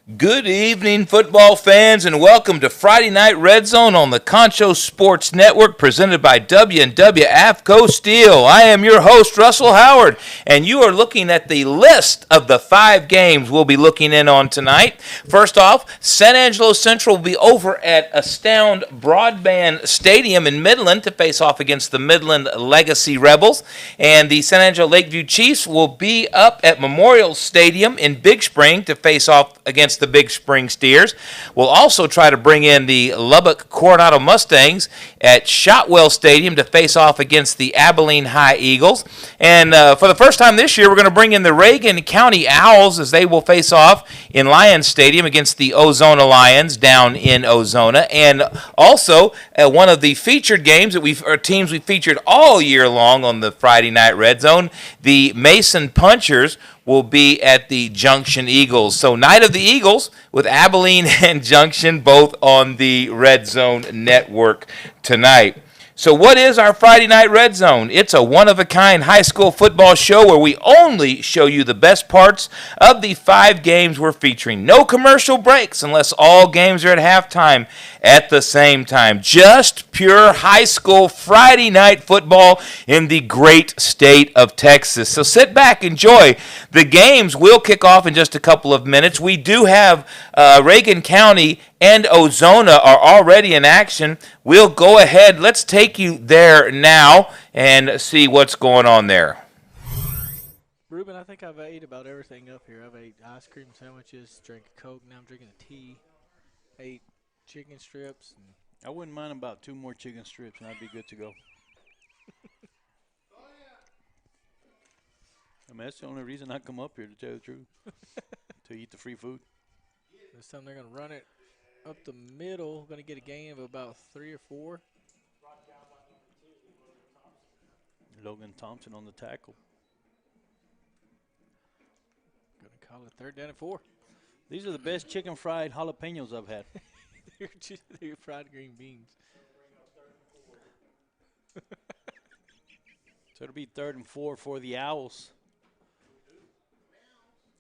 Good evening, football fans, and welcome to Friday Night Red Zone on the Concho Sports Network, presented by W&W AFCO Steel. I am your host, Russell Howard, and you are looking at the list of the 5 games we'll be looking in on tonight. First off, San Angelo Central will be over at Astound Broadband Stadium in Midland to face off against the Midland Legacy Rebels, and the San Angelo Lakeview Chiefs will be up at Memorial Stadium in Big Spring to face off against the Big Spring Steers. We'll also try to bring in the Lubbock Coronado Mustangs at Shotwell Stadium to face off against the Abilene High Eagles. And for the first time this year, we're going to bring in the Reagan County Owls as they will face off in Lions Stadium against the Ozona Lions down in Ozona. And also, one of the featured games teams we featured all year long on the Friday Night Red Zone, the Mason Punchers will be at the Junction Eagles. So Night of the Eagles with Abilene and Junction both on the Red Zone Network tonight. So what is our Friday Night Red Zone? It's a one-of-a-kind high school football show where we only show you the best parts of the 5 games we're featuring. No commercial breaks unless all games are at halftime at the same time. Just pure high school Friday night football in the great state of Texas. So sit back, enjoy. The games will kick off in just a couple of minutes. We do have Reagan County and Ozona are already in action. We'll go ahead. Let's take you there now and see what's going on there. Ruben, I think I've ate about everything up here. I've ate ice cream sandwiches, drank a Coke, now I'm drinking a tea, ate chicken strips. I wouldn't mind about 2 more chicken strips and I'd be good to go. I mean, that's the only reason I come up here, to tell you the truth, to eat the free food. This time they're going to run it up the middle, going to get a gain of about 3 or 4. Logan Thompson on the tackle. Going to call it 3rd down and 4. These are the best chicken fried jalapenos I've had. They're fried green beans. So it'll be 3rd and 4 for the Owls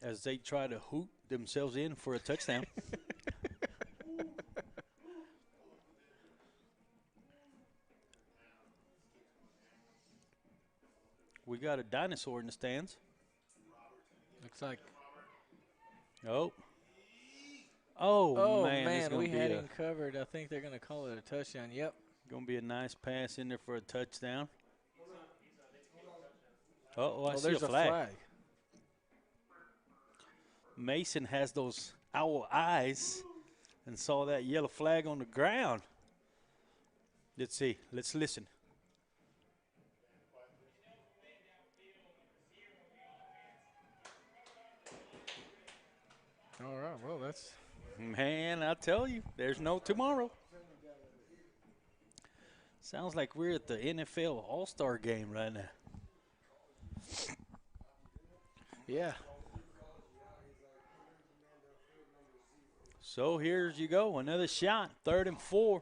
as they try to hoot themselves in for a touchdown. We got a dinosaur in the stands. Looks like. Oh, man, we had him covered. I think they're going to call it a touchdown. Yep. Going to be a nice pass in there for a touchdown. I see there's a flag. Mason has those owl eyes and saw that yellow flag on the ground. Let's see. Let's listen. All right, well, that's. Man, I tell you, there's no tomorrow. Sounds like we're at the NFL All-Star game right now. Yeah. So here's you go, another shot, 3rd and 4.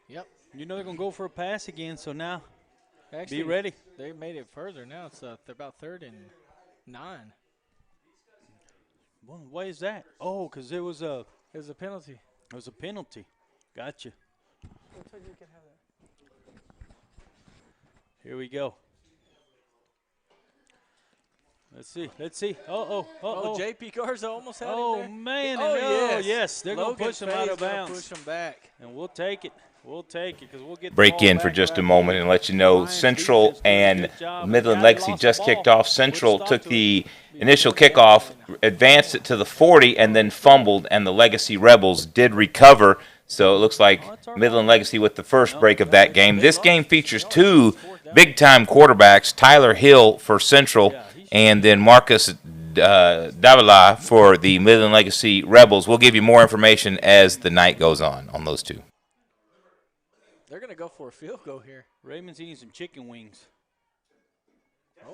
Yep. You know they're going to go for a pass again, so now Actually, be ready. They made it further now. It's about 3rd and 9. Well, why is that? Oh, because it was a penalty. It was a penalty. Gotcha. Here we go. Let's see. J.P. Garza almost had him there. Man. Yes. They're going to push him out of bounds. Push him back. And we'll take it. Because we'll get Break in for just a moment and let you know Central and Midland Legacy just kicked off. Central took the initial kickoff, advanced it to the 40, and then fumbled, and the Legacy Rebels did recover. So it looks like Midland Legacy with the first break of that game. This game features 2 big-time quarterbacks, Tyler Hill for Central and then Marcus Davila for the Midland Legacy Rebels. We'll give you more information as the night goes on those 2. They're going to go for a field goal here. Raymond's eating some chicken wings.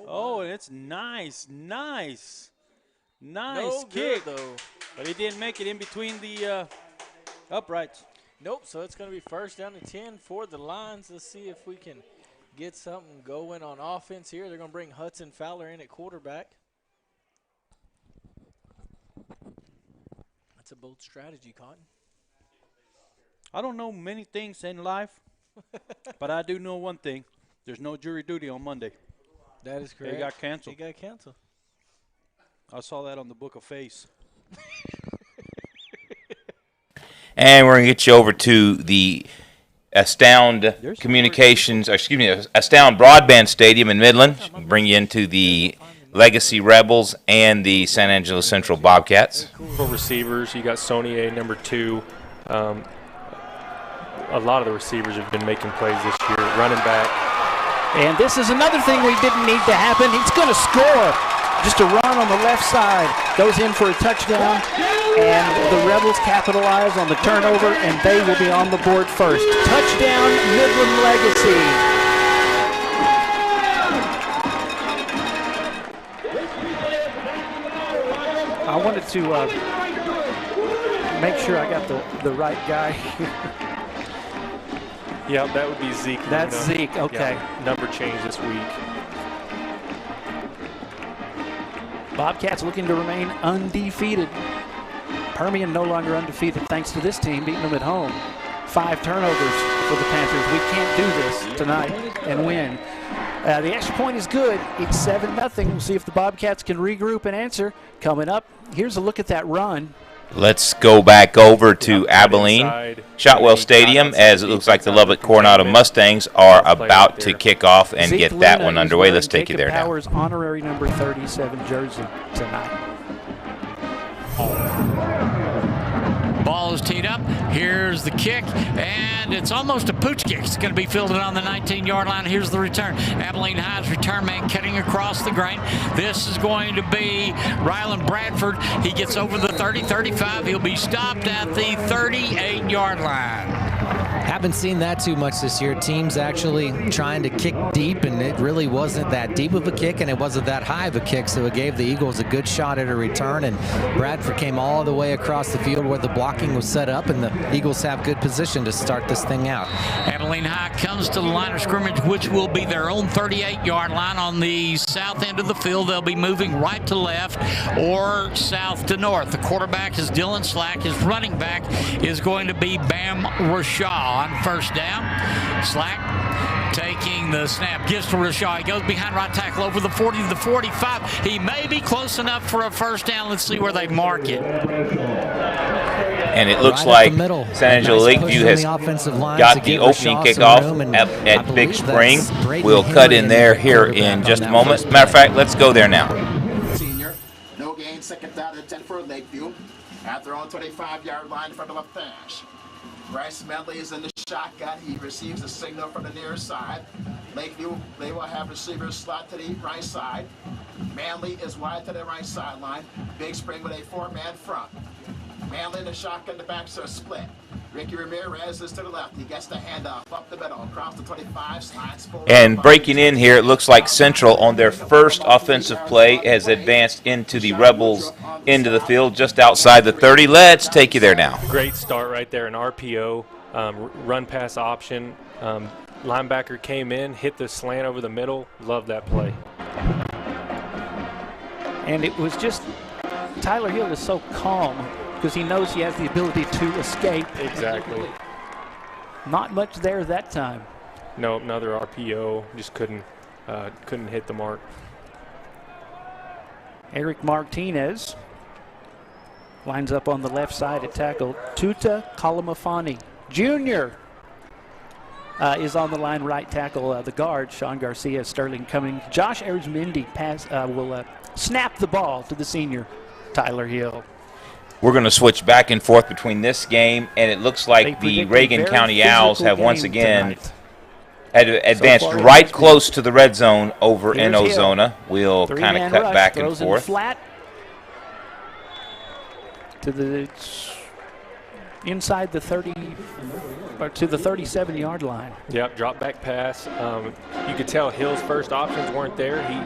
Oh, it's nice. Nice no kick. Good, though. But he didn't make it in between the uprights. Nope, so it's going to be 1st down and 10 for the Lions. Let's see if we can get something going on offense here. They're going to bring Hudson Fowler in at quarterback. That's a bold strategy, Cotton. I don't know many things in life, but I do know one thing. There's no jury duty on Monday. That is correct. It got canceled. It got canceled. I saw that on the Book of Face. And we're going to get you over to the Astound Communications, Astound Broadband Stadium in Midland. Bring you into the Legacy Rebels and the San Angelo Central Bobcats. For receivers, you got Sonier, number 2. A lot of the receivers have been making plays this year. Running back. And this is another thing we didn't need to happen. He's going to score. Just a run on the left side. Goes in for a touchdown. And the Rebels capitalize on the turnover, and they will be on the board first. Touchdown, Midland Legacy. I wanted to make sure I got the right guy. Yeah, that would be Zeke. That's Zeke, okay. Yeah, number change this week. Bobcats looking to remain undefeated. Permian no longer undefeated thanks to this team beating them at home. 5 turnovers for the Panthers. We can't do this tonight and win. The extra point is good. It's 7-0. We'll see if the Bobcats can regroup and answer. Coming up, here's a look at that run. Let's go back over to Abilene, Shotwell Stadium, as it looks like the Lubbock Coronado Mustangs are about to kick off and get that one underway. Let's take you there now. Powers' honorary number 37 jersey tonight. Ball is teed up. Here's the kick, and it's almost a pooch kick. It's going to be fielded on the 19-yard line. Here's the return. Abilene High's return man cutting across the grain. This is going to be Rylan Bradford. He gets over the 30, 35. He'll be stopped at the 38-yard line. Haven't seen that too much this year. Teams actually trying to kick deep, and it really wasn't that deep of a kick, and it wasn't that high of a kick, so it gave the Eagles a good shot at a return, and Bradford came all the way across the field where the blocking was set up, and the Eagles have good position to start this thing out. Abilene High comes to the line of scrimmage, which will be their own 38-yard line on the south end of the field. They'll be moving right to left or south to north. The quarterback is Dylan Slack. His running back is going to be Bam Rashaw. On first down, Slack taking the snap, gives to Rashaw. He goes behind right tackle over the 40 to the 45. He may be close enough for a first down. Let's see where they mark it. And it looks like San Angelo Lakeview has got the opening kickoff at Big Spring. We'll cut in there here in just a moment. Matter of fact, let's go there now. Senior, no gain, second down and 10 for Lakeview. At their own 25-yard line from the left hash. Bryce Medley is in the shotgun. He receives a signal from the near side. Lakeview, they will have receivers slot to the right side. Manley is wide to the right sideline. Big Spring with a 4-man front. Manley in the shotgun, the backs are split. Ricky Ramirez is to the left. He gets the handoff up the middle, across the 25, slides forward. And breaking in here, it looks like Central on their first offensive play has advanced into the Rebels into the field just outside the 30. Let's take you there now. Great start right there, an RPO, run pass option. Linebacker came in, hit the slant over the middle. Love that play. And it was just, Tyler Hill is so calm because he knows he has the ability to escape. Exactly. Not much there that time. No, another RPO. Just couldn't hit the mark. Eric Martinez lines up on the left side at tackle. Tuta Kalamafani Jr. Is on the line right tackle. The guard, Sean Garcia, Sterling coming. Josh Arizmendi will snap the ball to the senior, Tyler Hill. We're going to switch back and forth between this game, and it looks like the Reagan County Owls have once again advanced right close to the red zone over in Ozona. We'll kind of cut back and forth. Flat to the inside the 30 or to the 37-yard line. Yep, drop back pass. You could tell Hill's first options weren't there. He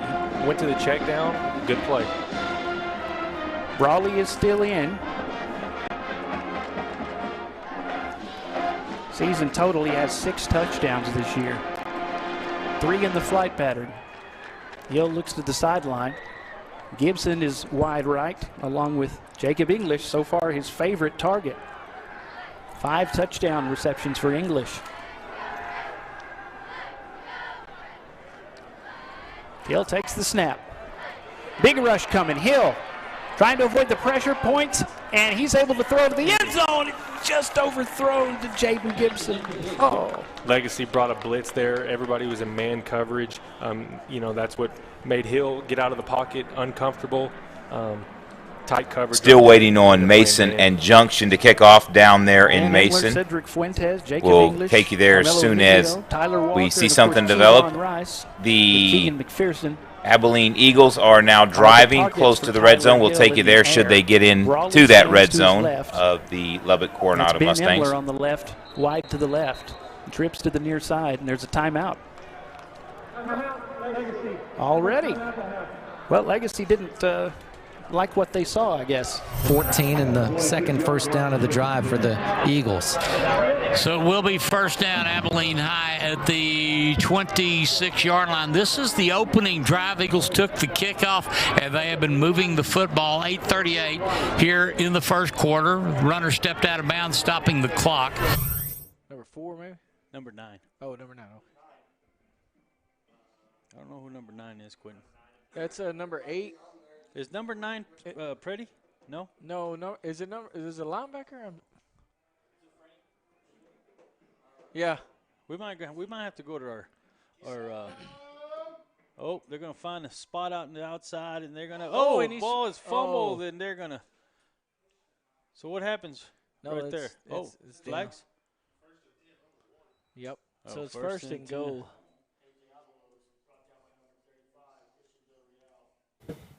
went to the check down. Good play. Brawley is still in. Season total, he has 6 touchdowns this year. 3 in the flight pattern. Hill looks to the sideline. Gibson is wide right, along with Jacob English, so far his favorite target. 5 touchdown receptions for English. Hill takes the snap. Big rush coming. Hill trying to avoid the pressure points, and he's able to throw to the end zone. Just overthrown to Jaden Gibson. Oh. Legacy brought a blitz there. Everybody was in man coverage. That's what made Hill get out of the pocket uncomfortable. Tight coverage. Still waiting on Mason and Junction to kick off down there in Mason. Cedric Fuentes, Jacob We'll English, take you there as Carmelo soon Video, as Tyler Walker, we see and of something course, develop. Keon Rice, The Keegan McPherson. Abilene Eagles are now driving close to the red zone. We'll take you there should they get into that red zone of the Lubbock Coronado Ben Mustangs. Emler on the left, wide to the left. Trips to the near side, and there's a timeout. Already. Well, Legacy didn't like what they saw, I guess. 14 and the second first down of the drive for the Eagles. So it will be first down, Abilene High at the 26-yard line. This is the opening drive. Eagles took the kickoff, and they have been moving the football. 8:38 here in the first quarter. Runner stepped out of bounds, stopping the clock. Number 4, maybe? Number 9. Oh, number 9. I don't know who number 9 is, Quentin. That's number 8. Is number 9 Pretty? No? No. Is it a linebacker? Yeah. We might have to go to our they're going to find a spot out on the outside, and they're going to the ball is fumbled, and they're going to. So what happens right there? It's flags? Yep. So it's first and goal.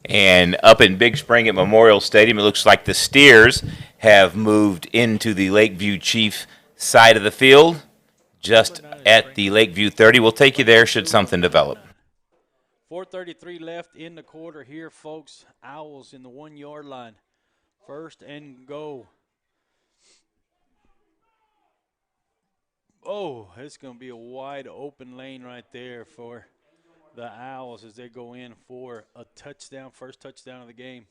And up in Big Spring at Memorial Stadium, it looks like the Steers have moved into the Lakeview Chief side of the field, just at the Lakeview 30. We'll take you there should something develop. 4:33 left in the quarter here, folks. Owls in the 1-yard line. First and goal. Oh, it's going to be a wide open lane right there for the Owls as they go in for a touchdown, first touchdown of the game.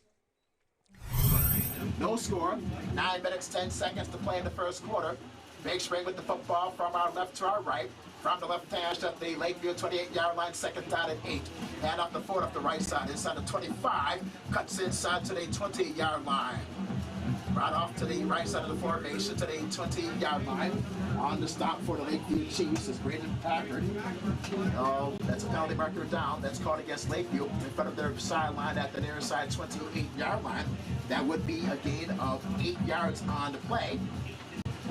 No score. 9 minutes, 10 seconds to play in the first quarter. Big Spring with the football from our left to our right. From the left hash at the Lakeview 28-yard line, second down at 8. And up the 4 up the right side, inside the 25. Cuts inside to the 20-yard line. Right off to the right side of the formation to the 20-yard line. On the stop for the Lakeview Chiefs is Braden Packard. That's a penalty marker down. That's called against Lakeview in front of their sideline at the near side 28-yard line. That would be a gain of 8 yards on the play.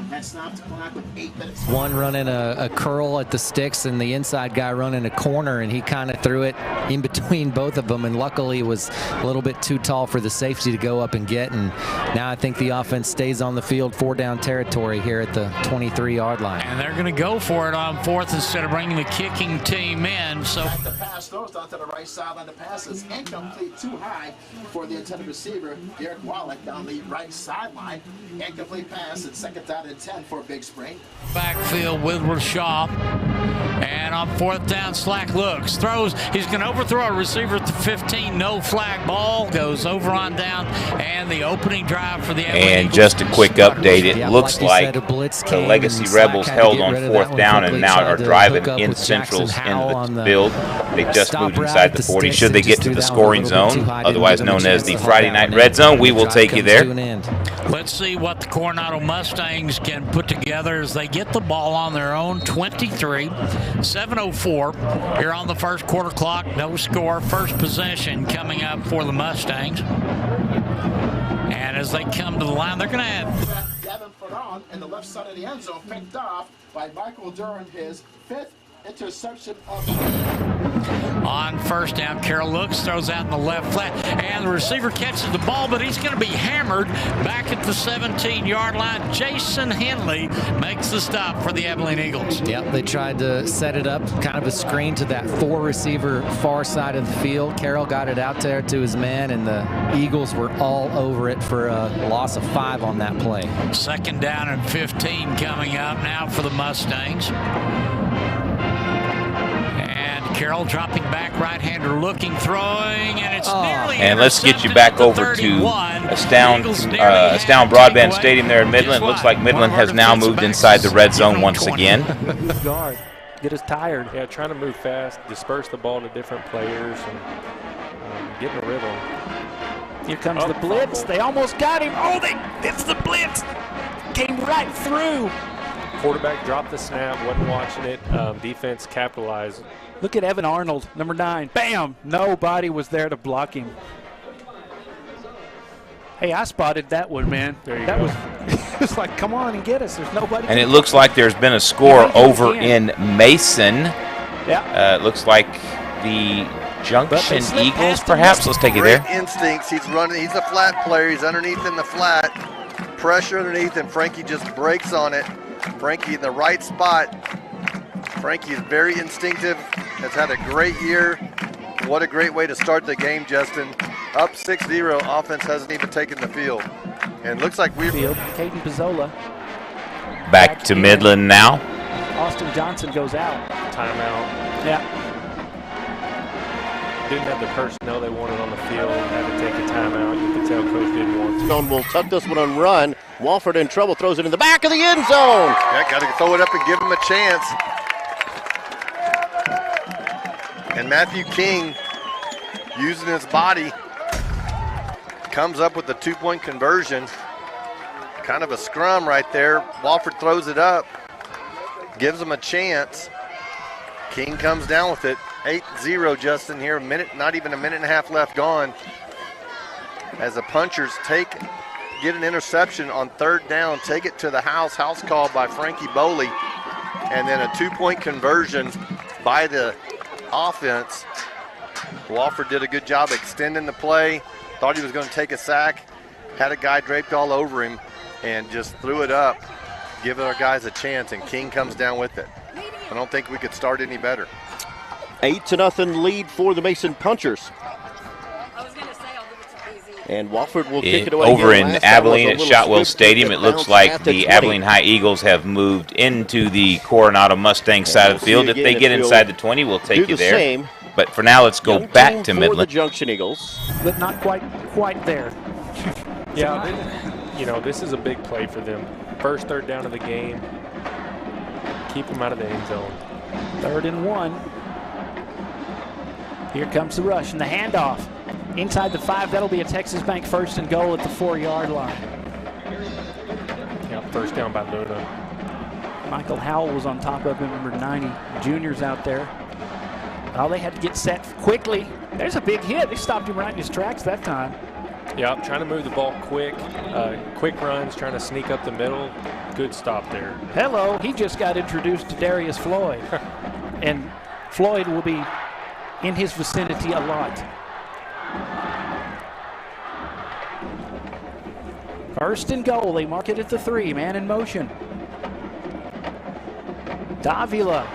That stopped the clock with 8 minutes. One running a curl at the sticks, and the inside guy running a corner, and he kind of threw it in between both of them, and luckily it was a little bit too tall for the safety to go up and get, and now I think the offense stays on the field, 4-down territory here at the 23-yard line. And they're going to go for it on fourth instead of bringing the kicking team in. So the pass throws down to the right sideline. The pass is incomplete, too high for the intended receiver, Derek Wallach, down the right sideline. Incomplete pass at second down and 10 for Big Spring. Backfield with Rashaw. And on fourth down, Slack looks, throws. He's going to overthrow a receiver at the 15. No flag. Ball goes over on down. And the opening drive for the Abilene And Eagles. just a quick update. It looks like a blitz the came, Legacy and Rebels Slack had to held get on rid of fourth that one down and quickly. now Tried are to driving hook up in with Jackson Central's Howell end on of the the field. They just stop moved route inside at the the 40. sticks Should and they just get to threw the that one a scoring little bit zone, too high, didn't otherwise give him a known as chance the to haul Friday that Night one Red in. Zone, we will Drive take you comes to an there. end. Let's see what the Coronado Mustangs can put together as they get the ball on their own 23. 7:04 here on the first quarter clock. No score. First possession coming up for the Mustangs. And as they come to the line, they're going to have Gavin Ferron in the left side of the end zone, picked off by Michael Duran, his 5th interception of the game. on first down. Carroll looks, throws out in the left flat, and the receiver catches the ball, but he's going to be hammered back at the 17-yard line. Jason Henley makes the stop for the Abilene Eagles. Yep, they tried to set it up, kind of a screen to that 4-receiver far side of the field. Carroll got it out there to his man, and the Eagles were all over it for a loss of 5 on that play. Second down and 15 coming up now for the Mustangs. And Carroll dropping back, right-hander looking, throwing, and it's nearly And let's get you back over to Astound Broadband Stadium there in Midland. It looks like Midland has now moved inside the red zone once again. Good guard. Get us tired. Yeah, trying to move fast, disperse the ball to different players, and get in a rhythm. Here comes the blitz. Fumble. They almost got him. Oh, it's the blitz. Came right through. Quarterback dropped the snap, wasn't watching it. Defense capitalized. Look at Evan Arnold, number 9. Bam! Nobody was there to block him. Hey, I spotted that one, man. There you that go. Was it was like, come on and get us. There's nobody. And it looks like there's been a score over in Mason. Yeah. It looks like the Junction Eagles, perhaps. Let's take it there. Great instincts. He's running. He's a flat player. He's underneath in the flat. Pressure underneath, and Frankie just breaks on it. Frankie in the right spot. Frankie is very instinctive. Has had a great year. What a great way to start the game, Justin. Up 6-0. Offense hasn't even taken the field. And looks like we're... Caden Pizzola. Back to Midland now. Austin Johnson goes out. Timeout. Yeah. Didn't have the personnel they wanted on the field. Had to take a timeout. You could tell coach didn't want to. Stone will tuck this one on run. Walford in trouble, throws it in the back of the end zone. Yeah, got to throw it up and give him a chance. And Matthew King, using his body, comes up with the 2-point conversion. Kind of a scrum right there. Walford throws it up, gives him a chance. King comes down with it. 8-0, Justin, here. Not even a minute and a half left gone. As the punchers get an interception on 3rd down, take it to the house call by Frankie Boley, and then a 2-point conversion by the offense. Walford did a good job extending the play, thought he was going to take a sack, had a guy draped all over him, and just threw it up, giving our guys a chance, and King comes down with it. I don't think we could start any better. 8-0 lead for the Mason Punchers. And Wofford will kick it away. Over in Abilene at Shotwell Stadium, it looks like the Abilene High Eagles have moved into the Coronado Mustang side of the field. If they get inside the 20, we'll take you there. Same. But for now, let's go back to Midland. The Junction Eagles. But not quite there. Yeah, this is a big play for them. First 3rd down of the game. Keep them out of the end zone. 3rd and 1. Here comes the rush and the handoff. Inside the 5, that'll be a Texas Bank 1st and goal at the 4-yard line. Yeah, 1st down by Luna. Michael Howell was on top of him, number 90. Junior's out there. Oh, they had to get set quickly. There's a big hit. They stopped him right in his tracks that time. Yeah, trying to move the ball quick. Quick runs, trying to sneak up the middle. Good stop there. Hello, he just got introduced to Darius Floyd. And Floyd will be in his vicinity a lot. 1st and goal. They mark it at the 3. Man in motion. Davila,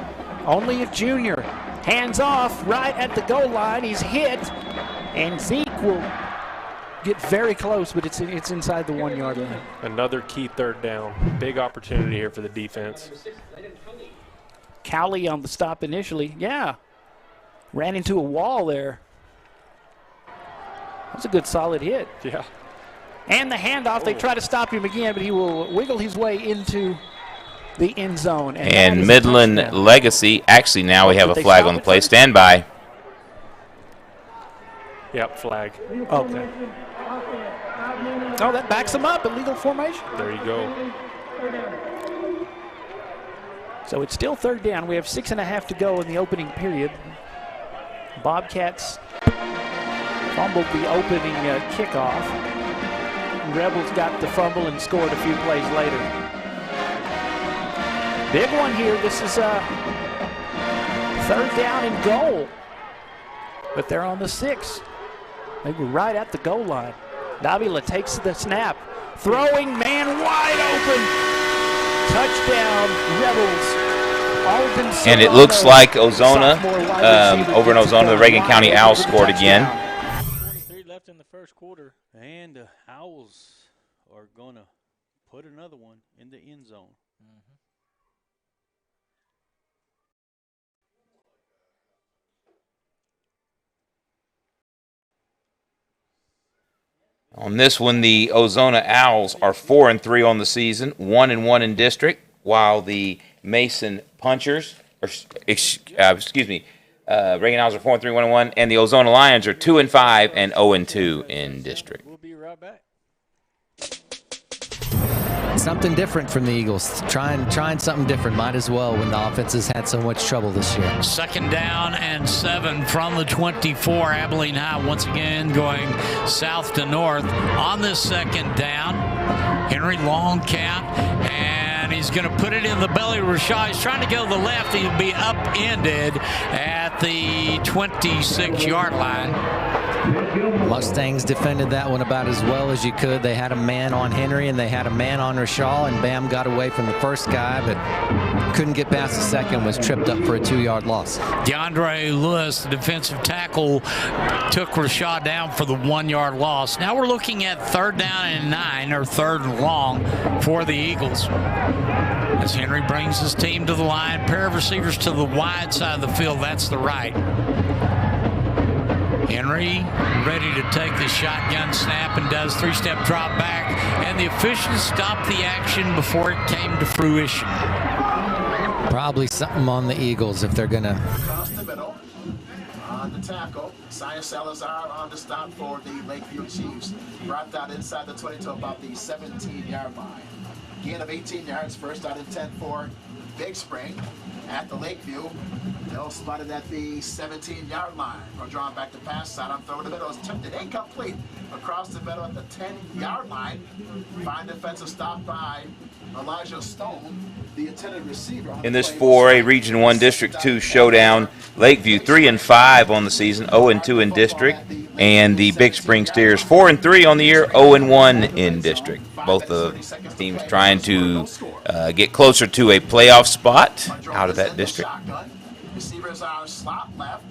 only a junior. Hands off right at the goal line. He's hit. And Zeke will get very close, but it's inside the 1-yard line. Another key 3rd down. Big opportunity here for the defense. Cowley on the stop initially. Yeah. Ran into a wall there. That's a good solid hit. Yeah. And the handoff, they try to stop him again, but he will wiggle his way into the end zone. And Midland Legacy, actually now we have a flag on the play. Stand by. Yep, flag. Okay. Oh, that backs them up, illegal formation. There you go. So it's still 3rd down. We have 6.5 to go in the opening period. Bobcats fumbled the opening kickoff. Rebels got the fumble and scored a few plays later. Big one here. This is 3rd down and goal. But they're on the 6. They were right at the goal line. Davila takes the snap. Throwing man wide open. Touchdown, Rebels. And it looks like Ozona, over in Ozona, the Reagan County Owls scored again. 23 left in the 1st quarter. And the Owls are going to put another one in the end zone. On this one, the Ozona Owls are 4-3 on the season, 1-1 in district, while the Mason Punchers, Reagan Owls are 4-3, 1-1, and the Ozona Lions are 2-5 and 0-2 in district. We'll be right back. Something different from the Eagles. Trying something different. Might as well when the offense has had so much trouble this year. 2nd down and 7 from the 24. Abilene High once again going south to north. On this 2nd down, Henry long count, and he's going to put it in the belly of Rashad. He's trying to go to the left. He'll be upended at the 26-yard line. Mustangs defended that one about as well as you could. They had a man on Henry and they had a man on Rashad, and Bam got away from the first guy, but couldn't get past the second, was tripped up for a 2-yard loss. DeAndre Lewis, the defensive tackle, took Rashad down for the 1-yard loss. Now we're looking at 3rd down and 9, or 3rd and long for the Eagles. As Henry brings his team to the line, pair of receivers to the wide side of the field, that's the right. Henry ready to take the shotgun snap and does 3-step drop back, and the officials stopped the action before it came to fruition. Probably something on the Eagles if they're going to. Across the middle, on the tackle, Sia Salazar on the stop for the Lakeview Chiefs. Brought down inside the 20 to about the 17-yard line. Gain of 18 yards, 1st out and 10 for Big Spring at the Lakeview. They'll spotted at the 17-yard line. We're drawing back the pass side. I'm throwing the middle. It's tipped and incomplete across the middle at the 10-yard line. Fine defensive stop by Elijah Stone, the intended receiver. In this 4A Region 1 District 2 showdown, Lakeview 3-5 on the season, 0-2 in district, and the Big Spring Steers 4-3 on the year, 0-1 in district. Both the teams trying to get closer to a playoff spot out of that district. Receivers are slot left.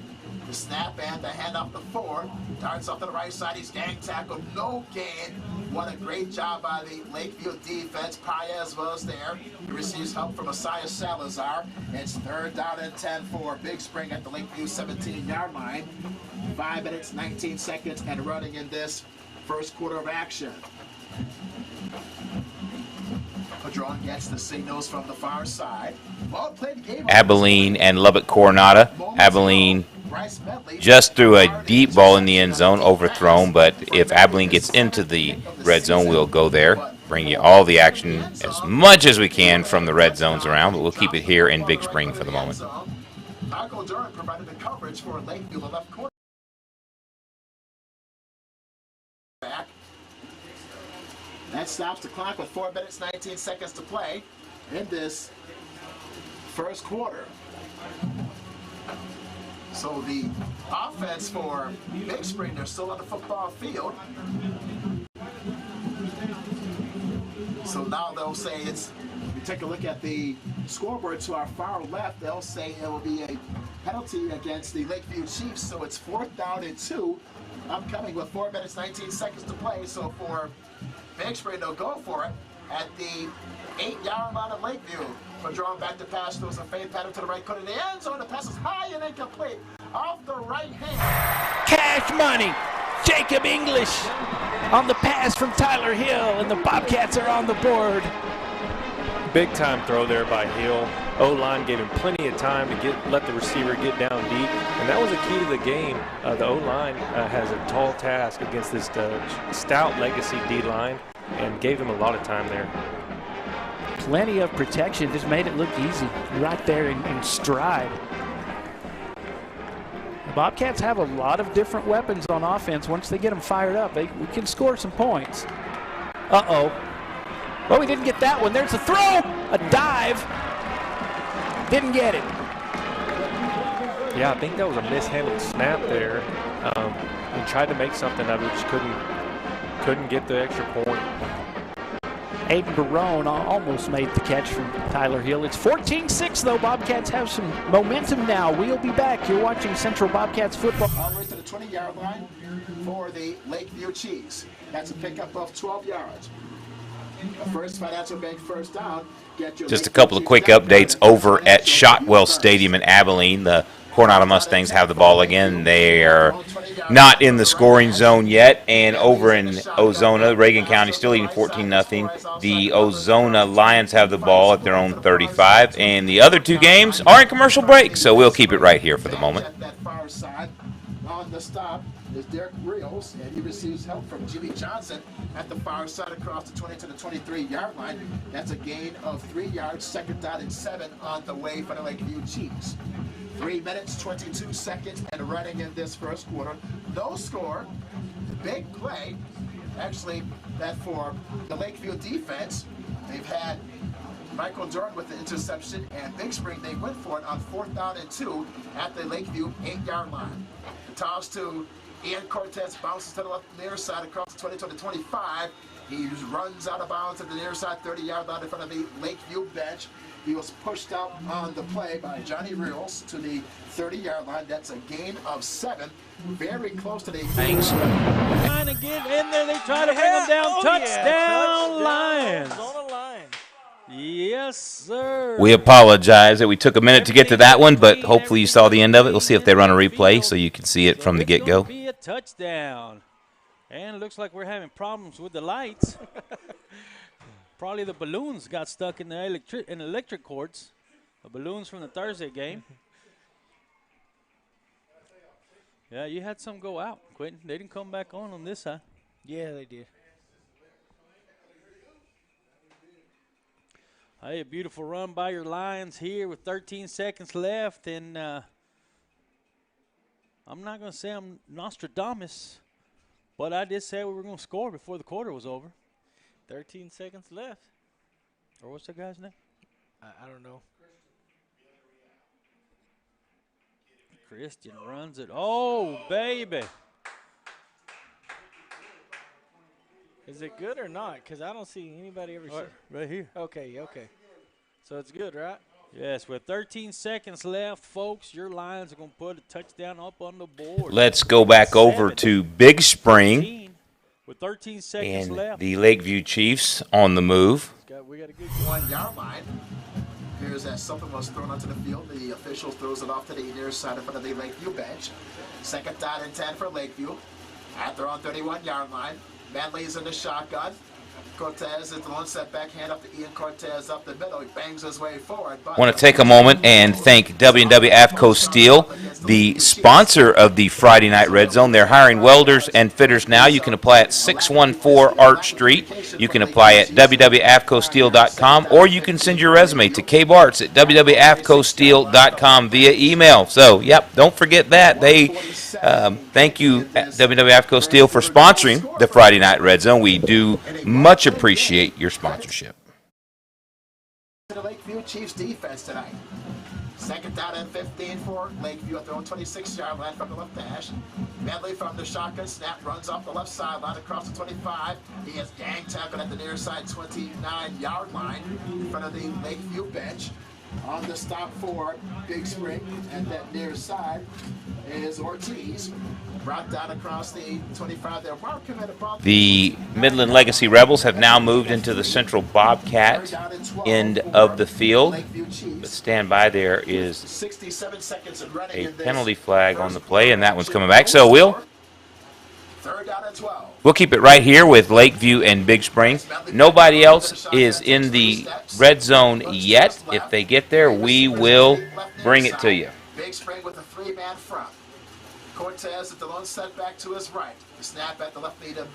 The snap and the hand off the 4. Darts off to the right side. He's gang tackled. No gain. What a great job by the Lakeview defense. Paez was there. He receives help from Messiah Salazar. It's 3rd down and 10 for Big Spring at the Lakeview 17-yard line. 5 minutes, 19 seconds, and running in this first quarter of action. Padron gets the signals from the far side. Well played game. Abilene and Lubbock Coronado. Abilene just threw a deep ball in the end zone, overthrown, but if Abilene gets into the red zone, we'll go there, bring you all the action as much as we can from the red zones around, but we'll keep it here in Big Spring for the moment. Michael Durham provided the coverage for Lakeview, the left corner. Back. That stops the clock with 4 minutes, 19 seconds to play in this first quarter. So the offense for Big Spring, they're still on the football field. So now they'll say it's, if you take a look at the scoreboard to our far left, they'll say it will be a penalty against the Lakeview Chiefs. So it's 4th down and 2, upcoming with 4 minutes, 19 seconds to play. So for Big Spring, they'll go for it at the 8-yard line of Lakeview. For drawing back the pass, there was a fade pattern to the right, put it in the end zone. The pass is high and incomplete off the right hand. Cash money. Jacob English on the pass from Tyler Hill, and the Bobcats are on the board. Big time throw there by Hill. O-line gave him plenty of time to let the receiver get down deep, and that was the key to the game. The O-line has a tall task against this stout Legacy D-line, and gave him a lot of time there. Plenty of protection, just made it look easy right there in stride. The Bobcats have a lot of different weapons on offense. Once they get them fired up, we can score some points. Uh-oh. Well, we didn't get that one. There's a throw, a dive. Didn't get it. Yeah, I think that was a mishandled snap there. He tried to make something of it, just couldn't get the extra point. Aiden Barone almost made the catch from Tyler Hill. It's 14-6, though. Bobcats have some momentum now. We'll be back. You're watching Central Bobcats football. All the way to the 20-yard line for the Lakeview Chiefs. That's a pickup of 12 yards. The first Financial Bank first down. Just a couple of quick updates over at Shotwell Stadium in Abilene. The Coronado Mustangs have the ball again. They are not in the scoring zone yet, and over in Ozona, Reagan County still leading 14-0. The Ozona Lions have the ball at their own 35, and the other two games are in commercial break, so we'll keep it right here for the moment. On the stop is Derek Rios, and he receives help from Jimmy Johnson at the far side across the 20 to the 23-yard line. That's a gain of 3 yards, 2nd down and 7 on the way for the Lakeview Chiefs. 3 minutes, 22 seconds, and running in this first quarter. No score. Big play. Actually, that for the Lakeview defense, they've had Michael Jordan with the interception, and Big Spring, they went for it on 4th down and 2 at the Lakeview 8-yard line. Toss to Ian Cortez, bounces to the left near side across the 20 to the 25. He runs out of bounds at the near side 30-yard line in front of the Lakeview bench. He was pushed out on the play by Johnny Rios to the 30-yard line. That's a gain of 7. Very close to the... Thanks. Trying to get in there. They try to bring him down. Touchdown, Lions. On the line. Yes, sir. We apologize that we took a minute to get to that one, but hopefully you saw the end of it. We'll see if they run a replay so you can see it from the get-go. It's going to be a touchdown. And it looks like we're having problems with the lights. Probably the balloons got stuck in the electric cords. The balloons from the Thursday game. Yeah, you had some go out, Quentin. They didn't come back on this side. Yeah, they did. Hey, a beautiful run by your Lions here with 13 seconds left. And I'm not going to say I'm Nostradamus, but I did say we were going to score before the quarter was over. 13 seconds left. Or what's that guy's name? I don't know. Christian runs it. Oh, baby. Is it good or not? Because I don't see anybody ever say. Right here. Okay. So it's good, right? Yes, with 13 seconds left, folks, your Lions are going to put a touchdown up on the board. Let's go back over to Big Spring. With 13 seconds and left. The Lakeview Chiefs on the move. We got a good 1-yard line. Here's that something was thrown onto the field. The official throws it off to the near side in front of the Lakeview bench. 2nd down and 10 for Lakeview. At their own 31-yard line. Manley's in the shotgun. Cortez is the one setback, hand up to Ian Cortez up the middle. He bangs his way forward. I want to take a moment and thank W&W AFCO Steel, the sponsor of the Friday Night Red Zone. They're hiring welders and fitters now. You can apply at 614 Arch Street. You can apply at www.afcosteel.com, or you can send your resume to kbarts at www.afcosteel.com via email. So, yep, don't forget that. They thank you, W&W AFCO Steel, for sponsoring the Friday Night Red Zone. We do much appreciate your sponsorship. The Lakeview Chiefs defense tonight. 2nd down and 15 for Lakeview at their own 26-yard line from the left hash. Medley from the shotgun snap runs off the left sideline across the 25. He is gang tackled at the near side 29-yard line in front of the Lakeview bench. On the stop for Big Spring at that near side is Ortiz. Brought down across the 25 there. The Midland Legacy Rebels have now moved into the Central Bobcat end of the field. But stand by, there is 67 seconds of running a in this penalty flag on the play, and that one's coming back. So we'll 3rd down and 12. We'll keep it right here with Lakeview and Big Spring. Nobody else is in the red zone yet. If they get there, we will bring it to you. Big Spring with a 3-man front. Cortez at the lone setback to his right. The snap at the left knee to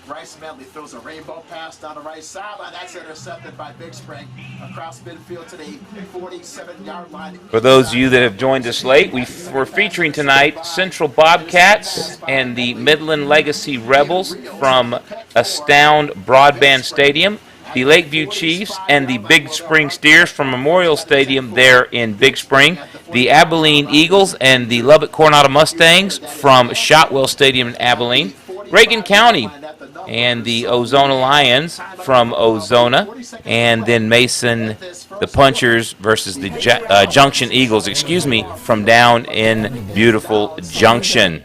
Bryce Medley throws a rainbow pass down the right sideline. That's intercepted by Big Spring across midfield to the 47-yard line. For those of you that have joined us late, we're featuring tonight Central Bobcats and the Midland Legacy Rebels from Astound Broadband Stadium, the Lakeview Chiefs and the Big Spring Steers from Memorial Stadium there in Big Spring, the Abilene Eagles and the Lubbock Coronado Mustangs from Shotwell Stadium in Abilene, Reagan County and the Ozona Lions from Ozona, and then Mason, the Punchers versus the Junction Eagles, from down in beautiful Junction.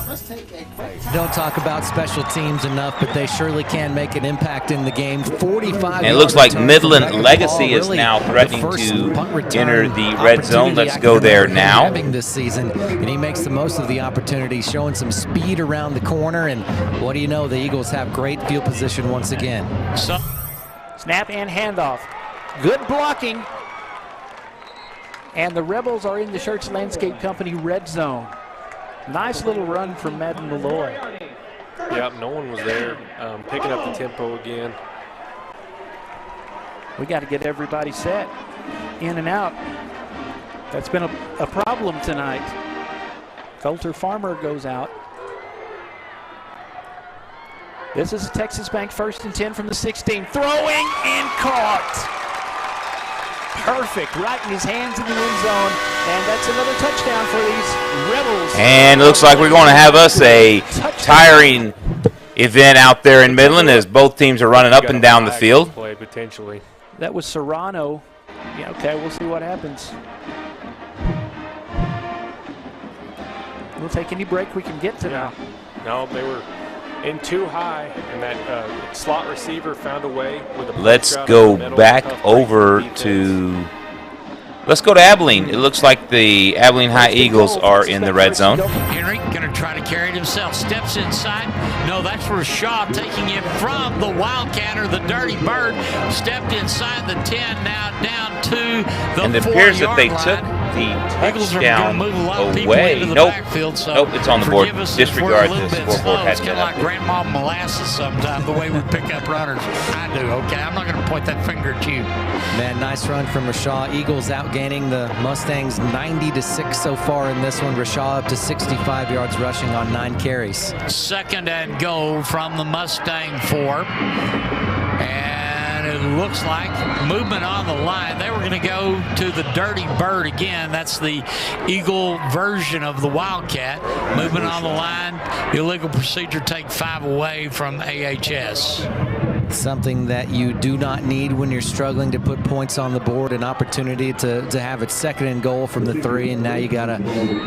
Let's take a quick time. don't talk about special teams enough, but they surely can make an impact in the game. 45. And it looks like Midland Legacy is now threatening to enter the red zone. Let's go there now. This season, and he makes the most of the opportunity, showing some speed around the corner. And what do you know? The Eagles have great field position once again. Snap and handoff. Good blocking. And the Rebels are in the Church Landscape Company red zone. Nice little run from Madden Malloy. Yep, no one was there. Picking up the tempo again. We got to get everybody set, in and out. That's been a problem tonight. Coulter Farmer goes out. This is Texas Bank 1st and 10 from the 16. Throwing and caught. Perfect, right in his hands in the end zone, and that's another touchdown for these Rebels. And it looks like we're going to have us a tiring event out there in Midland as both teams are running up and down the field. Play potentially. That was Serrano. Yeah, okay, we'll see what happens. We'll take any break we can get to now. No, they were in too high, and that slot receiver found a way with a. Let's go back over to. Let's go to Abilene. It looks like the Abilene High Eagles are in the red zone. Henry going to try to carry it himself. Steps inside. No, that's Rashaw taking it from the Wildcatter, the Dirty Bird. Stepped inside the 10, now down to the 4-yard line. And it appears that they took the touchdown away. Nope. Nope, it's on the board. Disregard this. Scoreboard has It's kind of like Grandma Molasses sometimes, the way we pick up runners. I do, okay? I'm not going to point that finger at you. Man, nice run from Rashaw. Eagles outgaining the Mustangs 90-6 so far in this one. Rashaw up to 65 yards rushing on 9 carries. 2nd and goal from the Mustang 4. And it looks like movement on the line. They were going to go to the Dirty Bird again. That's the Eagle version of the Wildcat. Movement on the line. Illegal procedure, take 5 away from AHS. Something that you do not need when you're struggling to put points on the board. An opportunity to have it 2nd and goal from the 3, and now you got to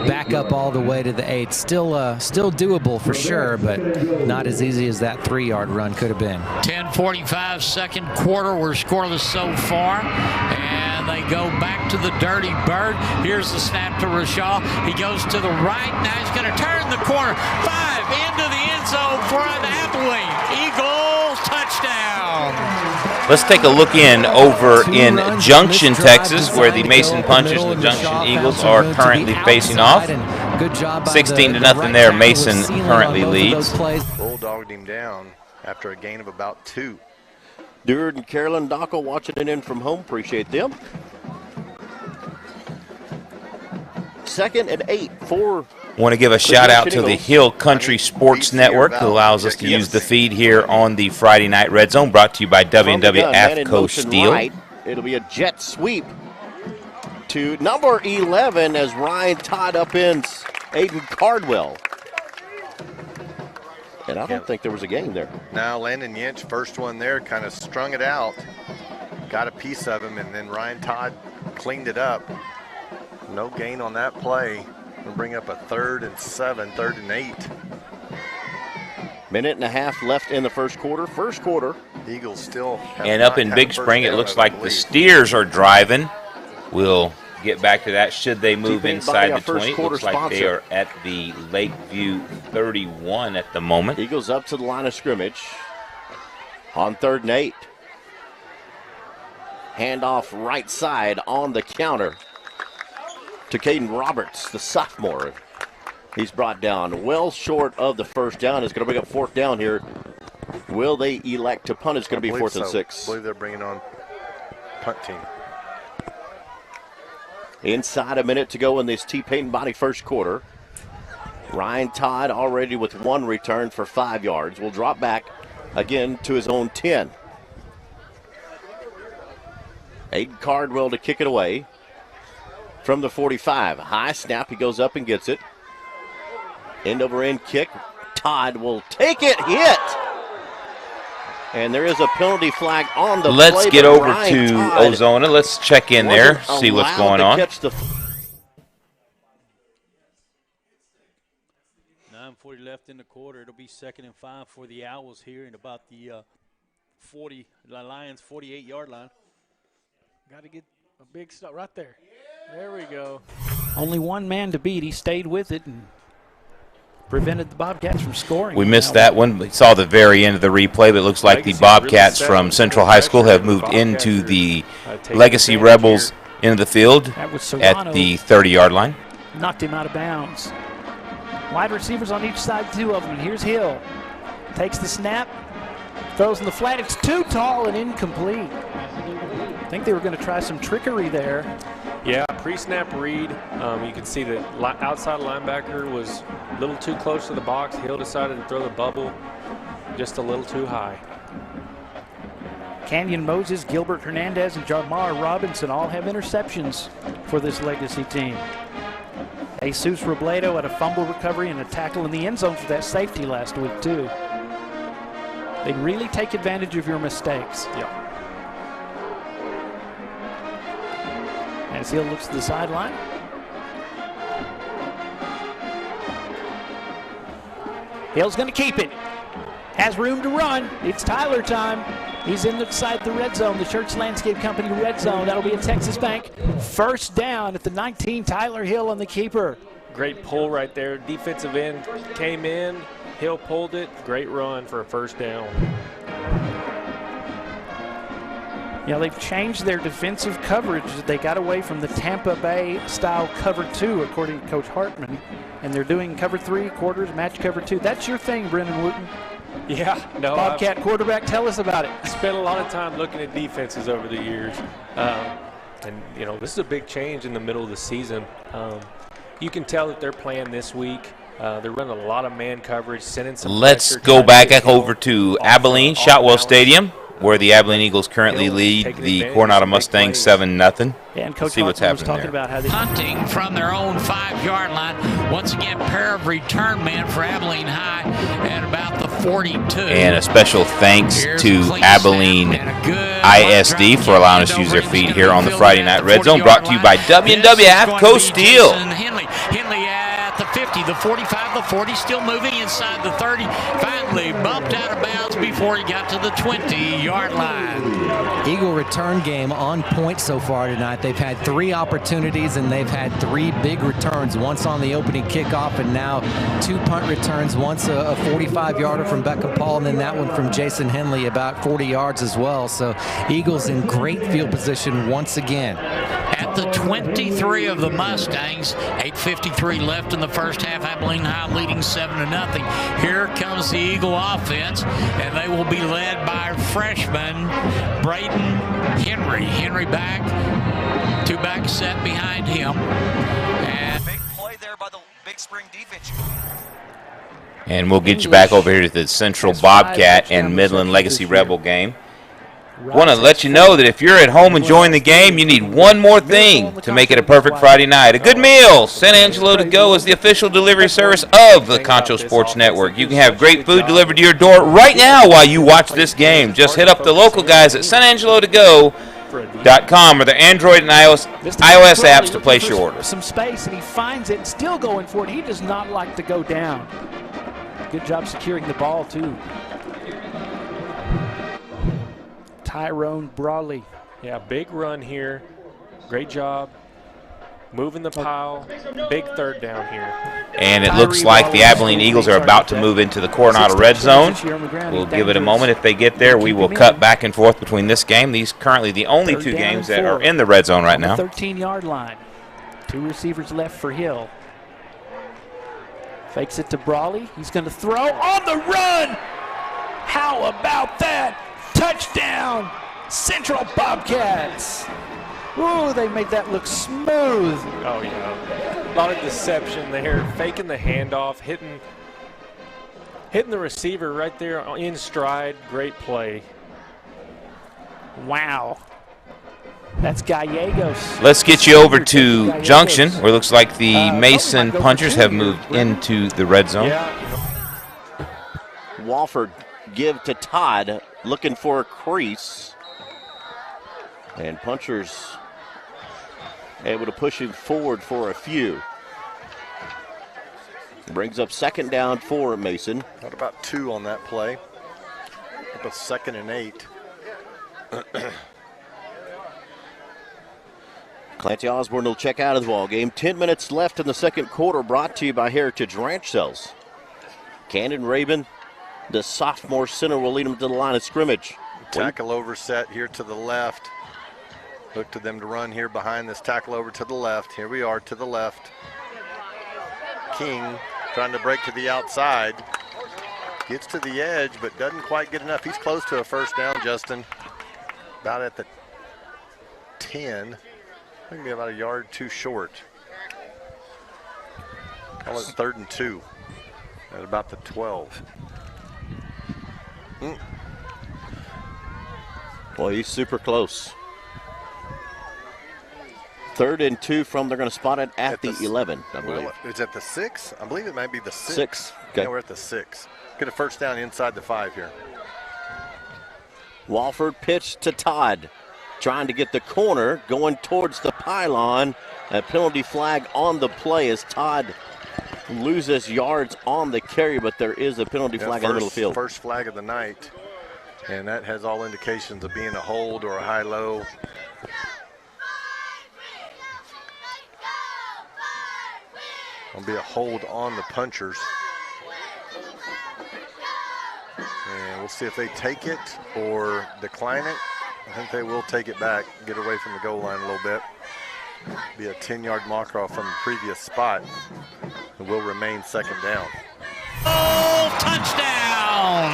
back up all the way to the 8. Still doable for sure, but not as easy as that 3-yard run could have been. 10:45 second quarter. We're scoreless so far, and they go back to the Dirty Bird. Here's the snap to Rashaw. He goes to the right. Now he's going to turn the corner. 5 into the end zone for an Abilene. Eagles touchdown. Let's take a look over in Junction, Texas, where the Mason Punchers and the Junction Eagles are currently facing off. 16-0 there. Mason currently leads. Bulldogged him down after a gain of about 2. Deward and Carolyn Dockel watching it in from home. Appreciate them. 2nd and 8 for. Want to give a shout out to the Hill Country Sports Network, who allows us to use the feed here on the Friday Night Red Zone, brought to you by W&W AFCO Steel. Right. It'll be a jet sweep to number 11 as Ryan Todd upends Aiden Cardwell. And I don't think there was a game there. Now Landon Yinch, first one there, kind of strung it out, got a piece of him, and then Ryan Todd cleaned it up. No gain on that play. We'll bring up a 3rd and 7, 3rd and 8. Minute and a half left in the first quarter. First quarter. Eagles still and up in Big Spring, it looks like the Steers are driving. We'll get back to that should they move inside the 20. It looks like they are at the Lakeview 31 at the moment. Eagles up to the line of scrimmage on 3rd and 8. Handoff right side on the counter to Caden Roberts, the sophomore. He's brought down well short of the first down. It's going to bring up 4th down here. Will they elect to punt? It's going to be 4th and 6. I believe they're bringing on punt team. Inside a minute to go in this T-Payton Body first quarter. Ryan Todd already with 1 return for 5 yards. Will drop back again to his own 10. Aiden Cardwell to kick it away from the 45. High snap, he goes up and gets it. End over end kick. Todd will take it, hit. And there is a penalty flag on the play. Let's get over to Ozona. Let's check in there, see what's going on. 9:40 left in the quarter. It'll be 2nd and 5 for the Owls here in about the Lions' 48-yard line. Got to get a big stop right there. There we go. Only one man to beat. He stayed with it and prevented the Bobcats from scoring. We missed that one. We saw the very end of the replay, but it looks like the Bobcats from Central High School have moved into the Legacy Rebels into the field at the 30-yard line. Knocked him out of bounds. Wide receivers on each side, 2 of them. And here's Hill. Takes the snap, throws in the flat. It's too tall and incomplete. I think they were going to try some trickery there. Yeah, pre-snap read. You can see that outside linebacker was a little too close to the box. Hill decided to throw the bubble just a little too high. Canyon Moses, Gilbert Hernandez, and Jarmar Robinson all have interceptions for this Legacy team. Jesus Robledo had a fumble recovery and a tackle in the end zone for that safety last week, too. They really take advantage of your mistakes. Yeah. As Hill looks to the sideline. Hill's going to keep it. Has room to run. It's Tyler time. He's inside the red zone, the Church Landscape Company red zone. That'll be a Texas Bank first down at the 19. Tyler Hill on the keeper. Great pull right there. Defensive end came in. Hill pulled it. Great run for a first down. Yeah, they've changed their defensive coverage. They got away from the Tampa Bay style cover 2, according to Coach Hartman. And they're doing cover 3 quarters, match cover 2. That's your thing, Brendan Wooten. Yeah, no. Bobcat quarterback, tell us about it. Spent a lot of time looking at defenses over the years. And, you know, this is a big change in the middle of the season. You can tell that they're playing this week. They're running a lot of man coverage, sending some Let's pressure, go back over to Abilene, Shotwell Stadium, where the Abilene Eagles currently lead the Coronado Mustangs 7-0. And Coach See what's Hartman was happening talking there. about how they Hunting from their own 5-yard line. Once again, pair of return men for Abilene High at about the 42. And a special thanks to Abilene ISD for allowing us to use their feed here on the Friday Night Red Zone, brought to you by W&W AFCO Steel. Henley at the 50, the 45, the 40, still moving inside the 30. Finally bumped out of bounds before he got to the 20-yard line. Eagle return game on point so far tonight. They've had 3 opportunities and they've had 3 big returns. Once on the opening kickoff and now 2 punt returns. Once a 45-yarder from Beckham Paul and then that one from Jason Henley about 40 yards as well. So Eagles in great field position once again. At the 23 of the Mustangs, 8:53 left in the first half. Abilene High leading 7-0. Here comes the Eagle offense, and they will be led by freshman Braden Henry. Henry back, 2 back set behind him. And big play there by the Big Spring defense. And we'll get you back over here to the Central Bobcat and Midland Legacy Rebel game. Want to let you know that if you're at home enjoying the game, you need one more thing to make it a perfect Friday night. A good meal. San Angelo To Go is the official delivery service of the Concho Sports Network. You can have great food delivered to your door right now while you watch this game. Just hit up the local guys at sanangelotogo.com or the Android and iOS apps to place your order. Some space, and he finds it and still going for it. He does not like to go down. Good job securing the ball, too. Tyrone Brawley. Yeah, big run here. Great job. Moving the pile. Big third down here. And it looks like the Abilene Eagles are about to move into the Coronado red zone. We'll give it a moment. If they get there, we will cut back and forth between this game. These currently the only 2 games that are in the red zone right now. 13-yard line. 2 receivers left for Hill. Fakes it to Brawley. He's going to throw on the run. How about that? Touchdown, Central Bobcats. Ooh, they made that look smooth. Oh, yeah. A lot of deception there. Faking the handoff, hitting the receiver right there in stride. Great play. Wow. That's Gallegos. Let's get you over to Junction, where it looks like the Mason Punchers have moved into the red zone. Yeah. Walford give to Todd, looking for a crease. And Punchers able to push him forward for a few. Brings up second down for Mason. What about 2 on that play? Up a 2nd and 8. Clancy Osborne will check out of the ball game. 10 minutes left in the second quarter, brought to you by Heritage Ranch Sales. Camden Rabin, the sophomore center, will lead them to the line of scrimmage. Tackle over set here to the left. Look to them to run here behind this tackle over to the left. Here we are to the left. King trying to break to the outside. Gets to the edge, but doesn't quite get enough. He's close to a first down, Justin. About at the 10. Maybe about a yard too short. Call it 3rd and 2 at about the 12. Boy, he's super close. 3rd and 2 from, they're going to spot it at the 11, I believe. Well, is it the 6? I believe it might be the 6. 6. Okay. Yeah, we're at the 6. Get a first down inside the 5 here. Walford pitch to Todd. Trying to get the corner, going towards the pylon. A penalty flag on the play as Todd loses yards on the carry, but there is a penalty flag in the middle of the field. First flag of the night, and that has all indications of being a hold or a high-low. It'll be a hold on the punchers. And we'll see if they take it or decline it. I think they will take it back, get away from the goal line a little bit. Be a 10-yard mark-off from the previous spot. It will remain second down. Oh, touchdown!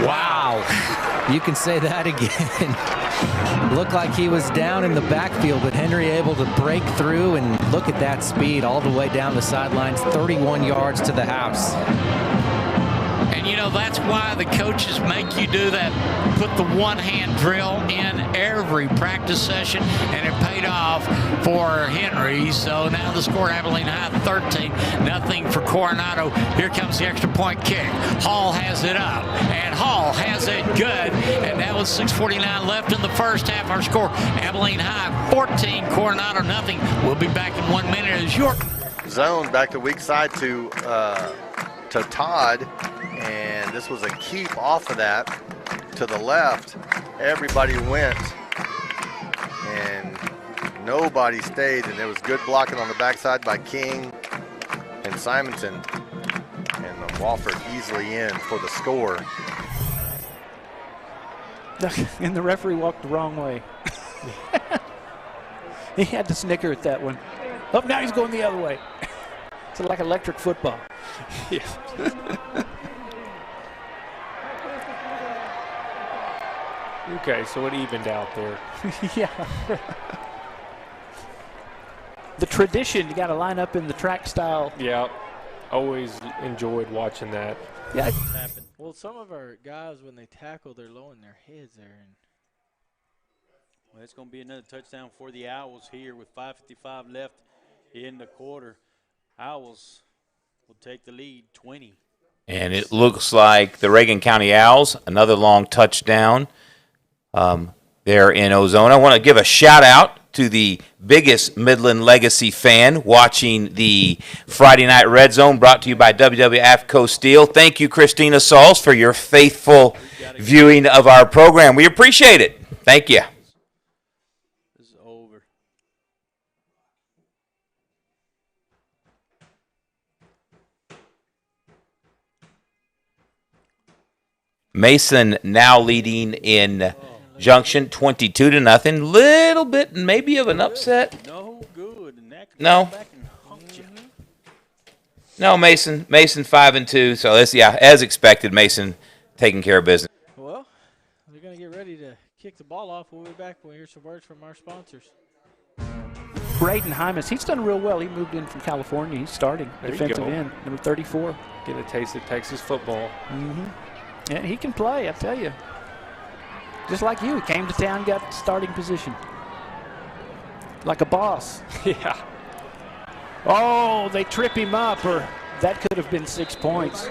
Wow. You can say that again. Looked like he was down in the backfield, but Henry able to break through and look at that speed all the way down the sidelines, 31 yards to the house. And you know, that's why the coaches make you do that, put the one-hand drill in every practice session, and it paid off for Henry. So now the score, Abilene High 13-0 for Coronado. Here comes the extra point kick. Hall has it up, and Hall has it good. And that was 6:49 left in the first half. Our score, Abilene High 14, Coronado 0. We'll be back in 1 minute as York. Zone back to weak side to Todd. And this was a keep off of that to the left. Everybody went, and nobody stayed. And there was good blocking on the backside by King and Simonson. And Walford easily in for the score. And the referee walked the wrong way. He had to snicker at that one. Oh, now he's going the other way. It's like electric football. Yeah. Okay, so it evened out there. Yeah. The tradition, you got to line up in the track style. Yeah, always enjoyed watching that. Yeah. Well, some of our guys, when they tackle, they're lowering their heads there. And well, it's going to be another touchdown for the Owls here with 5:55 left in the quarter. Owls will take the lead, 20. And it looks like the Reagan County Owls, another long touchdown there in Ozona. I want to give a shout-out to the biggest Midland Legacy fan watching the Friday Night Red Zone, brought to you by AFCO Steel. Thank you, Christina Sauls, for your faithful viewing of our program. We appreciate it. Thank you. This is over. Mason now leading in Junction 22-0. Little bit maybe of an upset. No good. And that No. back and humped you. No, Mason 5-2. So that's, yeah, as expected, Mason taking care of business. well, they're going to get ready to kick the ball off. We'll be back when we hear some words from our sponsors. Braden Hymas, he's done real well. He moved in from California. He's starting There you defensive go. end, number 34. Get a taste of Texas football. And he can play, I tell you. Just like you, he came to town, got starting position. Like a boss. Yeah. Oh, they trip him up, or that could have been 6 points.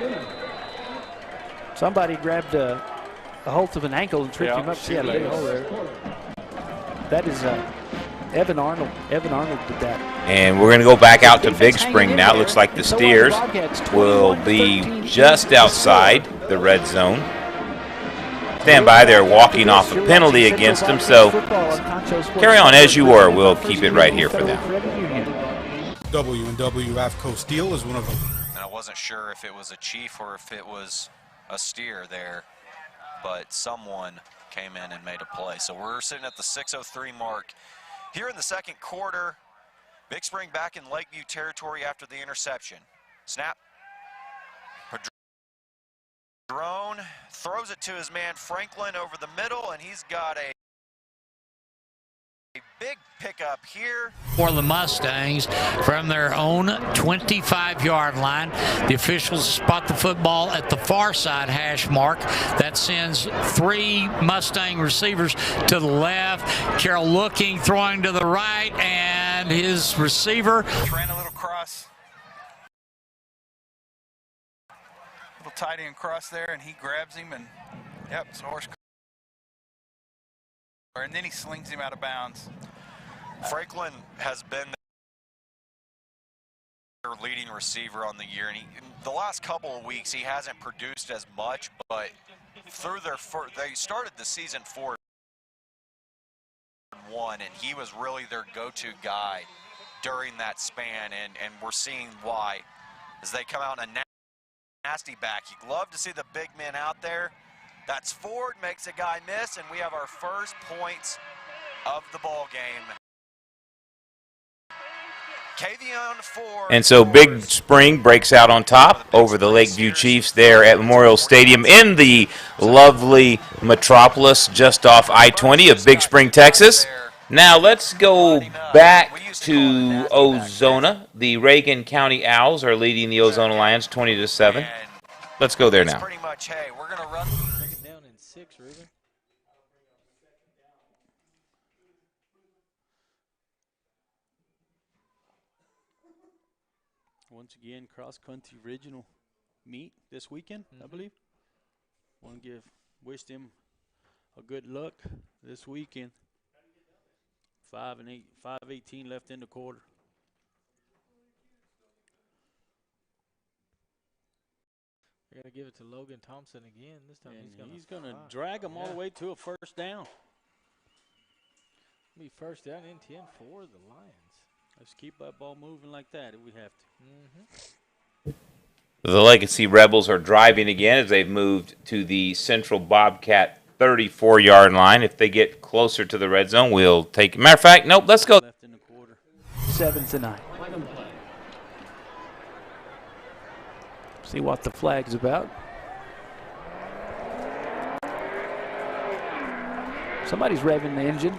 Somebody grabbed a hold of an ankle and tripped him up. See, had a big hole there. That is Evan Arnold did that. And we're going to go back out to Big Spring now. It looks like the Steers will be just outside the red zone. Stand by, they're walking off a penalty against them, so carry on as you were. We'll keep it right here for them. W&W AFCO Steel is one of them. And I wasn't sure if it was a Chief or if it was a Steer there, but someone came in and made a play. So we're sitting at the 6:03 mark here in the second quarter. Big Spring back in Lakeview territory after the interception. Snap. Padron throws it to his man Franklin over the middle, and he's got a big pickup here. For the Mustangs from their own 25-yard line. The officials spot the football at the far side hash mark. That sends 3 Mustang receivers to the left. Carroll looking, throwing to the right, and his receiver ran a little cross. Little tight end cross there, and he grabs him, and yep, it's a horse. And then he slings him out of bounds. Franklin has been their leading receiver on the year, and in the last couple of weeks he hasn't produced as much, but through they started the season 4-1, and he was really their go-to guy during that span, and we're seeing why as they come out in a nasty back. You'd love to see the big men out there. That's Ford, makes a guy miss, and we have our first points of the ball game. And so Big Spring breaks out on top over the Lakeview Chiefs there at Memorial Stadium in the lovely metropolis just off I-20 of Big Spring, Texas. Now let's go back to Ozona. The Reagan County Owls are leading the Ozona Lions 20-7. Let's go there now. Pretty much, hey, we're going to run. Second down and 6, Ruben. Once again, cross-country regional meet this weekend, I believe. Want to wish them a good luck this weekend. 5:18 left in the quarter. I got to give it to Logan Thompson again. This time and he's going to drag them all the way to a first down. Be first down and 10 for the Lions. Let's keep that ball moving like that if we have to. The Legacy Rebels are driving again as they've moved to the Central Bobcat 34-yard line. If they get closer to the red zone, we'll take it. Matter of fact, nope, let's go. Left in the quarter. 7-9. See what the flag's about. Somebody's revving the engine.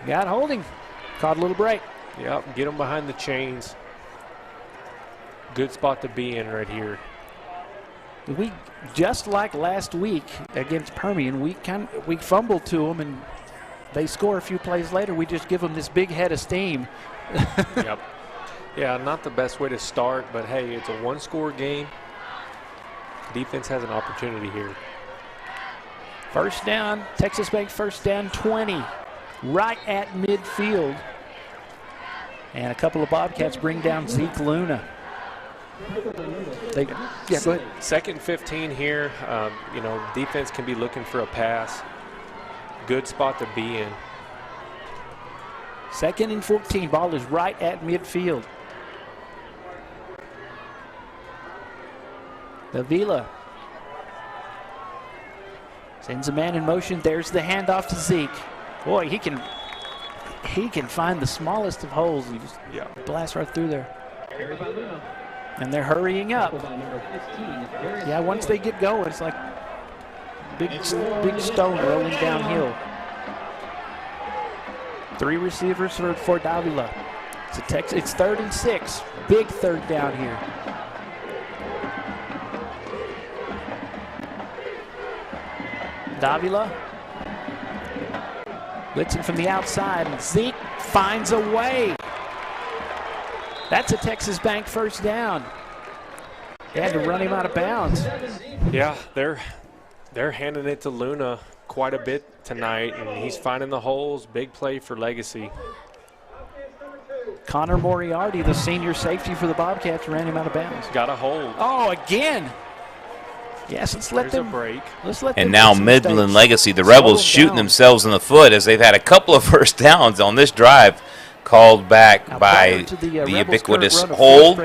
Got holding. Caught a little break. Yep, get them behind the chains. Good spot to be in right here. We, just like last week against Permian, we fumbled to them and they score a few plays later. We just give them this big head of steam. Yep. Yeah, not the best way to start, but hey, it's a one-score game. Defense has an opportunity here. First down, Texas Bank first down 20, right at midfield. And a couple of Bobcats bring down Zeke Luna. Go ahead. Second 15 here. Defense can be looking for a pass. Good spot to be in. Second and 14. Ball is right at midfield. Avila sends a man in motion. There's the handoff to Zeke. Boy, he can find the smallest of holes. He just blasts right through there. And they're hurrying up. Yeah, once they get going, it's like big stone rolling downhill. 3 receivers for Davila. It's 3rd and 6. Big third down here. Davila blitzing from the outside, and Zeke finds a way. That's a Texas Bank first down. They had to run him out of bounds. Yeah, they're They're handing it to Luna quite a bit tonight, and he's finding the holes. Big play for Legacy. Connor Moriarty, the senior safety for the Bobcats, ran him out of bounds. Got a hold. Oh, again. Yes, let's let them break. Let's let and them now make some Midland mistakes. Legacy, the Rebels, shooting themselves in the foot as they've had a couple of first downs on this drive called back by the ubiquitous hold.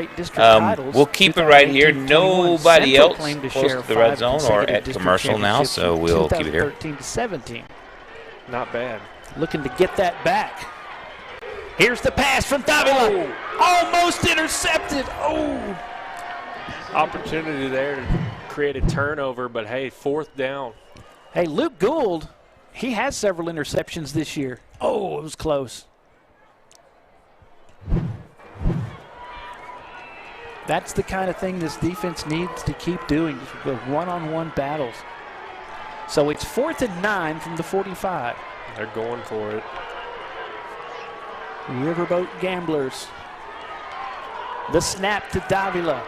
We'll keep it right here. Nobody else close to the red zone or at commercial now, so we'll keep it here. 13-17. Not bad. Looking to get that back. Here's the pass from Davila. Almost intercepted. Oh. Opportunity there to create a turnover, but hey, 4th down. Hey, Luke Gould, he has several interceptions this year. Oh, it was close. That's the kind of thing this defense needs to keep doing, the one-on-one battles. So it's 4th and 9 from the 45. They're going for it. Riverboat Gamblers. The snap to Davila.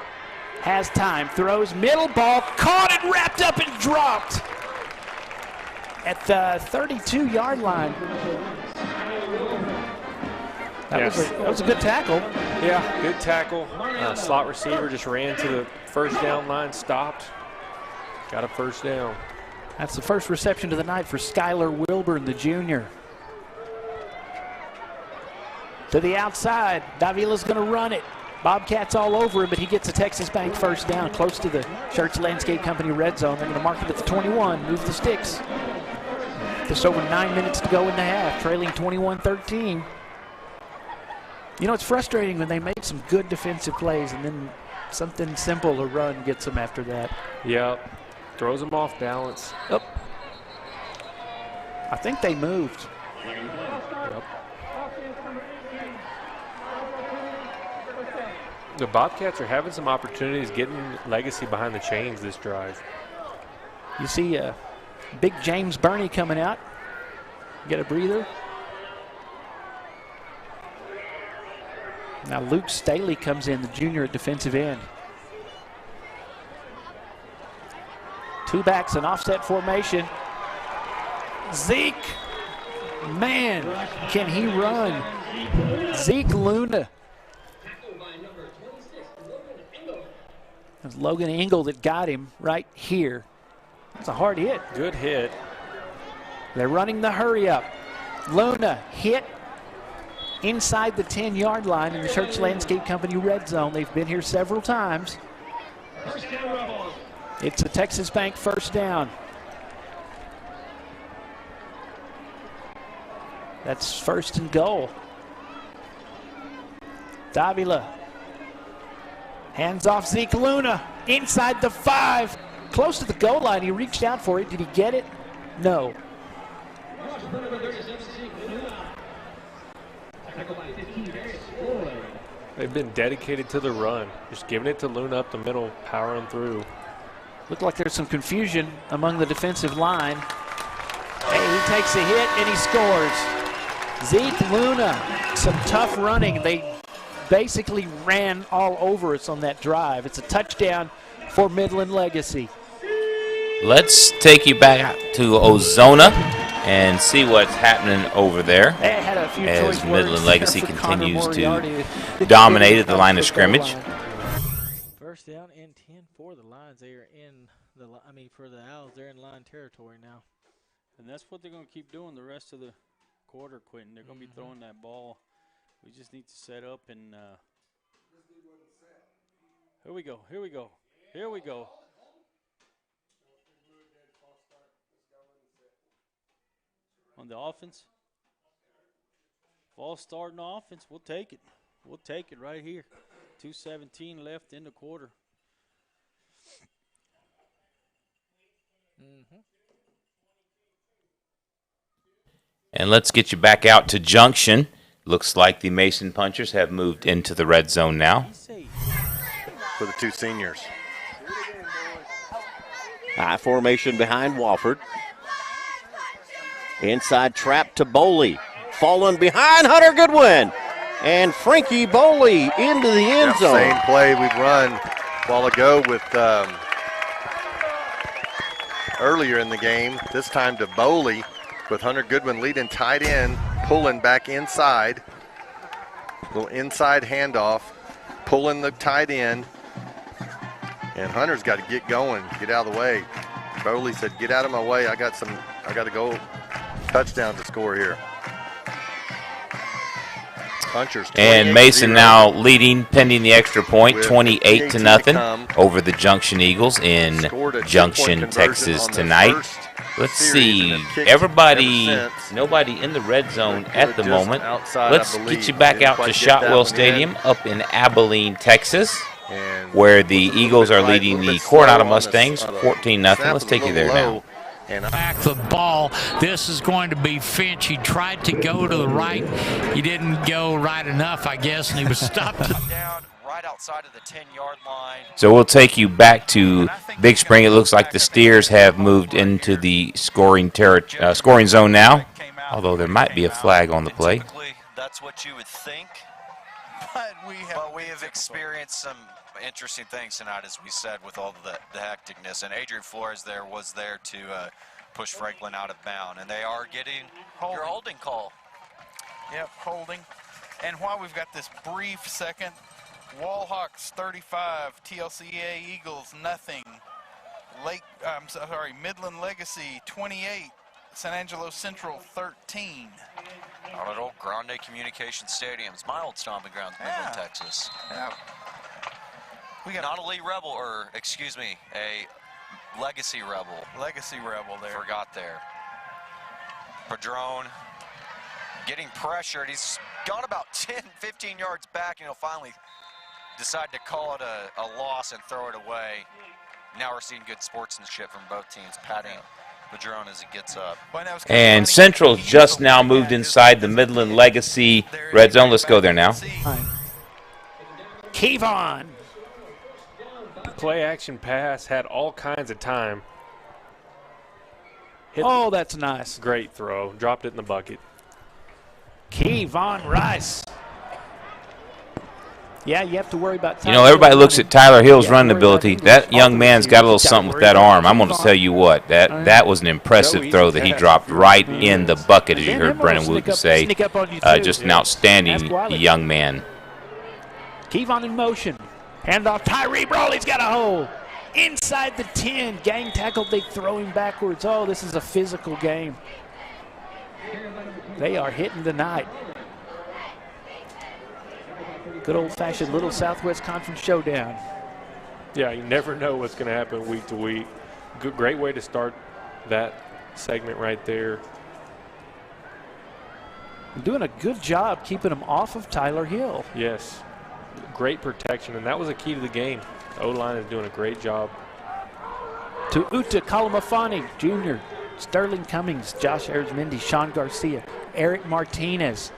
Has time, throws, middle ball, caught and wrapped up and dropped at the 32-yard line. That was a good tackle. Yeah, good tackle. Slot receiver just ran to the first down line, stopped, got a first down. That's the first reception of the night for Skylar Wilburn, the junior. To the outside, Davila's going to run it. Bobcats all over him, but he gets a Texas Bank first down close to the Schertz Landscape Company red zone. They're going to mark it at the 21, move the sticks. Just over 9 minutes to go in the half, trailing 21-13. You know, it's frustrating when they make some good defensive plays and then something simple, a run, gets them after that. Yep, throws them off balance. Oh. I think they moved. Yep. The Bobcats are having some opportunities getting Legacy behind the chains this drive. You see big James Burney coming out. Get a breather. Now Luke Staley comes in, the junior at defensive end. Two backs, an offset formation. Zeke, man, can he run? Zeke Luna. It was Logan Engel that got him right here. That's a hard hit. Good hit. They're running the hurry up. Luna hit inside the 10-yard line in the Schertz Landscape Company red zone. They've been here several times. It's a Texas Bank first down. That's 1st and goal. Davila. Hands off Zeke Luna. Inside the 5. Close to the goal line. He reached out for it. Did he get it? No. They've been dedicated to the run. Just giving it to Luna up the middle, powering through. Looked like there's some confusion among the defensive line. Hey, he takes a hit and he scores. Zeke Luna, some tough running. They basically ran all over us on that drive. It's a touchdown for Midland Legacy. Let's take you back to Ozona and see what's happening over there as Midland Legacy continues to dominate at the line of scrimmage. First down and 10 for the Lions. They are in the, for the Owls, they're in line territory now. And that's what they're going to keep doing the rest of the quarter, Quentin. They're going to be throwing that ball. We just need to set up and here we go, here we go, here we go. On the offense, false start on offense, we'll take it. We'll take it right here. 2:17 left in the quarter. And let's get you back out to Junction. Looks like the Mason Punchers have moved into the red zone now. For the two seniors. High formation behind Wofford. Inside trap to Boley. Fallen behind Hunter Goodwin. And Frankie Boley into the end zone. Same play we've run a while ago with earlier in the game, this time to Bowley with Hunter Goodwin leading tight end, pulling back inside. Little inside handoff, pulling the tight end. And Hunter's got to get going, get out of the way. Bowley said, get out of my way. I got to go touchdown to score here. Punchers. And Mason now leading, pending the extra point, 28-0 over the Junction Eagles in Junction, Texas tonight. Let's see, nobody in the red zone at the moment. Let's get you back out to Shotwell Stadium up in Abilene, Texas, where the Eagles are leading the Coronado Mustangs 14-0. Let's take you there now. Back the ball. This is going to be Finch. He tried to go to the right. He didn't go right enough, I guess, and he was stopped. Down right outside of the 10-yard line. So we'll take you back to Big Spring. It looks like the Steers have moved into the scoring zone now, although there might be a flag on the play. Typically, that's what you would think. But we have experienced some interesting things tonight, as we said, with all the hecticness. And Adrian Flores was there to push Franklin out of bound. And they are getting your holding call. Yep, holding. And while we've got this brief second, Wallhawks 35, TLCA Eagles nothing. Midland Legacy 28, San Angelo Central 13. Out at old Grande Communication Stadiums, my old stomping grounds, Midland, Texas. Yeah. We got not a Lee Rebel, or excuse me, a Legacy Rebel. Legacy Rebel there. Forgot there. Padron getting pressured. He's gone about 10, 15 yards back, and he'll finally decide to call it a loss and throw it away. Now we're seeing good sportsmanship from both teams, patting Padron as he gets up. And Central just now moved inside the Midland Legacy red zone. Let's go there now. Kevon. Play action pass, had all kinds of time. Oh, that's nice. Great throw. Dropped it in the bucket. Kevon Rice. Yeah, you have to worry about time. You know, everybody looks at Tyler Hill's running ability. That young man's got a little something with that arm. I'm going to tell you what, that was an impressive throw that he dropped right in the bucket, as you heard Brennan Wooten say. Just an outstanding young man. Kevon in motion. Handoff, Tyree Brawley's got a hole. Inside the 10, gang tackle, they throw him backwards. Oh, this is a physical game. They are hitting tonight. Good old-fashioned little Southwest Conference showdown. Yeah, you never know what's going to happen week to week. Great way to start that segment right there. Doing a good job keeping them off of Tyler Hill. Yes. Great protection, and that was a key to the game. The O-line is doing a great job. To Uta Kalamafani Jr., Sterling Cummings, Josh Arizmendi, Sean Garcia, Eric Martinez.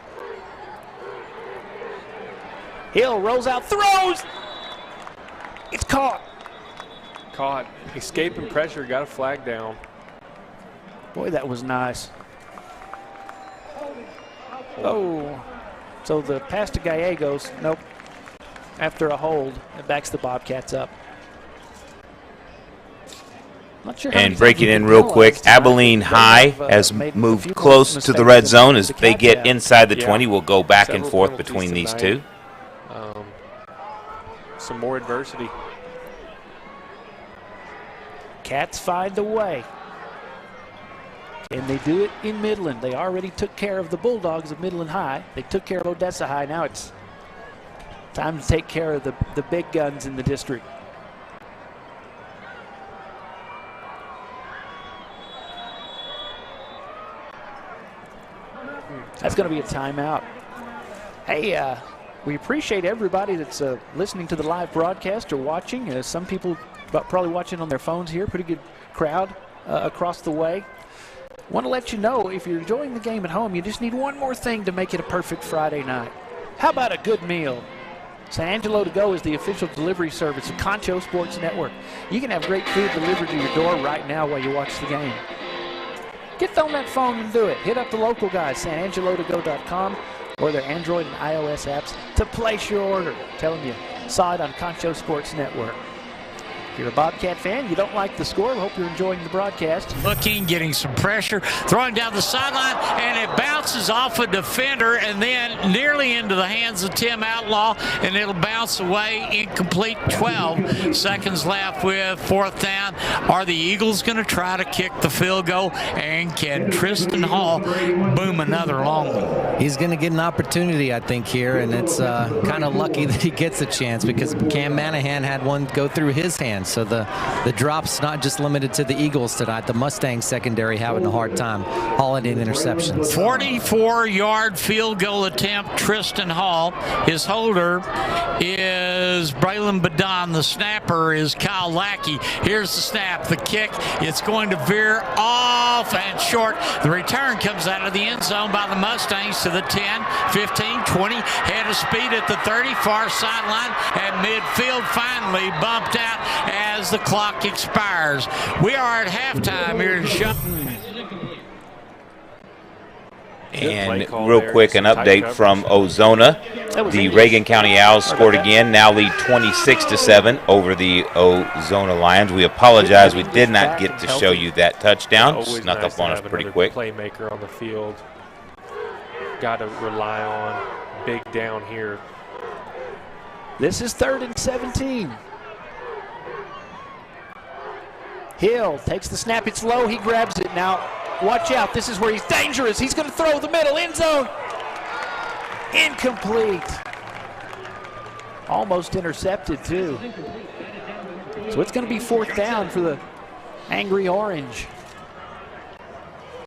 Hill rolls out, throws! It's caught. Caught. Escaping pressure, got a flag down. Boy, that was nice. Oh, so the pass to Gallegos, nope. After a hold, it backs the Bobcats up. Not sure and breaking in real quick, Abilene High has moved close to the red zone. As they get inside the 20, we'll go back and forth between these two. Some more adversity. Cats find a way. And they do it in Midland. They already took care of the Bulldogs of Midland High. They took care of Odessa High. Now it's time to take care of the big guns in the district. That's going to be a timeout. Hey, we appreciate everybody that's listening to the live broadcast or watching. Some people probably watching on their phones here. Pretty good crowd across the way. Want to let you know, if you're enjoying the game at home, you just need one more thing to make it a perfect Friday night. How about a good meal? San Angelo To Go is the official delivery service of Concho Sports Network. You can have great food delivered to your door right now while you watch the game. Get on that phone and do it. Hit up the local guys, sanangelotogo.com, or their Android and iOS apps to place your order. I'm telling you, saw it on Concho Sports Network. If you're a Bobcat fan, you don't like the score. Hope you're enjoying the broadcast. Looking, getting some pressure, throwing down the sideline, and it bounces off a defender and then nearly into the hands of Tim Outlaw, and it'll bounce away. Incomplete. 12 seconds left with 4th down. Are the Eagles going to try to kick the field goal? And can Tristan Hall boom another long one? He's going to get an opportunity, I think, here, and it's kind of lucky that he gets a chance because Cam Manahan had one go through his hands. So the drop's not just limited to the Eagles tonight. The Mustang secondary having a hard time hauling in interceptions. 44-yard field goal attempt, Tristan Hall. His holder is Braylon Badon. The snapper is Kyle Lackey. Here's the snap, the kick. It's going to veer off and short. The return comes out of the end zone by the Mustangs to the 10, 15, 20. Head of speed at the 30, far sideline at midfield. Finally bumped out as the clock expires. We are at halftime here in Junction. And real quick, an update from Ozona. The Reagan County Owls scored again, now lead 26-7 over the Ozona Lions. We apologize, we did not get to show you that touchdown. Snuck up on us pretty quick. Playmaker on the field. Got to rely on big down here. This is 3rd and 17. Hill takes the snap. It's low. He grabs it. Now, watch out. This is where he's dangerous. He's going to throw the middle. End zone. Incomplete. Almost intercepted, too. So it's going to be 4th down for the Angry Orange.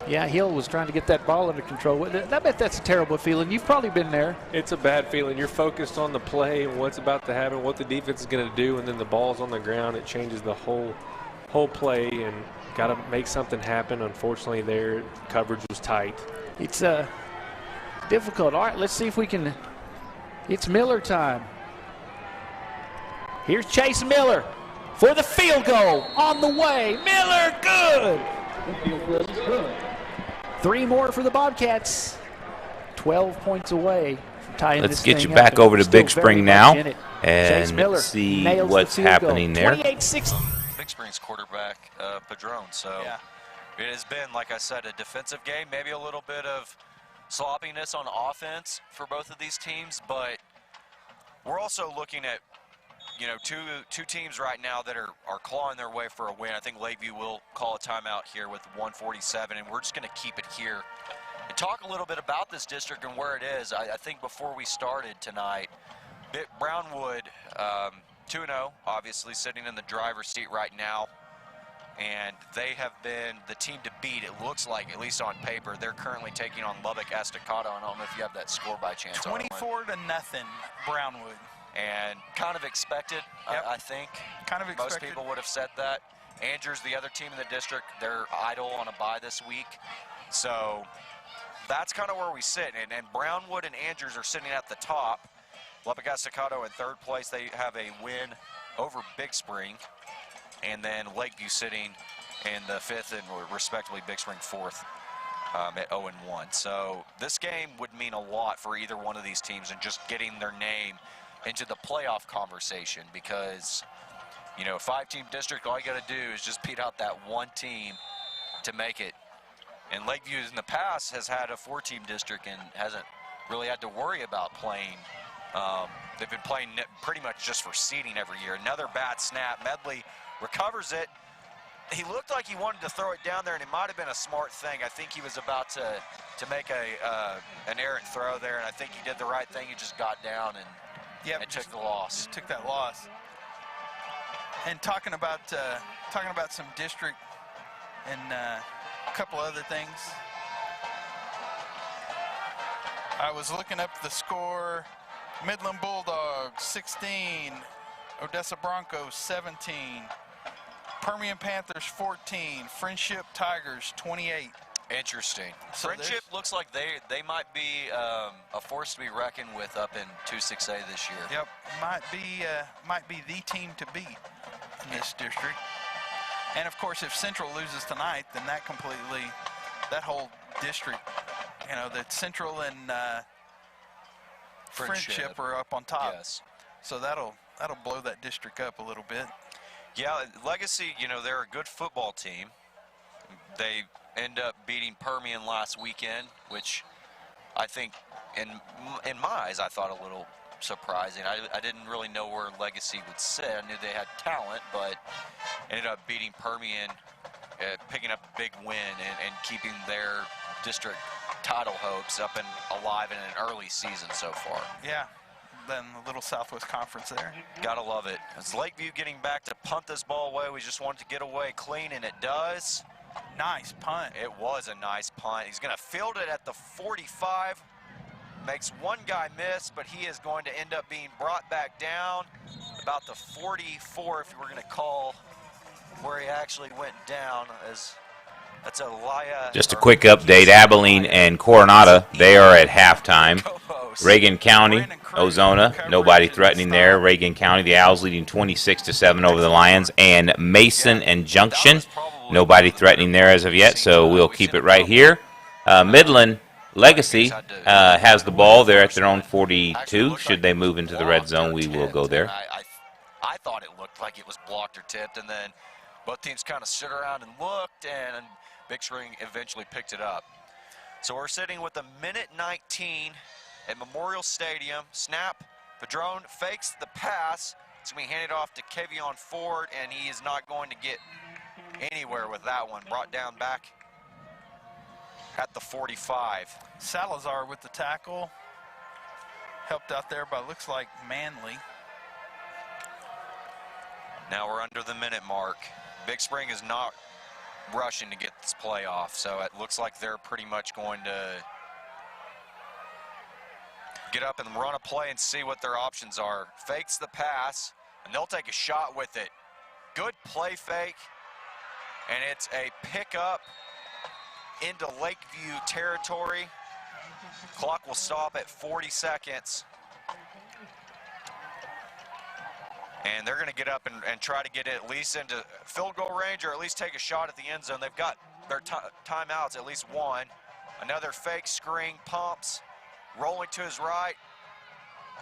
Yeah, Hill was trying to get that ball under control. I bet that's a terrible feeling. You've probably been there. It's a bad feeling. You're focused on the play and what's about to happen, what the defense is going to do, and then the ball's on the ground. It changes the whole play, and got to make something happen. Unfortunately, their coverage was tight. It's difficult. All right, let's see if we can. It's Miller time. Here's Chase Miller for the field goal on the way. Miller, good. The field goal is good. 3 more for the Bobcats. 12 points away from tying Let's this get thing you back up, over to still Big Spring now and see nails what's the field goal. happening there. 28-6. Big Spring's quarterback, Padron. So it has been, like I said, a defensive game, maybe a little bit of sloppiness on offense for both of these teams, but we're also looking at, you know, two teams right now that are clawing their way for a win. I think Lakeview will call a timeout here with 1:47, and we're just going to keep it here and talk a little bit about this district and where it is. I think before we started tonight, Brownwood 2-0, obviously sitting in the driver's seat right now, and they have been the team to beat, it looks like, at least on paper. They're currently taking on Lubbock Estacado, and I don't know if you have that score by chance. 24-0, Brownwood. And kind of expected, I think. Kind of expected. Most people would have said that. Andrews, the other team in the district, they're idle on a bye this week. So that's kind of where we sit. And Brownwood and Andrews are sitting at the top. Lubbock Estacado in 3rd place. They have a win over Big Spring. And then Lakeview sitting in the 5th and respectively Big Spring 4th at 0-1. So this game would mean a lot for either one of these teams and just getting their name into the playoff conversation, because, you know, a 5-team district, all you got to do is just beat out that one team to make it. And Lakeview in the past has had a 4-team district and hasn't really had to worry about playing. They've been playing pretty much just for seeding every year. Another bad snap. Medley recovers it. He looked like he wanted to throw it down there, and it might have been a smart thing. I think he was about to make an errant throw there, and I think he did the right thing. He just got down and took the loss. Took that loss. And talking about some district and a couple other things. I was looking up the score. Midland Bulldogs 16, Odessa Broncos 17, Permian Panthers 14, Friendship Tigers 28. Interesting. So Friendship looks like they might be a force to be reckoned with up in 2-6A this year. Yep, might be the team to beat in this district. And of course, if Central loses tonight, then that whole district, you know, that Central and Friendship are up on top. Yes. So that'll blow that district up a little bit. Yeah, Legacy, they're a good football team. They end up beating Permian last weekend, which I think, in my eyes, I thought a little surprising. I didn't really know where Legacy would sit. I knew they had talent, but ended up beating Permian, picking up a big win and keeping their district title hopes up and alive in an early season so far. Yeah, then the little Southwest Conference there. Gotta love it. It's Lakeview getting back to punt this ball away. We just wanted to get away clean, and it does. Nice punt. It was a nice punt. He's going to field it at the 45. Makes one guy miss, but he is going to end up being brought back down about the 44, if we're going to call where he actually went down. As that's just a quick update. Abilene and Coronado, they are at halftime. Reagan County, Ozona, nobody threatening there. Reagan County, the Owls leading 26-7 over the Lions. And Mason and Junction, nobody threatening there as of yet, so we'll keep it right here. Midland Legacy has the ball. They're at their own 42. Should they move into the red zone, we will go there. I thought it looked like it was blocked or tipped, and then both teams kind of stood around and looked, and Big Spring eventually picked it up. So we're sitting with a minute 19 at Memorial Stadium. Snap, Padron fakes the pass. It's going to be handed off to Kevion Ford, and he is not going to get anywhere with that one. Brought down back at the 45. Salazar with the tackle. Helped out there by, looks like, Manley. Now we're under the minute mark. Big Spring is not rushing to get this play off, so it looks like they're pretty much going to get up and run a play and see what their options are. Fakes the pass, and they'll take a shot with it. Good play fake, and it's a pickup into Lakeview territory. Clock will stop at 40 seconds. And they're going to get up and try to get it at least into field goal range, or at least take a shot at the end zone. They've got their timeouts, at least one. Another fake screen, pumps, rolling to his right,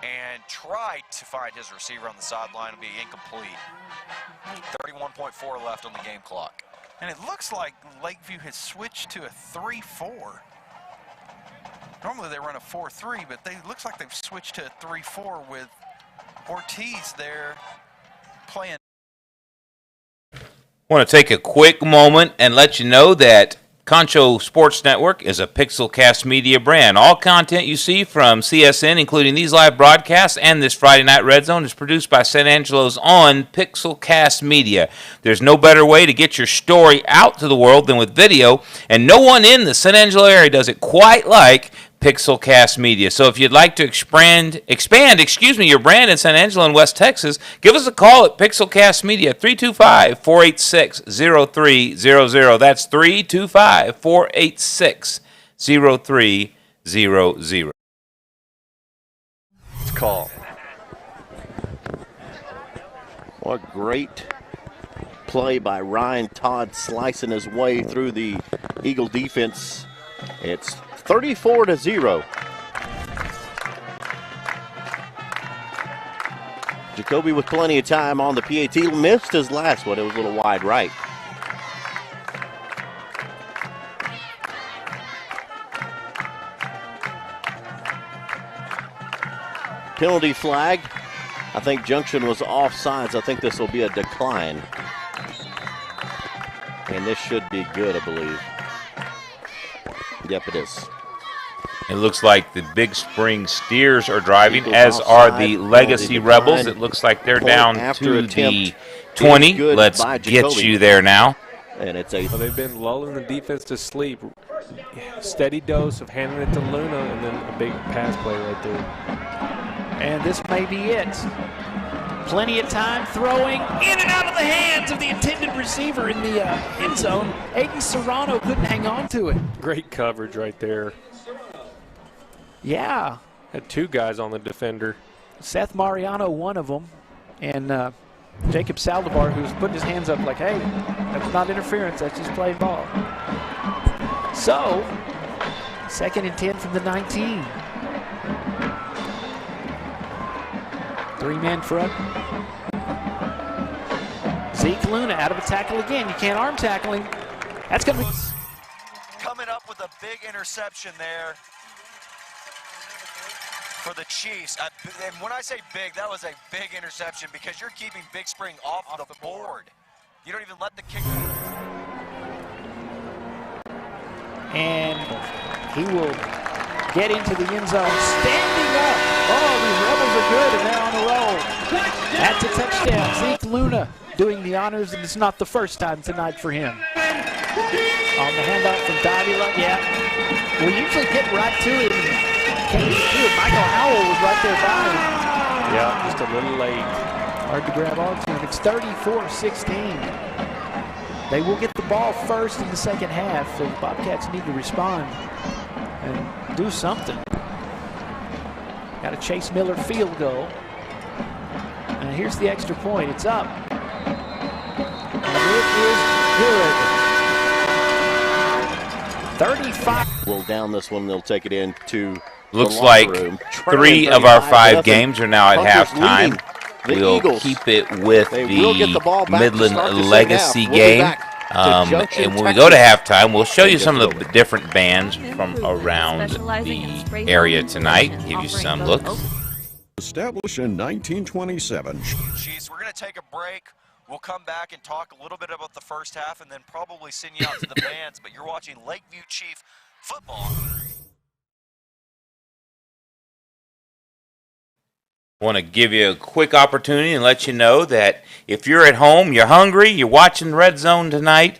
and tried to find his receiver on the sideline. Will be incomplete. 31.4 left on the game clock. And it looks like Lakeview has switched to a 3-4. Normally they run a 4-3, but it looks like they've switched to a 3-4 with Ortiz there playing. Want to take a quick moment and let you know that Concho Sports Network is a Pixelcast Media brand. All content you see from CSN, including these live broadcasts and this Friday Night Red Zone, is produced by San Angelo's own Pixelcast Media. There's no better way to get your story out to the world than with video, and no one in the San Angelo area does it quite like Pixelcast Media. So if you'd like to expand, your brand in San Angelo and West Texas, give us a call at Pixelcast Media, 325-486-0300. That's 325-486-0300. Call. What great play by Ryan Todd, slicing his way through the Eagle defense. It's 34-0. Jacoby with plenty of time on the PAT. Missed his last one. It was a little wide right. Penalty flag. I think Junction was offsides. I think this will be a decline. And this should be good, I believe. Yep, it is. It looks like the Big Spring Steers are driving, as are the Legacy Rebels. It looks like they're down to the 20. Let's get you there now. And it's well, they've been lulling the defense to sleep. Steady dose of handing it to Luna, and then a big pass play right there. And this may be it. Plenty of time throwing in and out of the hands of the intended receiver in the end zone. Aiden Serrano couldn't hang on to it. Great coverage right there. Yeah. Had two guys on the defender. Seth Mariano, one of them, and Jacob Saldivar, who's putting his hands up like, hey, that's not interference, that's just playing ball. So, 2nd and 10 from the 19. Three-man front. Zeke Luna out of a tackle again. You can't arm tackle him. That's going to be coming up with a big interception there for the Chiefs. And when I say big, that was a big interception because you're keeping Big Spring off the board. You don't even let the kick. And he will get into the end zone standing up. Oh, these Rebels are good, and they're on a roll. That's a touchdown. Zeke Luna doing the honors, and it's not the first time tonight for him. On the handoff from Davila, yeah. We usually get right to it. Michael Howell was right there by him. Yeah, just a little late. Hard to grab onto him. It's 34-16. They will get the ball first in the second half, so the Bobcats need to respond and do something. Got a Chase Miller field goal. And here's the extra point. It's up. And it is good. 35. Well, down this one, they'll take it into Looks like 3 of our 5 games are now at halftime. We'll keep it with the Midland Legacy game. And when we go to halftime, we'll show you some of the different bands from around the area tonight, give you some looks. Established in 1927. Chiefs, we're going to take a break. We'll come back and talk a little bit about the first half and then probably send you out to the bands, but you're watching Lakeview Chief football. I want to give you a quick opportunity and let you know that if you're at home, you're hungry, you're watching Red Zone tonight,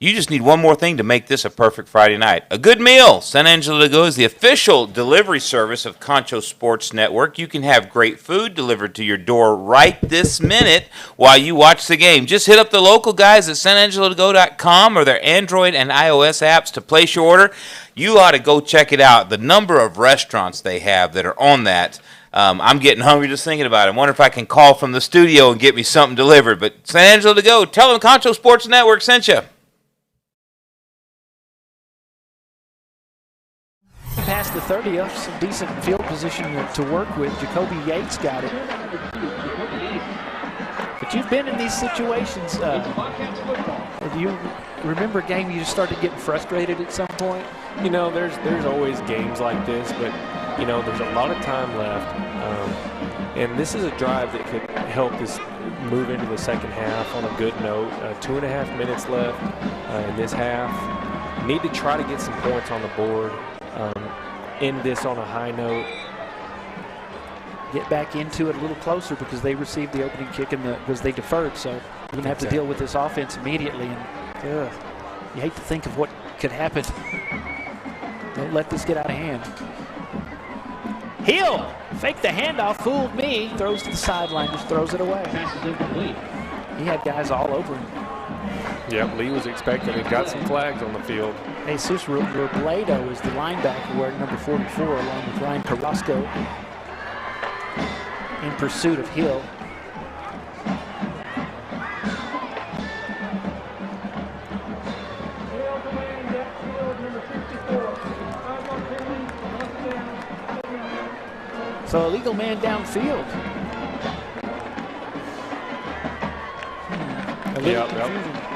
you just need one more thing to make this a perfect Friday night. A good meal. San Angelo To Go is the official delivery service of Concho Sports Network. You can have great food delivered to your door right this minute while you watch the game. Just hit up the local guys at sanangelotogo.com or their Android and iOS apps to place your order. You ought to go check it out. The number of restaurants they have that are on that. I'm getting hungry just thinking about it. I wonder if I can call from the studio and get me something delivered. But San Angelo To Go, tell them Concho Sports Network sent you. Past the 30, some decent field position to work with. Jacoby Yates got it. But you've been in these situations. Do you remember a game you just started getting frustrated at some point? You know, there's always games like this, but you know, there's a lot of time left, and this is a drive that could help us move into the second half on a good note. 2.5 minutes left in this half. Need to try to get some points on the board. End this on a high note. Get back into it a little closer because they received the opening kick because they deferred. So you're going to have to deal with this offense immediately. And you hate to think of what could happen. Don't let this get out of hand. Hill, fake the handoff, fooled me. Throws to the sideline, just throws it away. He had guys all over him. Yep, Lee was expecting it. Got some flags on the field. Jesus Robledo is the linebacker wearing number 44 along with Ryan Carrasco in pursuit of Hill. So illegal man downfield.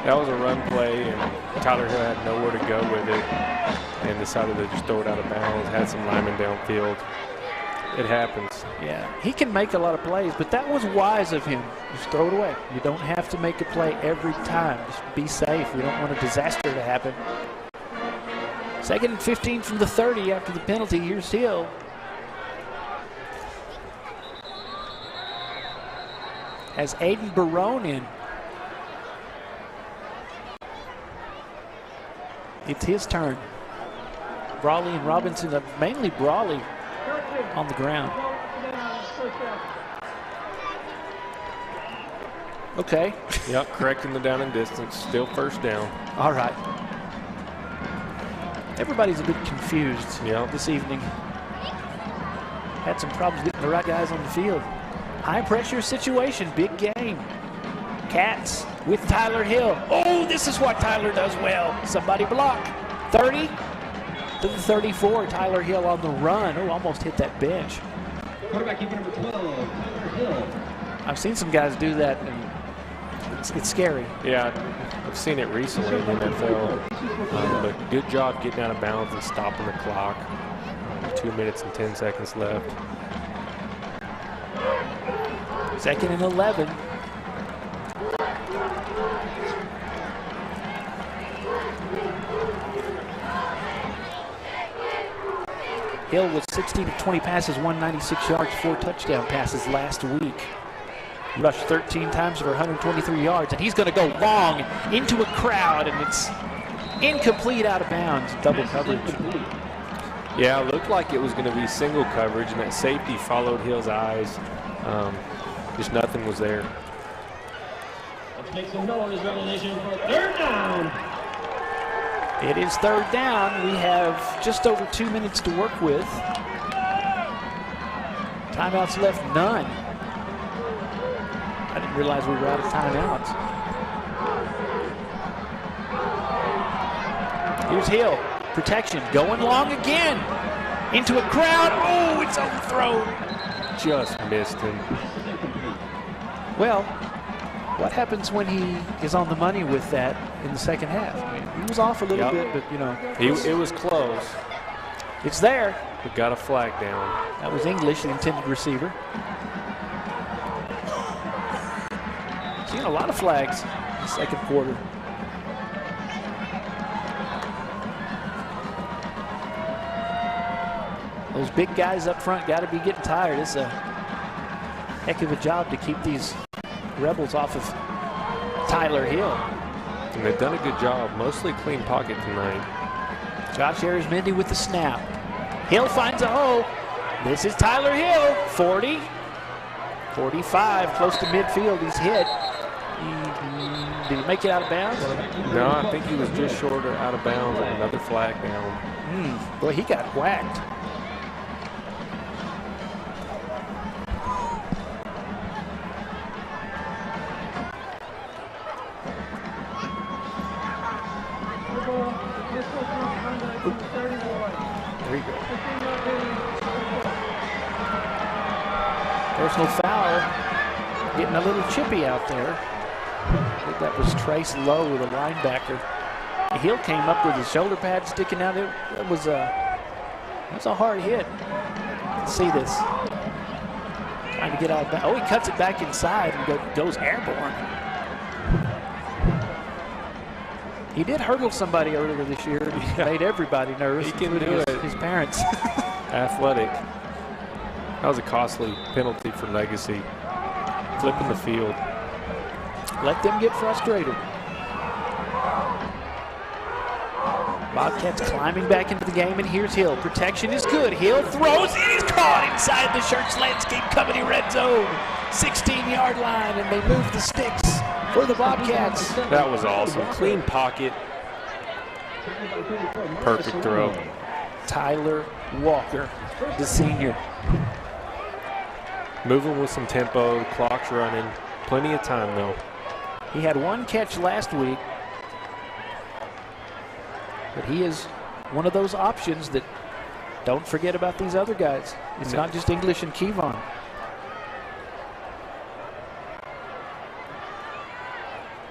That was a run play, and Tyler Hill had nowhere to go with it and decided to just throw it out of bounds. Had some linemen downfield. It happens. Yeah, he can make a lot of plays, but that was wise of him. Just throw it away. You don't have to make a play every time. Just be safe. We don't want a disaster to happen. 2nd and 15 from the 30 after the penalty. Here's Hill. Has Aiden Barone in. It's his turn. Brawley and Robinson, mainly Brawley on the ground. Okay. Yep, correcting the down and distance. Still first down. All right. Everybody's a bit confused this evening. Had some problems getting the right guys on the field. High pressure situation, big game. Cats with Tyler Hill. Oh, this is what Tyler does well. Somebody block. 30 to the 34. Tyler Hill on the run. Oh, almost hit that bench. Quarterback keeper number 12, Tyler Hill. I've seen some guys do that and it's scary. Yeah, I've seen it recently in the NFL. But good job getting out of bounds and stopping the clock. 2 minutes and 10 seconds left. 2nd and 11. Hill with 16 of 20 passes, 196 yards, 4 touchdown passes last week. Rushed 13 times for 123 yards, and he's going to go long into a crowd, and it's incomplete, out of bounds, double coverage. Yeah, it looked like it was going to be single coverage, and that safety followed Hill's eyes. Just nothing was there. Let's make some noise, Revelation, for 3rd down. It is 3rd down. We have just over 2 minutes to work with. Timeouts left, none. I didn't realize we were out of timeouts. Here's Hill. Protection, going long again. Into a crowd. Oh, it's overthrown. Just missed him. Well, what happens when he is on the money with that in the second half? I mean, he was off a little bit, but, you know. It was close. It's there. We got a flag down. That was English, the intended receiver. Seeing a lot of flags in the second quarter. Those big guys up front got to be getting tired. It's a heck of a job to keep these Rebels off of Tyler Hill. And they've done a good job. Mostly clean pocket tonight. Josh Arizmendi with the snap. Hill finds a hole. This is Tyler Hill. 40, 45, close to midfield. He's hit. Did he make it out of bounds? No, I think he was just short of out of bounds and another flag down. Boy, he got whacked. There you go. Personal foul. Getting a little chippy out there. I think that was Trace Lowe, the linebacker. Hill came up with his shoulder pad sticking out. It was a hard hit. Let's see this. Trying to get out of bounds. Oh, he cuts it back inside and goes airborne. He did hurdle somebody earlier this year. He made everybody nervous. He can do it. His parents. Athletic. That was a costly penalty for Legacy. Flipping the field. Let them get frustrated. Bobcats climbing back into the game, and here's Hill. Protection is good. Hill throws. It is caught inside the Shirts Landscape Company red zone. 16-yard line, and they move the sticks for the Bobcats. That was awesome. Clean pocket. Perfect throw. Tyler Walker, the senior. Moving with some tempo. The clock's running. Plenty of time, though. He had one catch last week, but he is one of those options that don't forget about these other guys. It's not just English and Kevon.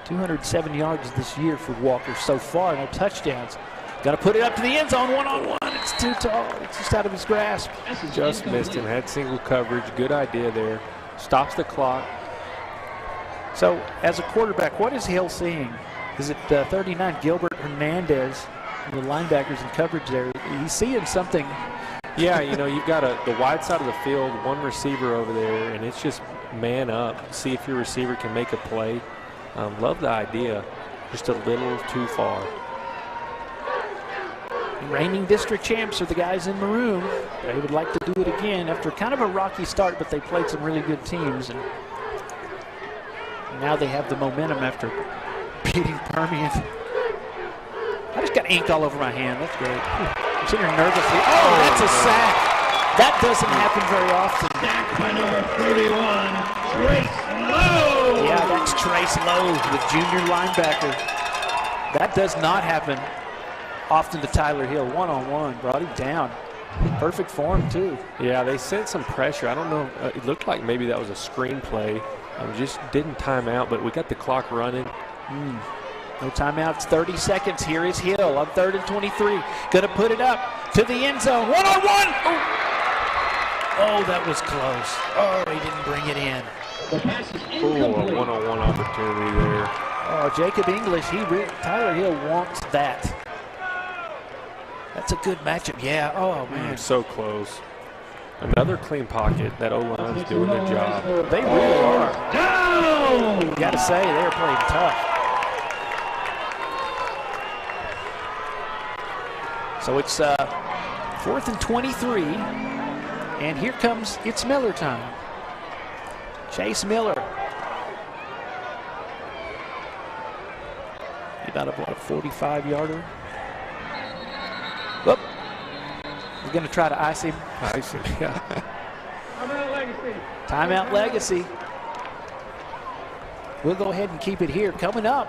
.207 yards this year for Walker so far, no touchdowns. Got to put it up to the end zone, one-on-one. It's too tall. It's just out of his grasp. Just missed him. Had single coverage. Good idea there. Stops the clock. So, as a quarterback, what is Hill seeing? Is it 39 Gilbert Hernandez, the linebackers in coverage there? He's seeing something. Yeah, you know, you've got the wide side of the field, one receiver over there, and it's just man up. See if your receiver can make a play. Love the idea. Just a little too far. Reigning district champs are the guys in maroon. They would like to do it again after kind of a rocky start, but they played some really good teams. And now they have the momentum after beating Permian. I just got ink all over my hand. That's great. I'm sitting here nervously. Oh, that's a sack. That doesn't happen very often. Sack by number 31, Trace Lowe. Yeah, that's Trace Lowe, the junior linebacker. That does not happen often to Tyler Hill. One-on-one, brought him down. Perfect form, too. Yeah, they sent some pressure. I don't know. It looked like maybe that was a screen play. Just didn't time out, but we got the clock running. No timeouts, 30 seconds. Here is Hill on 3rd and 23. Going to put it up to the end zone. One-on-one. Oh, that was close. Oh, he didn't bring it in. Oh, a one-on-one opportunity there. Oh, Jacob English, Tyler Hill wants that. That's a good matchup. Yeah, oh, man. So close. Another clean pocket. That O-line's doing their job. They really are. Down! Got to say, they're playing tough. So it's 4th and 23. And here comes, it's Miller time. Chase Miller. About a 45-yarder. Whoop. He's going to try to ice him. Ice him, yeah. Timeout Legacy. We'll go ahead and keep it here. Coming up,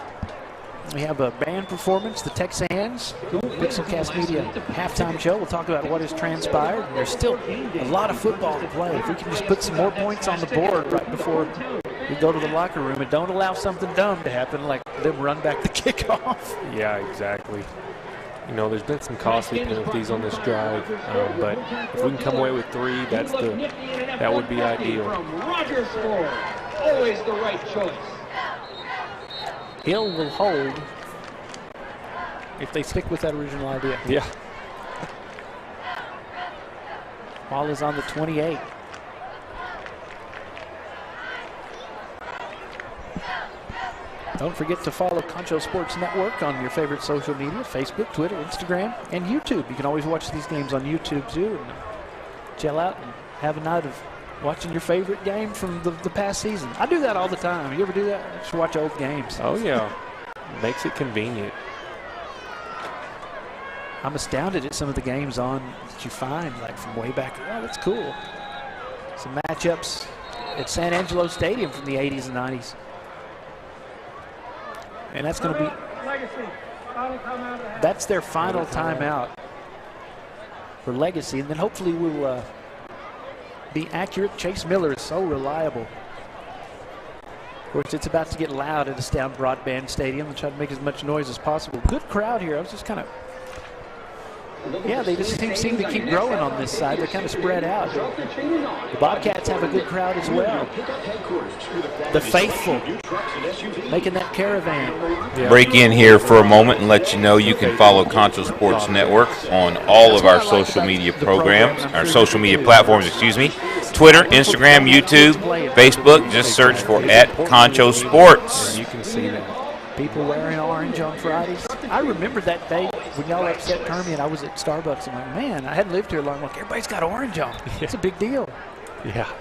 we have a band performance, the Texans, Pixelcast Media halftime show. We'll talk about what has transpired. There's still a lot of football to play. If we can just put some more points on the board right before we go to the locker room and don't allow something dumb to happen like them run back the kickoff. Yeah, exactly. You know, there's been some costly penalties on this drive, but if we can come away with 3, that would be ideal. Roger Sport, always the right choice. Hill will hold if they stick with that original idea. Yeah. Ball is on the 28. Don't forget to follow Concho Sports Network on your favorite social media, Facebook, Twitter, Instagram, and YouTube. You can always watch these games on YouTube too and chill out and have a night of watching your favorite game from the past season. I do that all the time. You ever do that? Just watch old games. Oh, yeah. Makes it convenient. I'm astounded at some of the games on that you find, like from way back. Oh, that's cool. Some matchups at San Angelo Stadium from the 80s and 90s. And that's going to be, that's their final timeout for Legacy. And then hopefully we'll be accurate. Chase Miller is so reliable. Of course, it's about to get loud at Astound Broadband Stadium and try to make as much noise as possible. Good crowd here. I was just kind of, yeah, they just seem to keep growing on this side. They're kind of spread out. The Bobcats have a good crowd as well. The faithful making that caravan. Yeah. Break in here for a moment and let you know you can follow Concho Sports Network on all of our social media programs, our social media platforms, excuse me. Twitter, Instagram, YouTube, Facebook. Just search for @Concho Sports. You can see that. People wearing orange on Fridays. I remember that day when y'all upset Kermie and I was at Starbucks. I'm like, man, I hadn't lived here long. Like, everybody's got orange on. It's a big deal. Yeah.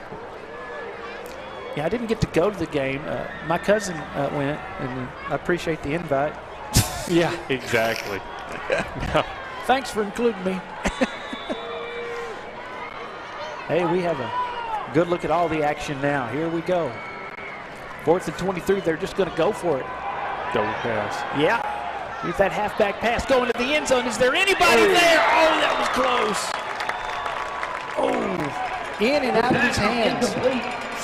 Yeah, I didn't get to go to the game. My cousin went, and I appreciate the invite. Yeah, exactly. Thanks for including me. Hey, we have a good look at all the action now. Here we go. 4th and 23. They're just going to go for it. Double pass. Yeah. Here's that halfback pass going to the end zone. Is there anybody there? Oh, that was close. Oh, in and out of his hands.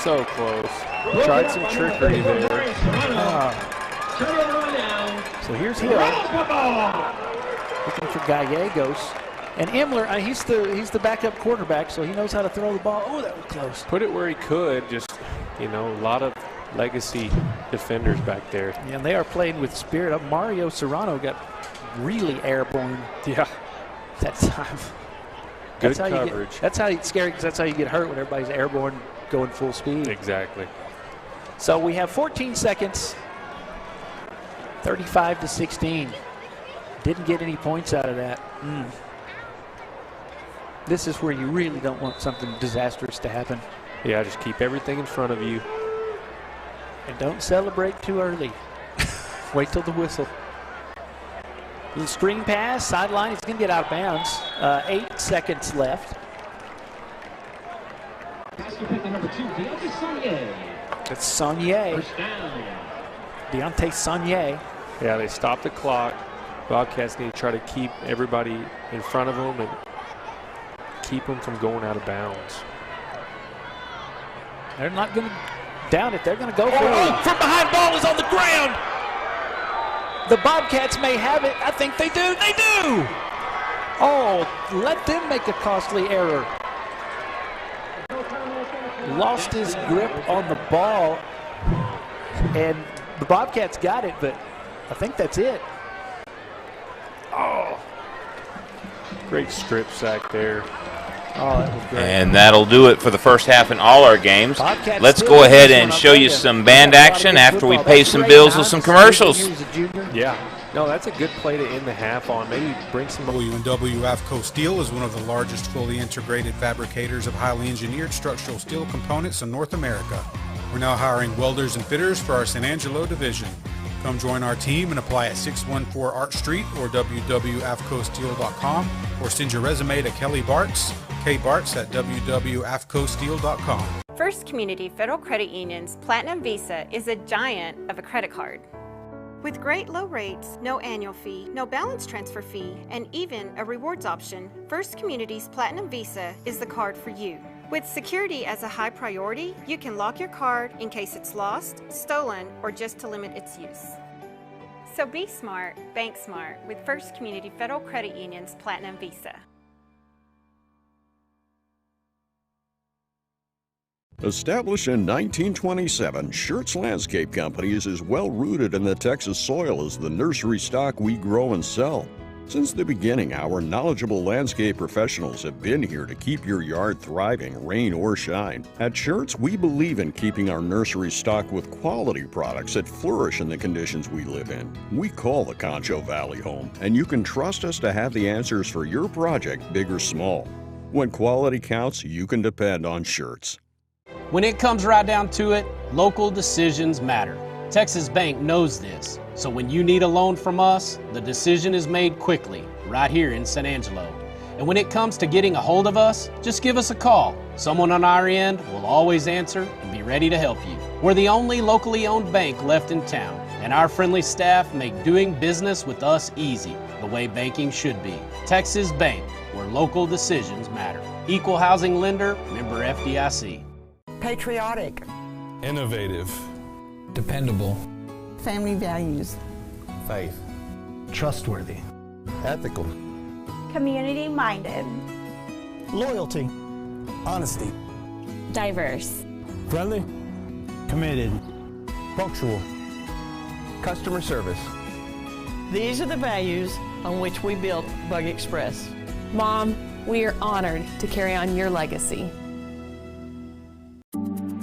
So close. Tried some trickery there. So here's Hill. Looking for Gallegos. And Imler, he's the backup quarterback, so he knows how to throw the ball. Oh, that was close. Put it where he could. Just, you know, a lot of Legacy defenders back there. Yeah, and they are playing with spirit. Mario Serrano got really airborne. Yeah. That time. Good coverage. That's how it's scary, because that's how you get hurt when everybody's airborne going full speed. Exactly. So we have 14 seconds. 35-16. Didn't get any points out of that. This is where you really don't want something disastrous to happen. Yeah, just keep everything in front of you. And don't celebrate too early. Wait till the whistle. Little screen pass, sideline. It's going to get out of bounds. 8 seconds left. That's Saunier. Deontay Saunier. Yeah, they stopped the clock. Bobcats need to try to keep everybody in front of them and keep them from going out of bounds. They're not going to Down it. They're going to go for it. From behind, ball is on the ground. The Bobcats may have it. I think they do. They do. Oh, let them make a costly error. Lost his grip on the ball, and the Bobcats got it, but I think that's it. Oh, great strip sack there. Oh, that was great. And that'll do it for the first half in all our games. Bobcats Let's still go in ahead this and one, I'll show tell you you. some band They got a lot of action good after we football. pay That's some great bills with nights. some commercials. He was a junior. Yeah. No, that's a good play to end the half on. Maybe bring some. W&W AFCO Steel is one of the largest fully integrated fabricators of highly engineered structural steel components in North America. We're now hiring welders and fitters for our San Angelo division. Come join our team and apply at 614 Arch Street or www.afcosteel.com, or send your resume to Kelly Bartz, kbartz@www.afcosteel.com. First Community Federal Credit Union's Platinum Visa is a giant of a credit card. With great low rates, no annual fee, no balance transfer fee, and even a rewards option, First Community's Platinum Visa is the card for you. With security as a high priority, you can lock your card in case it's lost, stolen, or just to limit its use. So be smart, bank smart with First Community Federal Credit Union's Platinum Visa. Established in 1927, Schertz Landscape Company is as well rooted in the Texas soil as the nursery stock we grow and sell. Since the beginning, our knowledgeable landscape professionals have been here to keep your yard thriving, rain or shine. At Schertz, we believe in keeping our nursery stocked with quality products that flourish in the conditions we live in. We call the Concho Valley home, and you can trust us to have the answers for your project, big or small. When quality counts, you can depend on Schertz. When it comes right down to it, local decisions matter. Texas Bank knows this, so when you need a loan from us, the decision is made quickly, right here in San Angelo. And when it comes to getting a hold of us, just give us a call. Someone on our end will always answer and be ready to help you. We're the only locally owned bank left in town, and our friendly staff make doing business with us easy, the way banking should be. Texas Bank, where local decisions matter. Equal housing lender, member FDIC. Patriotic. Innovative. Dependable. Family values. Faith. Trustworthy. Ethical. Community-minded. Loyalty. Honesty. Diverse. Friendly. Committed. Punctual. Customer service. These are the values on which we built Bug Express. Mom, we are honored to carry on your legacy.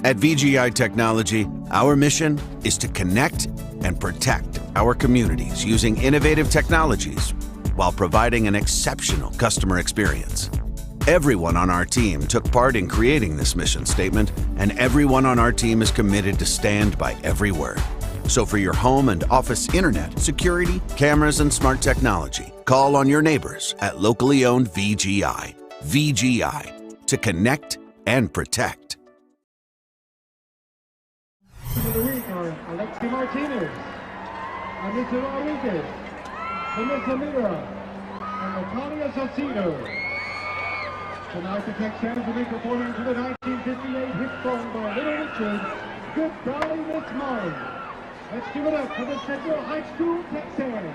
At VGI Technology, our mission is to connect and protect our communities using innovative technologies while providing an exceptional customer experience. Everyone on our team took part in creating this mission statement, and everyone on our team is committed to stand by every word. So for your home and office internet, security, cameras, and smart technology, call on your neighbors at locally owned VGI. VGI, to connect and protect. of the week are Alexi Martinez, Anissa Rodriguez, Vanessa Mira, and Natalia Saucedo. Tonight the Texans will be performing to the 1958 hit song by Little Richard, Good Golly Miss Molly. Let's give it up for the Central High School Texans.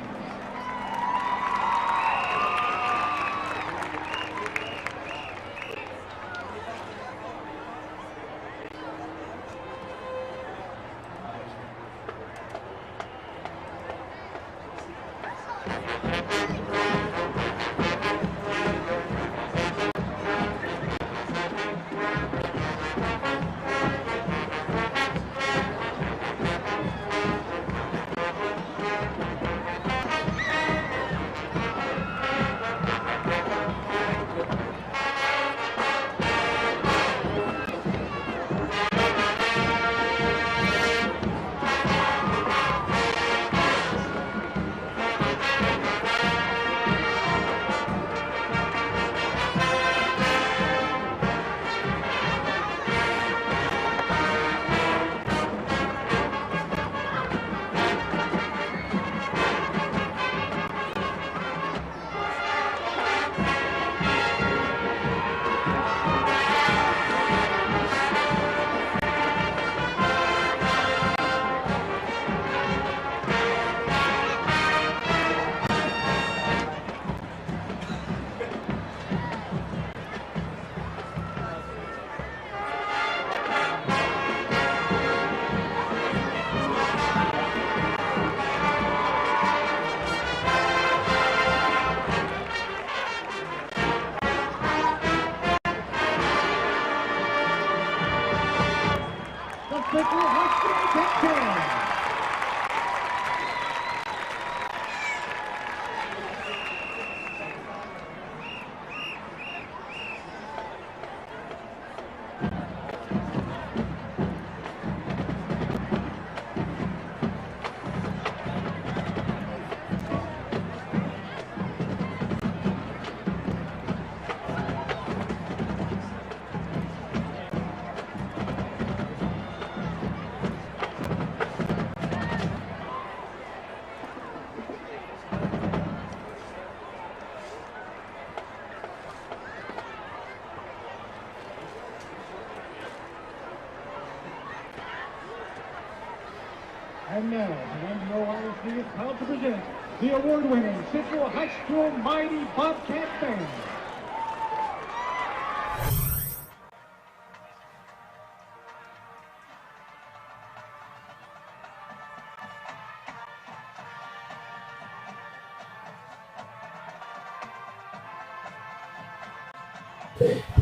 And Angelo ISD is proud to present the award-winning Central High School Mighty Bobcat Band.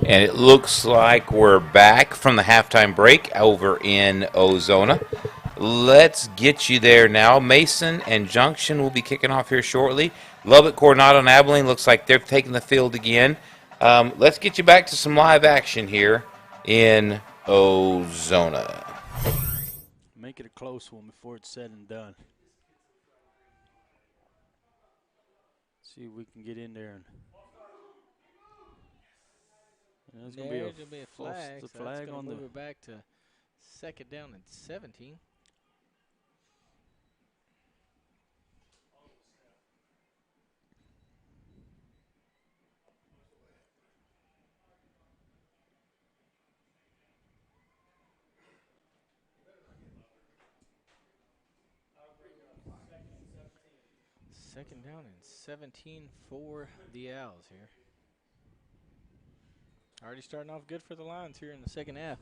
And it looks like we're back from the halftime break over in Ozona. Let's get you there now. Mason and Junction will be kicking off here shortly. Lubbock, Coronado, and Abilene looks like they're taking the field again. Let's get you back to some live action here in Ozona. Make it a close one before it's said and done. See if we can get in there. There's going to be a flag. So that's going to move it back to second down and 17. Second down and 17 for the Owls here. Already starting off good for the Lions here in the second half.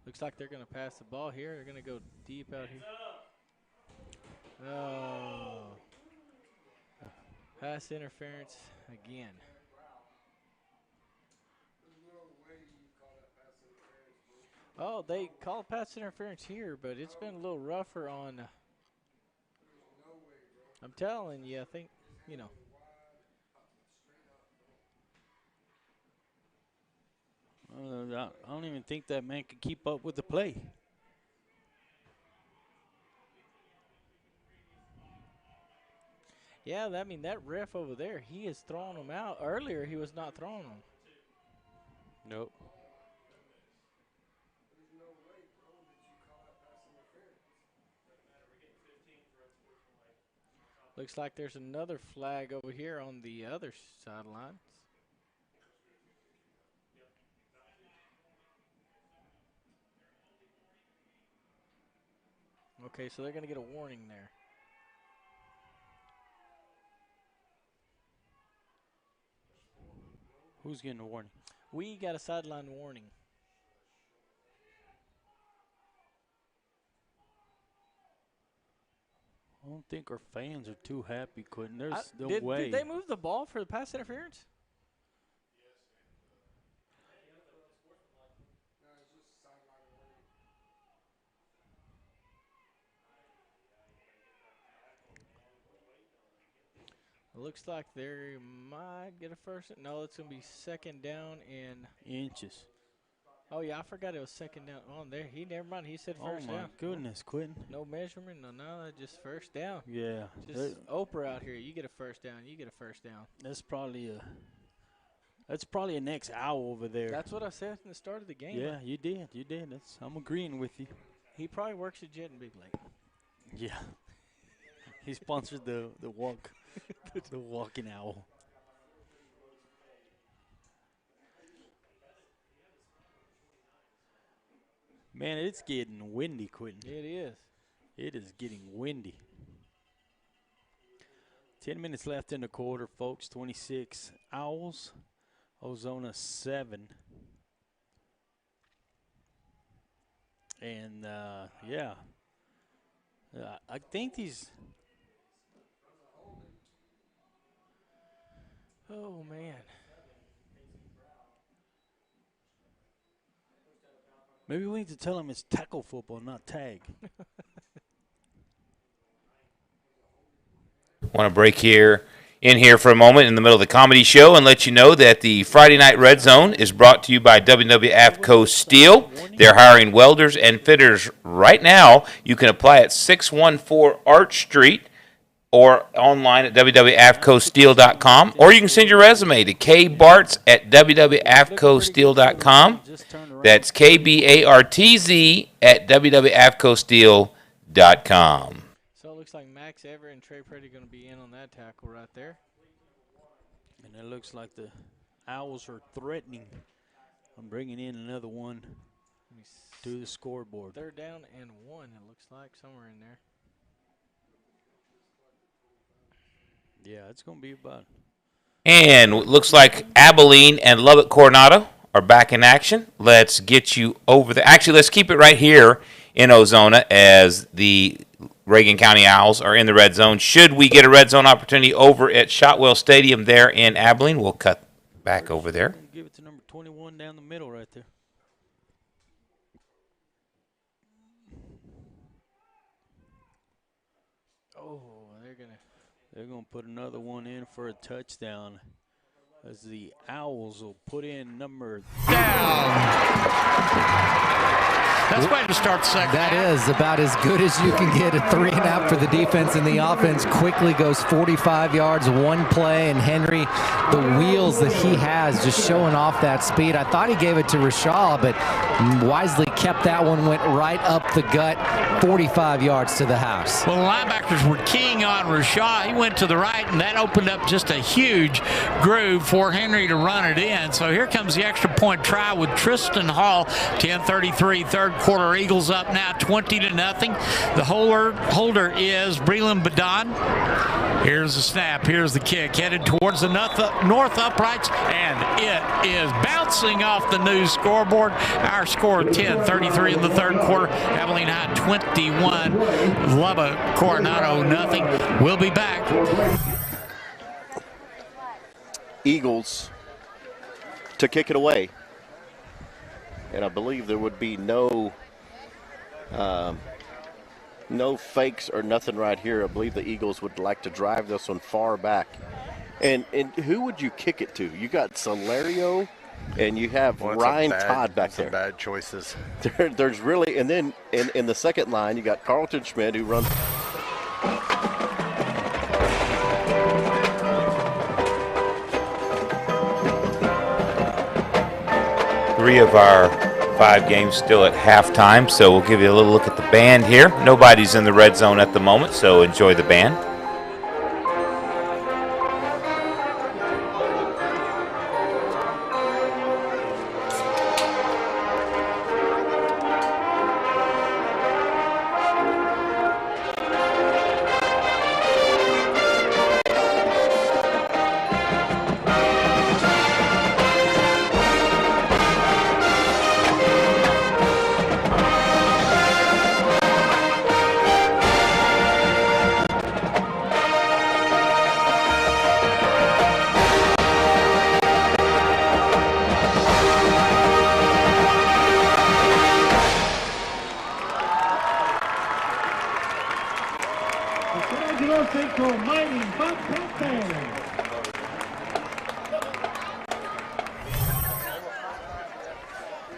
Looks like they're going to pass the ball here. They're going to go deep out here. Oh. Pass interference again. Oh, they call pass interference here, but it's been a little rougher on. I'm telling you, I think, you know. I don't even think that man could keep up with the play. Yeah, I mean, that ref over there, he is throwing them out. Earlier, he was not throwing them. Nope. Looks like there's another flag over here on the other sideline. Okay, so they're going to get a warning there. Who's getting a warning? We got a sideline warning. I don't think our fans are too happy, Quentin. There's no Did way. they move the ball for the pass interference? It looks like they might get a first. No, it's going to be second down in inches. Oh, yeah, I forgot it was second down. Oh, there. Never mind. He said first down. Oh, my goodness, Quentin. No measurement. No, just first down. Yeah. Just Oprah out here. You get a first down. You get a first down. That's probably an ex-Owl over there. That's what I said in the start of the game. Yeah, you did. I'm agreeing with you. He probably works at Jet and Big Lake. Yeah. He sponsored the walk, the walking owl. Man, it's getting windy, Quentin. It is. It is getting windy. 10 minutes left in the quarter, folks. 26 Owls, Ozona 7. And, yeah. I think these... Oh, man. Maybe we need to tell them it's tackle football, not tag. Want to break in here for a moment in the middle of the comedy show and let you know that the Friday Night Red Zone is brought to you by AFCO Steel. They're hiring welders and fitters right now. You can apply at 614 Arch Street or online at www.afcosteel.com, or you can send your resume to kbartz at www.afcosteel.com. That's KBARTZ at www.afcosteel.com. So it looks like Max Everett and Trey Pretty going to be in on that tackle right there. And it looks like the Owls are threatening I'm bringing in another one to the scoreboard. 3rd down and 1, it looks like, somewhere in there. Yeah, it's going to be about. And it looks like Abilene and Lubbock Coronado are back in action. Let's get you over there. Actually, let's keep it right here in Ozona as the Reagan County Owls are in the red zone. Should we get a red zone opportunity over at Shotwell Stadium there in Abilene, we'll cut back over there. Give it to number 21 down the middle right there. Oh, they're gonna put another one in for a touchdown as the Owls will put in number That's way to start second. That is about as good as you can get. A 3-and-out for the defense, and the offense quickly goes 45 yards, one play, and Henry, the wheels that he has, just showing off that speed. I thought he gave it to Rashaw, but wisely kept that one, went right up the gut, 45 yards to the house. Well, the linebackers were keying on Rashaw. He went to the right, and that opened up just a huge groove for Henry to run it in. So here comes the extra point try with Tristan Hall. 10:33, third quarter. Eagles up now 20-0. The holder is Breland Badon. Here's the snap. Here's the kick. Headed towards the north uprights, and it is bouncing off the new scoreboard. Our score 10:33 in the third quarter. Abilene High 21, Lubbock Coronado nothing. We'll be back. Eagles to kick it away. And I believe there would be no fakes or nothing right here. I believe the Eagles would like to drive this one far back. And who would you kick it to? You got Solario and you have Ryan Todd back there. Bad choices. There's really, and then in the second line, you got Carlton Schmidt who runs. Three of our 5 games still at halftime, so we'll give you a little look at the band here. Nobody's in the red zone at the moment, so enjoy the band.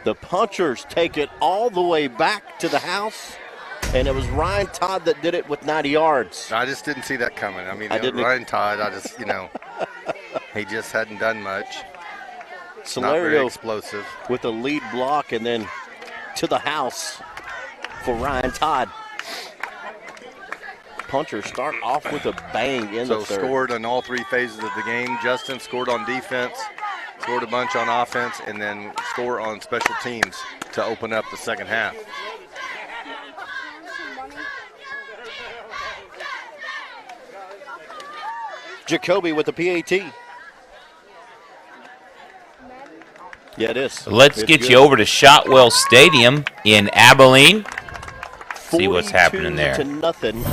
The Punchers take it all the way back to the house, and it was Ryan Todd that did it with 90 yards. I just didn't see that coming. I mean, Ryan Todd, he just hadn't done much. Solario not very explosive. With a lead block, and then to the house for Ryan Todd. Punchers start off with a bang in the third. So scored on all 3 phases of the game. Justin scored on defense, scored a bunch on offense, and then score on special teams to open up the second half. Jacoby with the PAT. Yeah, it is. Let's get you over to Shotwell Stadium in Abilene. See what's happening there. 42-0.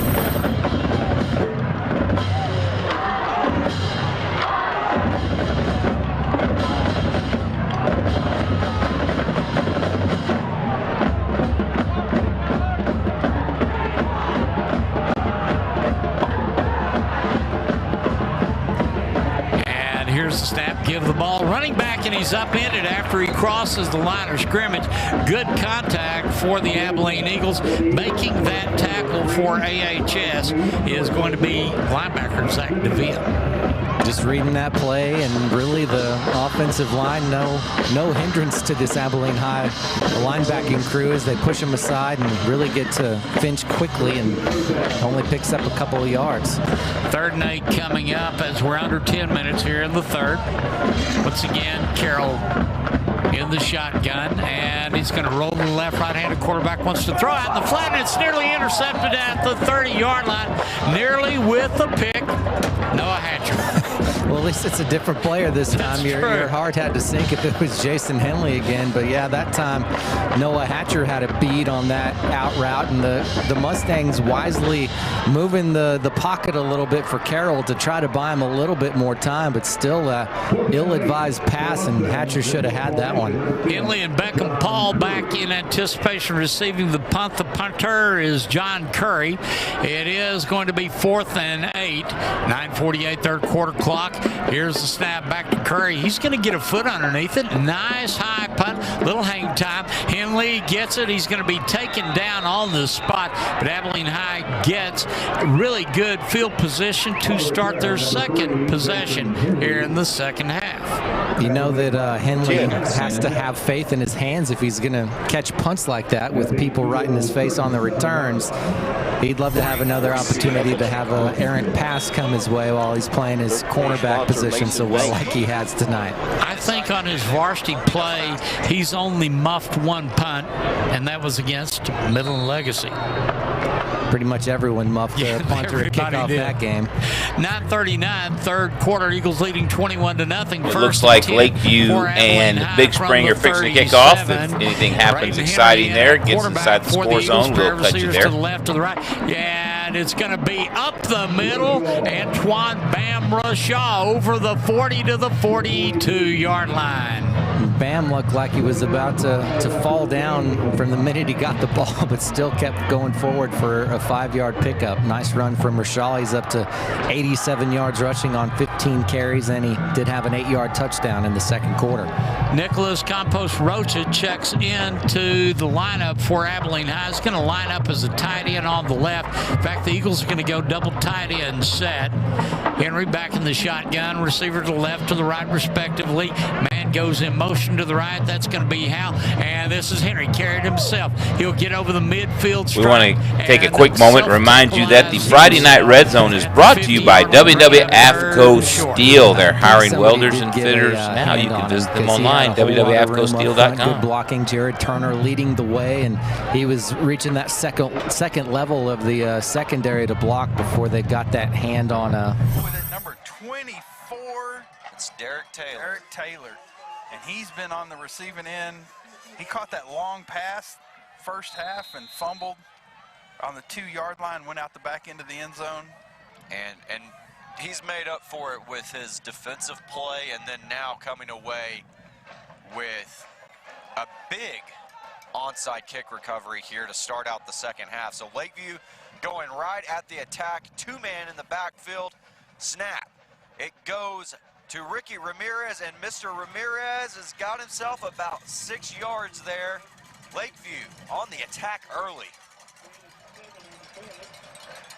Here's the snap, give the ball, running back, and he's upended after he crosses the line of scrimmage. Good contact for the Abilene Eagles. Making that tackle for AHS is going to be linebacker Zach DeVille. Just reading that play, and really the offensive line, no hindrance to this Abilene High linebacking crew as they push him aside and really get to Finch quickly, and only picks up a couple of yards. 3rd and 8 coming up as we're under 10 minutes here in the third. Once again, Carroll in the shotgun, and he's going to roll to the left. Right-handed quarterback wants to throw out in the flat, and it's nearly intercepted at the 30-yard line, nearly with a pick. Noah Hatcher. Well, at least it's a different player this time. Your heart had to sink if it was Jason Henley again. But, yeah, that time Noah Hatcher had a bead on that out route, and the Mustangs wisely moving the pocket a little bit for Carroll to try to buy him a little bit more time, but still ill-advised pass, and Hatcher should have had that one. Henley and Beckham Paul back in anticipation receiving the punt. The punter is John Curry. It is going to be 4th and 8. 9:48 third quarter clock. Here's the snap back to Curry. He's going to get a foot underneath it. Nice high punt. Little hang time. Henley gets it. He's going to be taken down on the spot. But Abilene High gets really good field position to start their second possession here in the second half. You know that Henley has to have faith in his hands if he's going to catch punts like that with people right in his face on the returns. He'd love to have another opportunity to have an errant pass come his way while he's playing his cornerback position so well like he has tonight. I think on his varsity play, he's only muffed one punt, and that was against Midland Legacy. Pretty much everyone muffed the punter at kickoff that game. 9:39, third quarter. Eagles leading 21-0. It looks like Lakeview and Big Spring are fixing to kick off. If anything happens exciting there, gets inside the score zone, we'll touch you there. To the left, to the right. Yeah, and it's going to be up the middle. Antoine Bam Rashaw over the 40 to the 42-yard line. Bam looked like he was about to fall down from the minute he got the ball, but still kept going forward for a 5-yard pickup. Nice run from Rashaw. He's up to 87 yards rushing on 15 carries, and he did have an 8-yard touchdown in the second quarter. Nicholas Campos Rocha checks into the lineup for Abilene High. He's going to line up as a tight end on the left. In fact, the Eagles are going to go double tight end set. Henry back in the shotgun, receiver to the left, to the right, respectively. Man goes in motion to the right. That's going to be Hal. And this is Henry, carried himself. He'll get over the midfield stripe. We want to take a quick moment and remind you that the Friday Night Red Zone is brought to you by AFCO Steel. They're hiring welders and fitters now. You can visit them online, www.afcosteel.com. Good blocking. Jared Turner leading the way, and he was reaching that second level of the secondary to block before they got that hand on with it, number 24. It's Derek Taylor. And he's been on the receiving end. He caught that long pass first half and fumbled on the 2-yard line, went out the back end of the end zone. And he's made up for it with his defensive play, and then now coming away with a big onside kick recovery here to start out the second half. So Lakeview going right at the attack, 2-man in the backfield, snap. It goes to Ricky Ramirez, and Mr. Ramirez has got himself about 6 yards there. Lakeview on the attack early.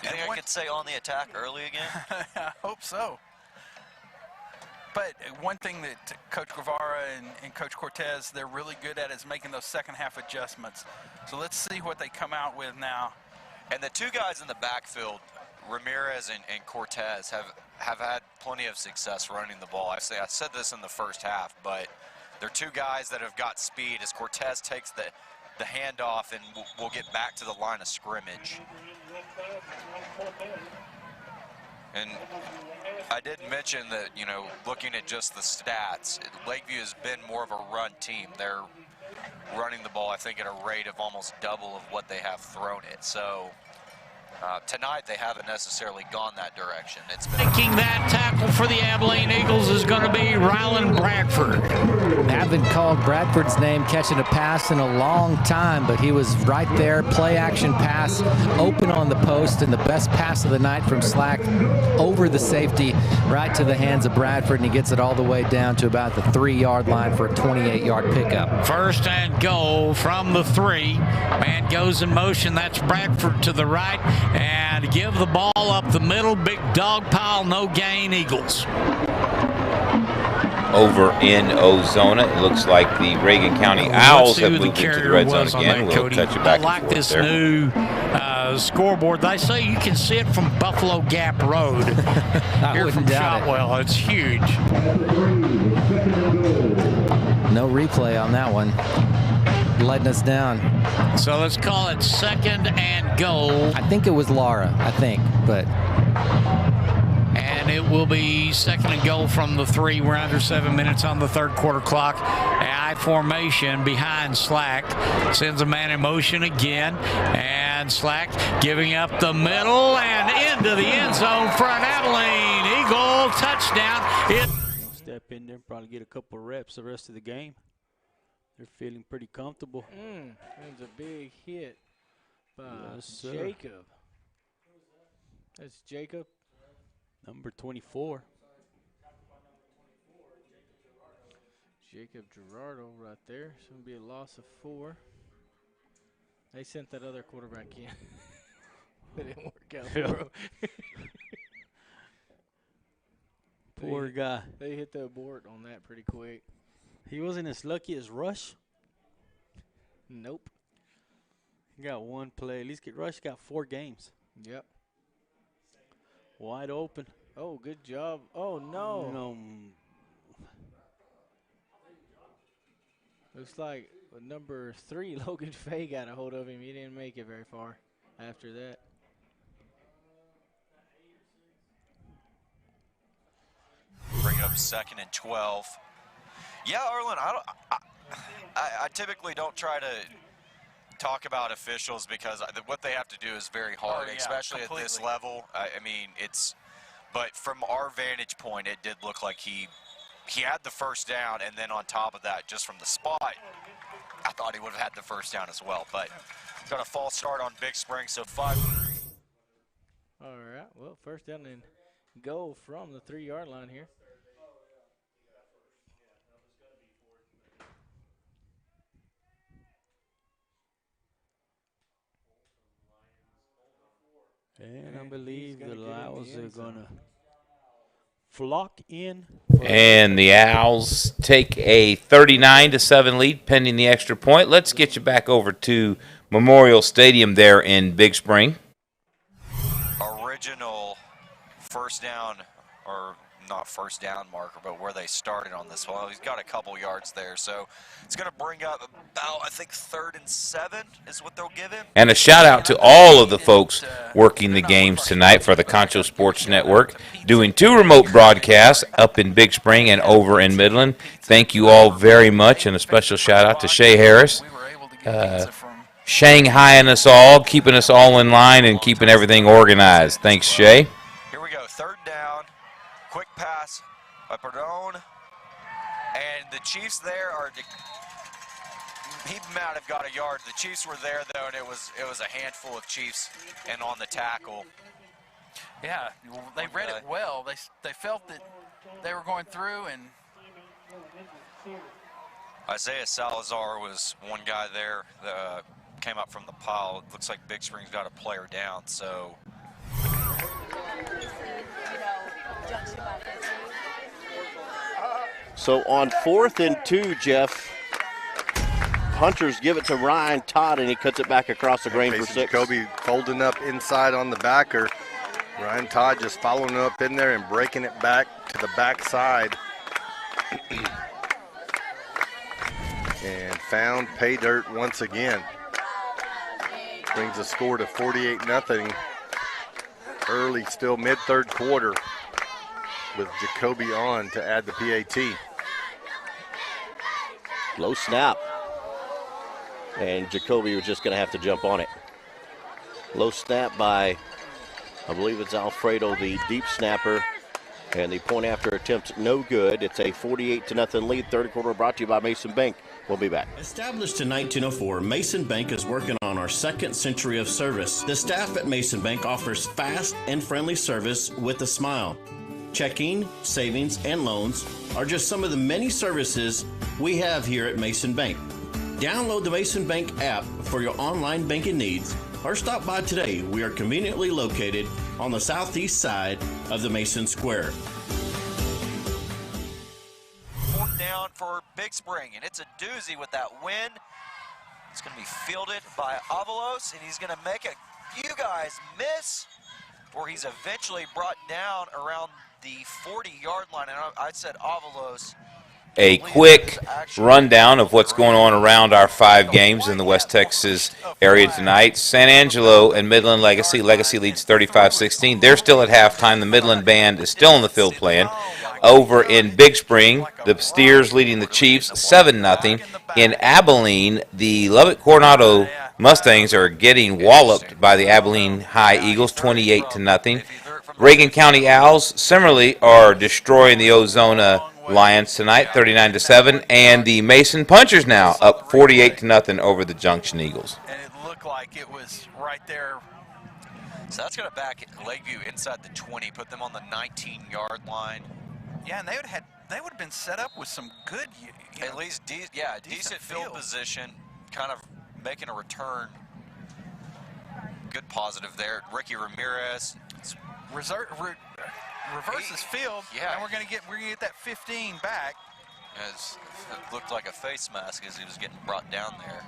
You think I could say on the attack early again? I hope so. But one thing that Coach Guevara and Coach Cortez, they're really good at is making those second half adjustments. So let's see what they come out with now. And the two guys in the backfield, Ramirez and Cortez, have had plenty of success running the ball. I said this in the first half, but they're two guys that have got speed as Cortez takes the handoff, and we'll get back to the line of scrimmage. And I did mention that, you know, looking at just the stats, Lakeview has been more of a run team. They're running the ball, I think, at a rate of almost double of what they have thrown it. So tonight they haven't necessarily gone that direction. It's been making that tackle for the Abilene Eagles is going to be Rylan Bradford. Haven't called Bradford's name catching a pass in a long time, but he was right there. Play action pass, open on the post, and the best pass of the night from Slack over the safety right to the hands of Bradford, and he gets it all the way down to about the 3-yard line for a 28-yard pickup. First and goal from the 3. Man goes in motion. That's Bradford to the right. And give the ball up the middle. Big dog pile, no gain, Eagles. Over in Ozona, it looks like the Reagan County Owls have moved into the red zone again. We'll touch it back. I like this new scoreboard. They say you can see it from Buffalo Gap Road. Here from Shotwell. It's huge. No replay on that one. Letting us down. So let's call it 2nd and goal. I think it was Lara, but. And it will be 2nd and goal from the 3. We're under 7 minutes on the 3rd quarter clock. I formation behind Slack. Sends a man in motion again. And Slack giving up the middle and into the end zone for an Abilene Eagle touchdown. Step in there, probably get a couple reps the rest of the game. They're feeling pretty comfortable. That's a big hit by Jacob. That's Jacob. Number 24. Jacob Gerardo right there. It's going to be a loss of 4. They sent that other quarterback in. It didn't work out for him. Poor guy. They hit the abort on that pretty quick. He wasn't as lucky as Rush. Nope. He got one play. At least Rush got 4 games. Yep. Wide open. Oh, good job. Oh, no. No. Looks like number 3, Logan Fay, got a hold of him. He didn't make it very far after that. Bring up 2nd and 12. Yeah, Arlen, I typically don't try to talk about officials because what they have to do is very hard, especially completely. At this level. I mean, but from our vantage point, it did look like he had the first down, and then on top of that, just from the spot, I thought he would have had the first down as well. But got a false start on Big Spring, so 5. All right, well, first down and goal from the 3-yard line here. And I believe the Owls are going to flock in. And the Owls take a 39-7 lead pending the extra point. Let's get you back over to Memorial Stadium there in Big Spring. Original first down, or not first down marker, but where they started on this one. He's got a couple yards there, so it's going to bring up about, I think, 3rd and 7 is what they'll give him. And a shout out to all of the folks working the games tonight for the Concho Sports Network, doing 2 remote broadcasts up in Big Spring and over in Midland. Thank you all very much, and a special shout out to Shay Harris, Shanghaiing us all, keeping us all in line and keeping everything organized. Thanks, Shay. Here we go, 3rd down. Quick pass by Perdone, and the Chiefs there are. He might have got a yard. The Chiefs were there though, and it was a handful of Chiefs and on the tackle. Yeah, they read it well. They felt that they were going through, and Isaiah Salazar was one guy there that came up from the pile. It looks like Big Spring's got a player down, so. So on 4th and 2, Jeff, Hunters give it to Ryan Todd, and he cuts it back across the grain for 6. Jacoby folding up inside on the backer. Ryan Todd just following up in there and breaking it back to the backside. And found pay dirt once again. Brings the score to 48-0. Early, still mid-3rd quarter, with Jacoby on to add the PAT. Low snap. And Jacoby was just going to have to jump on it. Low snap by, I believe it's Alfredo, the deep snapper. And the point after attempt no good. It's a 48-0 lead. 3rd quarter brought to you by Mason Bank. We'll be back. Established in 1904, Mason Bank is working on our 2nd century of service. The staff at Mason Bank offers fast and friendly service with a smile. Checking, savings, and loans are just some of the many services we have here at Mason Bank. Download the Mason Bank app for your online banking needs or stop by today. We are conveniently located on the southeast side of the Mason Square. 4th down for Big Spring, and it's a doozy with that wind. It's going to be fielded by Avalos, and he's going to make you guys miss, or he's eventually brought down around the 40-yard line. And I said Avalos a quick rundown of what's going on around our 5 games in the West Texas area tonight. San Angelo and Midland Legacy. Legacy leads 35-16. They're still at halftime. The Midland band is still on the field playing. Over in Big Spring, the Steers leading the Chiefs 7-0. In Abilene, the Lubbock Coronado Mustangs are getting walloped by the Abilene High Eagles 28-0. Reagan County Owls similarly are destroying the Ozona Lions tonight, 39-7, and the Mason Punchers now up 48-0 over the Junction Eagles. And it looked like it was right there. So that's going to back Lakeview inside the 20, put them on the 19-yard line. Yeah, and they would have been set up with some good, at least decent field position, kind of making a return. Good positive there. Ricky Ramirez reverses field. Yeah, and we're gonna get that 15 back. As it looked like a face mask as he was getting brought down there.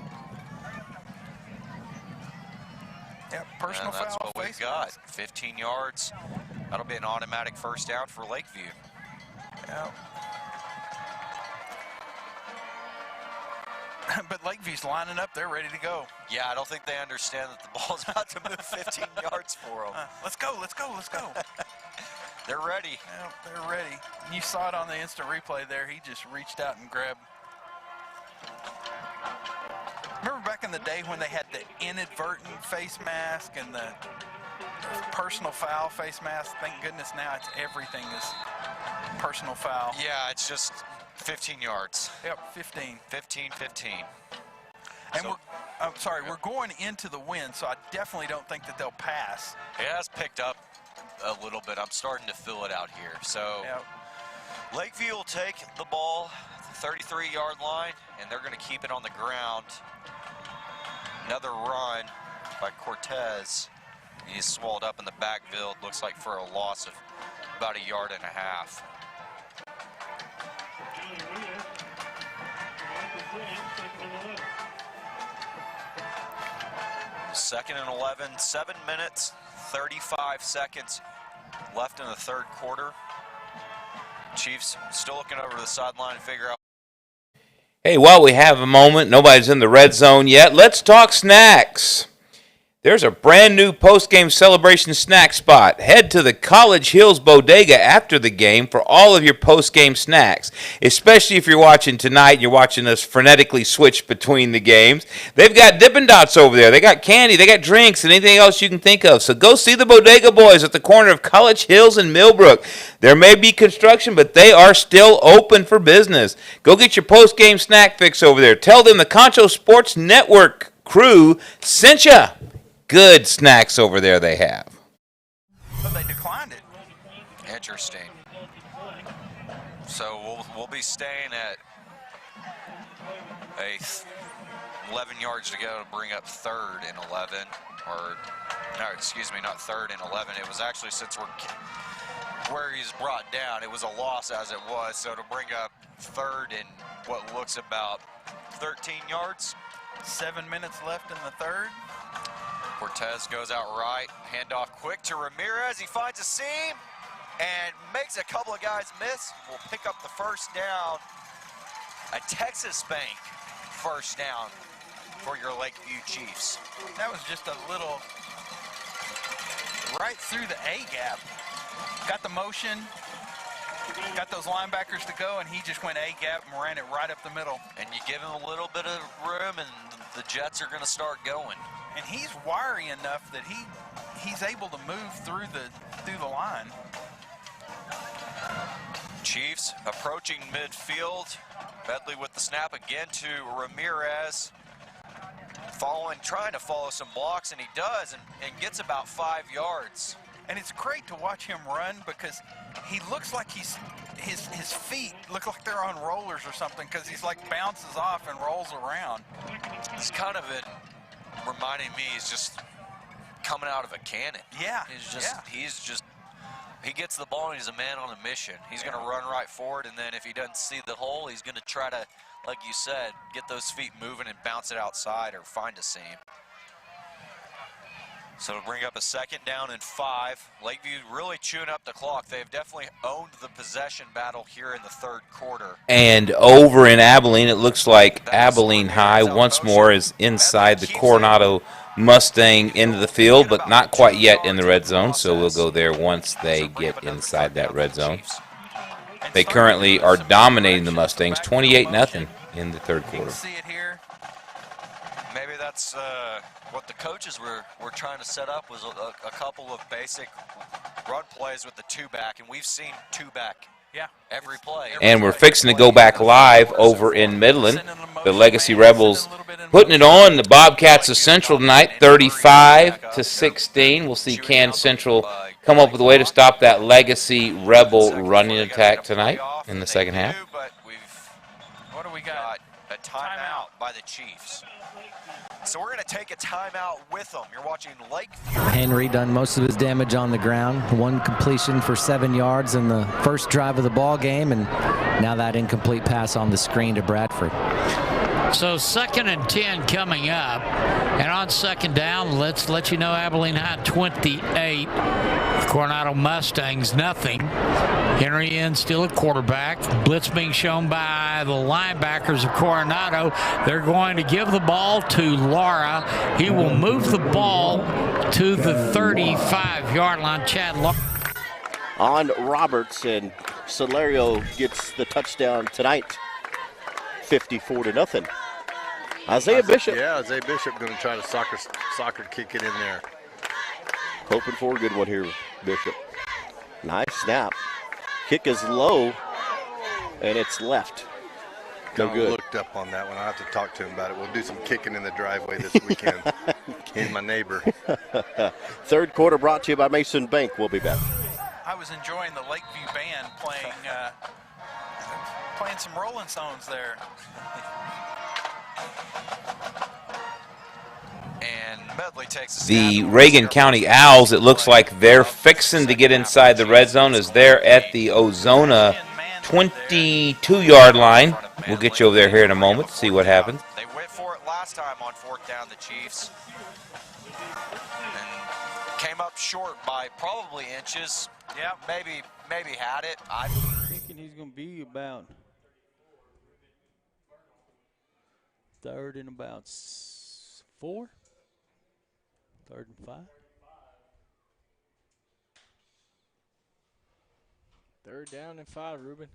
Yeah, personal foul. That's what we've got. 15 yards. That'll be an automatic first down for Lakeview. Yeah. But Lakeview's lining up. They're ready to go. Yeah, I don't think they understand that the ball's about to move 15 yards for them. Let's go, let's go, let's go. They're ready. Yeah, they're ready. You saw it on the instant replay there. He just reached out and grabbed. Remember back in the day when they had the inadvertent face mask and the personal foul face mask? Thank goodness now it's everything is personal foul. Yeah, it's just 15 yards. Yep, 15. 15. And we're going into the wind, so I definitely don't think that they'll pass. It has picked up a little bit. I'm starting to feel it out here. So Lakeview will take the ball at the 33-yard line, and they're going to keep it on the ground. Another run by Cortez. He's swallowed up in the backfield. Looks like for a loss of about 1.5 yards. 2nd and 11, 7 minutes, 35 seconds left in the third quarter. Chiefs still looking over the sideline to figure out. Hey, while we have a moment, nobody's in the red zone yet, let's talk snacks. There's a brand new post-game celebration snack spot. Head to the College Hills Bodega after the game for all of your post-game snacks, especially if you're watching tonight and you're watching us frenetically switch between the games. They've got Dippin' Dots over there. They got candy. They got drinks and anything else you can think of. So go see the Bodega Boys at the corner of College Hills and Millbrook. There may be construction, but they are still open for business. Go get your post-game snack fix over there. Tell them the Concho Sports Network crew sent you. Good snacks over there they have. But they declined it. Interesting. So we'll be staying at 11 yards to go to bring up 3rd and 11. Or, no, excuse me, not 3rd and 11. It was actually, since we're where he's brought down, it was a loss as it was. So to bring up 3rd and what looks about 13 yards. 7 minutes left in the third. Cortez goes out right, handoff quick to Ramirez. He finds a seam and makes a couple of guys miss. Will pick up the first down. A Texas Bank first down for your Lakeview Chiefs. That was just a little right through the A gap. Got the motion, got those linebackers to go, and he just went A gap and ran it right up the middle. And you give him a little bit of room, and the Jets are going to start going. And he's wiry enough that he's able to move through the line. Chiefs approaching midfield. Bedley with the snap again to Ramirez. Trying to follow some blocks, and he does, and gets about 5 yards. And it's great to watch him run because he looks like his feet look like they're on rollers or something, because he's like bounces off and rolls around. It's kind of reminding me, he's just coming out of a cannon. Yeah. He gets the ball and he's a man on a mission. He's going to run right forward, and then if he doesn't see the hole, he's going to try to, like you said, get those feet moving and bounce it outside or find a seam. So to bring up a 2nd down and 5. Lakeview really chewing up the clock. They've definitely owned the possession battle here in the 3rd quarter. And over in Abilene, it looks like Abilene High once more is inside the Coronado Mustang into the field, but not quite yet in the red zone, so we'll go there once they get inside that red zone. They currently are dominating the Mustangs 28-0 in the 3rd quarter. See it here. Maybe that's what the coaches were trying to set up was a couple of basic run plays with the 2-back, and we've seen 2-back every play. And we're fixing to go back live over in Midland. The Legacy Rebels putting it on the Bobcats of Central tonight, 35-16. We'll see can Central come up with a way to stop that Legacy Rebel running attack tonight in the 2nd half. What do we got? A timeout by the Chiefs. So we're going to take a timeout with them. You're watching Lakeview. Henry done most of his damage on the ground. 1 completion for 7 yards in the first drive of the ball game, and now that incomplete pass on the screen to Bradford. So 2nd and 10 coming up, and on 2nd down, let's let you know Abilene High 28, Coronado Mustangs nothing. Henry in still at quarterback. Blitz being shown by the linebackers of Coronado. They're going to give the ball to Lara. He will move the ball to the 35-yard line. Chad Lara. On Roberts, and Solario gets the touchdown tonight. 54-0. Isaiah Bishop. Yeah, Isaiah Bishop going to try to soccer kick it in there. Hoping for a good one here, Bishop. Nice snap. Kick is low, and it's left. No good. Looked up on that one. I'll have to talk to him about it. We'll do some kicking in the driveway this weekend. He's my neighbor. 3rd quarter brought to you by Mason Bank. We'll be back. I was enjoying the Lakeview band playing some Rolling Stones there. And Medley takes the Reagan County Owls, it looks like they're fixing to get inside the red zone as they're at the Ozona 22-yard line. We'll get you over there here in a moment to see what happens. They went for it last time on 4th down, the Chiefs. And came up short by probably inches. Yeah, maybe had it. I'm thinking he's going to be about 3rd and about 4. 3rd and 5. 3rd down and 5, Ruben.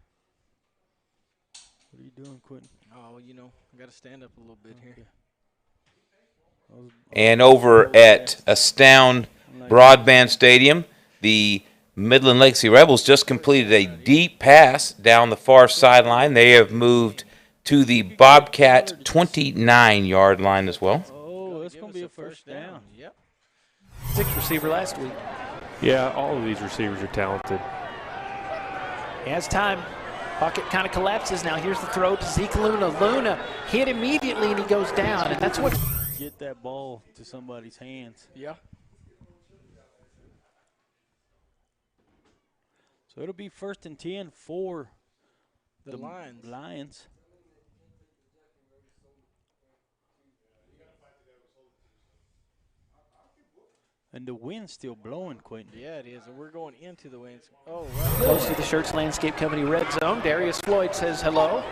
What are you doing, Quentin? Oh, I got to stand up a little bit here. And over at Astound Broadband Stadium, the Midland Legacy Rebels just completed a deep pass down the far sideline. They have moved to the Bobcat 29-yard line as well. Oh, that's going to be a 1st down. Yep. 6th receiver last week. Yeah, all of these receivers are talented. As time, pocket kind of collapses now. Here's the throw to Zeke Luna. Luna hit immediately, and he goes down, and that's what. Get that ball to somebody's hands. Yeah. So it'll be 1st and 10 for the Lions. And the wind's still blowing, Quentin. Yeah, it is. And we're going into the winds. Oh, right. Close to the Shirts Landscape Company red zone. Darius Floyd says hello.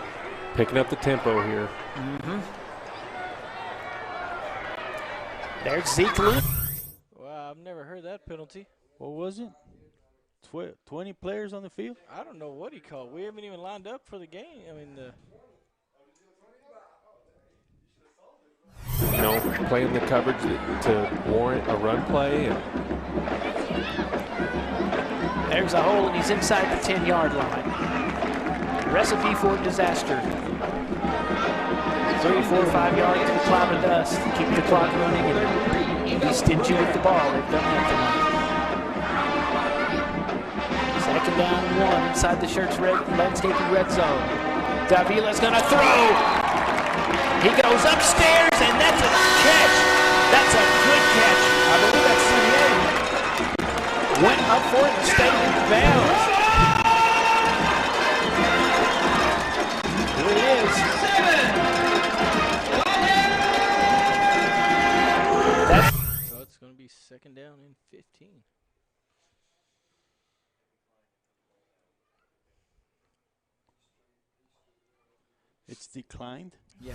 Picking up the tempo here. Mm-hmm. There's Zeke Luna. Wow, I've never heard that penalty. What was it? 20 players on the field? I don't know what he called. We haven't even lined up for the game. I mean, playing the coverage to warrant a run play. There's a hole, and he's inside the 10-yard line. Recipe for disaster. 3, 4, 5 yards to the cloud of dust. Keep the clock running and be stingy with the ball. They've done that tonight. 2nd down and 1 inside the Shirts Landscaping red zone. Davila's going to throw. He goes upstairs, and that's a catch. That's a good catch. I believe that's CBA. Went up for it and stayed in bounds. Here it is. So it's going to be Second down and 15. It's declined. Yeah.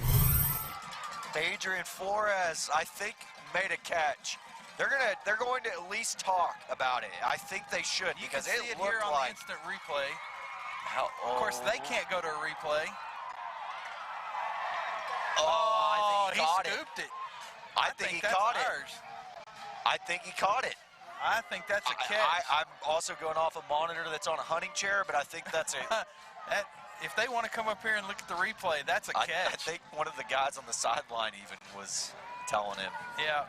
Adrian Flores, I think, made a catch. They're going to at least talk about it. I think they should, You can because see it here on the instant replay. Of course, they can't go to a replay. I think he caught scooped it. I think he caught it. I think he caught it. I think that's a catch. I'm also going off a monitor that's on a hunting chair, but I think that's a... If they want to come up here and look at the replay, that's a catch. I think one of the guys on the sideline even was telling him. Yeah.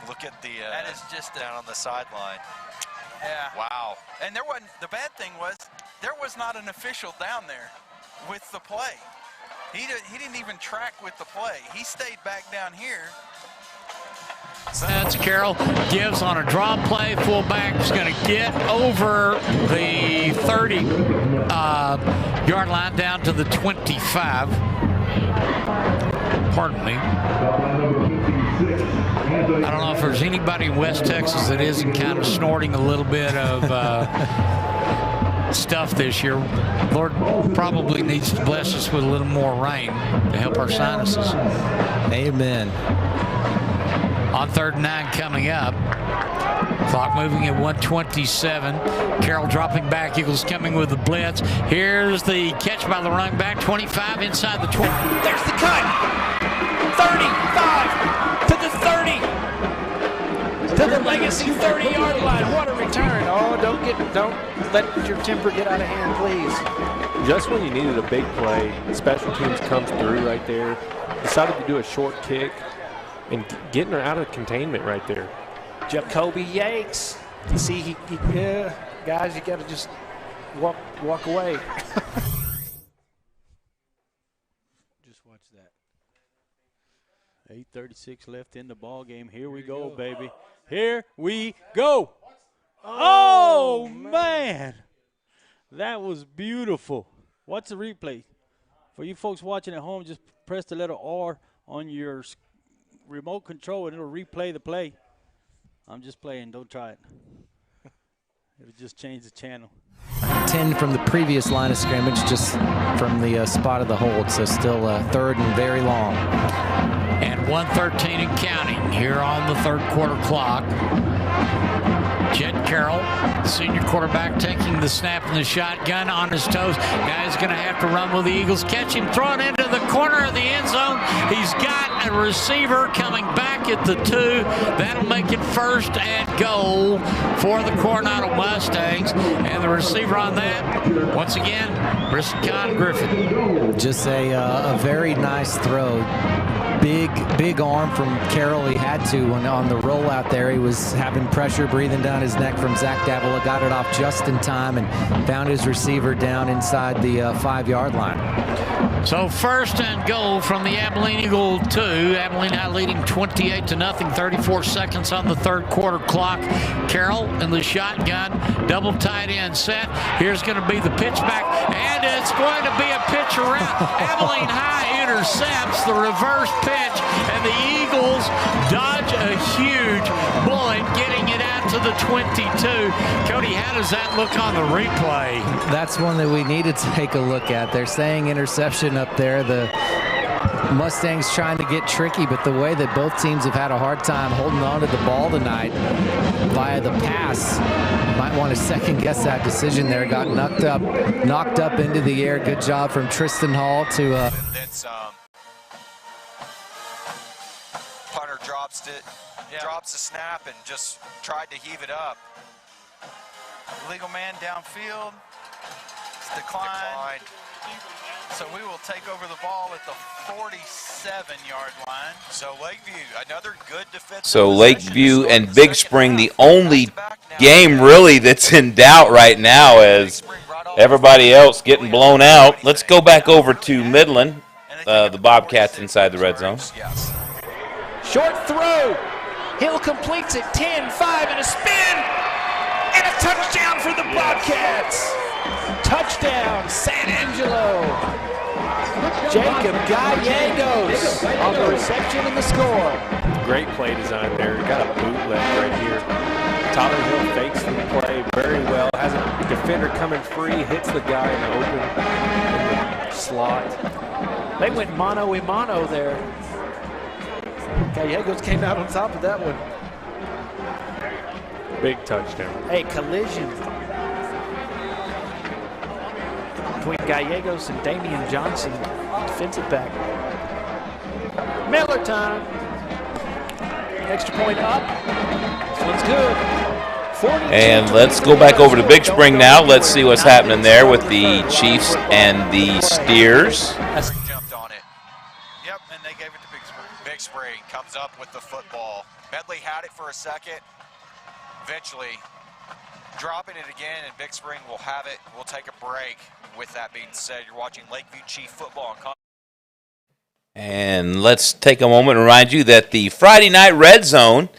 Look at the that is just down on the sideline. Yeah. Wow. And there wasn't. The bad thing was there was not an official down there with the play. He didn't even track with the play. He stayed back down here. That's Carroll gives on a draw play. Fullback is going to get over the 30-yard line down to the 25. Pardon me. I don't know if there's anybody in West Texas that isn't kind of snorting a little bit of stuff this year. Lord probably needs to bless us with a little more rain to help our sinuses. Amen. On 3rd and 9 coming up. Clock moving at 1:27. Carroll dropping back. Eagles coming with the blitz. Here's the catch by the running back. 25 inside the 20. There's the cut. 35 to the 30. To the legacy 30-yard line. What a return. Oh, don't let your temper get out of hand, please. Just when you needed a big play, special teams comes through right there. Decided to do a short kick and getting her out of containment right there. Jacoby Yates. You see, yeah, guys, you got to just walk away. Just watch that. 8:36 left in the ball game. Here we go, baby. Here we go. Oh, man. That was beautiful. What's the replay? For you folks watching at home, just press the letter R on your remote control and it'll replay the play. I'm just playing. Don't try it. It'll just change the channel. 10 from the previous line of scrimmage, just from the spot of the hold. So still 3rd and very long. And 1:13 and counting here on the 3rd quarter clock. Jed Carroll, senior quarterback, taking the snap in the shotgun on his toes. Guy's going to have to run with the Eagles. Catch him, throw it into the corner of the end zone. He's got a receiver coming back at the 2. That'll make it 1st and goal for the Coronado Mustangs. And the receiver on that, once again, Riscon Griffin. Just a very nice throw. Big arm from Carroll. He had to on the rollout there. He was having pressure breathing down his neck from Zach Davila. Got it off just in time and found his receiver down inside the 5-yard line. So 1st and goal from the Abilene Eagle 2. Abilene High leading 28-0. 34 seconds on the 3rd quarter clock. Carroll in the shotgun. Double tight end set. Here's going to be the pitch back. And it's going to be a pitch around. Abilene High intercepts the reverse pitch. And the Eagles dodge a huge bullet, getting it out to the 22. Cody, how does that look on the replay? That's one that we need to take a look at. They're saying interception up there. The Mustangs trying to get tricky, but the way that both teams have had a hard time holding on to the ball tonight via the pass, might want to second guess that decision there. Got knocked up into the air. Good job from Tristan Hall to Punter drops the snap and just tried to heave it up. Legal man downfield. It's declined. So we will take over the ball at the 47-yard line. So Lakeview, another good defense. So Lakeview and Big Spring, the only game really that's in doubt right now, as everybody else getting blown out. Let's go back over to Midland, the Bobcats inside the red zone. Short throw. Hill completes it. 10, 5, and a spin. And a touchdown for the Bobcats. Touchdown, San Angelo. Jacob Gallegos on the reception and the score. Great play design there. Got a bootleg right here. Tyler Hill fakes the play very well. Has a defender coming free, hits the guy in the open in the slot. They went mano-a-mano there. Gallegos came out on top of that one. Big touchdown. Hey, collision between Gallegos and Damian Johnson, defensive back. Miller time. Extra point up. This one's good. And let's go back over to Big Spring now. Let's see what's happening there with the Chiefs and the Steers. Jumped on it. Yep, and they gave it to Big Spring. Big Spring comes up with the football. Medley had it for a second. Eventually dropping it again, and Big Spring will have it. We'll take a break. With that being said, you're watching Lakeview Chief football. And let's take a moment and remind you that the Friday Night Red Zone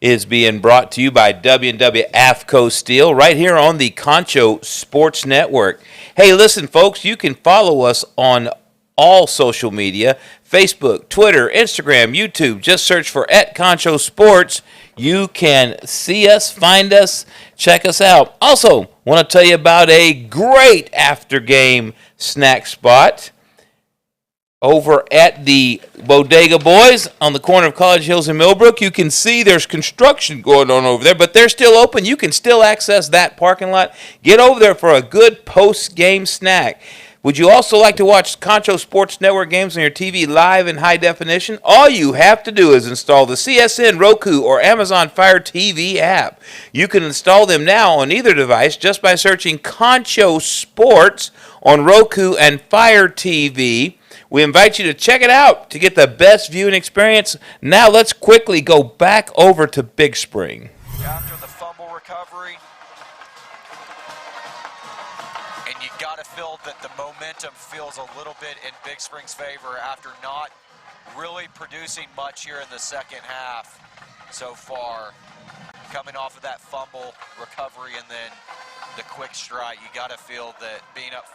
is being brought to you by W&W AFCO Steel right here on the Concho Sports Network. Hey, listen, folks, you can follow us on all social media, Facebook, Twitter, Instagram, YouTube. Just search for @Concho Sports. You can see us, find us, check us out. Also, want to tell you about a great after-game snack spot over at the Bodega Boys on the corner of College Hills and Millbrook. You can see there's construction going on over there, but they're still open. You can still access that parking lot. Get over there for a good post-game snack. Would you also like to watch Concho Sports Network games on your TV live in high definition? All you have to do is install the CSN, Roku, or Amazon Fire TV app. You can install them now on either device just by searching Concho Sports on Roku and Fire TV. We invite you to check it out to get the best viewing experience. Now let's quickly go back over to Big Spring. After the fumble recovery, and you got to feel that the momentum feels a little bit in Big Spring's favor after not really producing much here in the second half so far. Coming off of that fumble recovery and then the quick strike, you got to feel that being up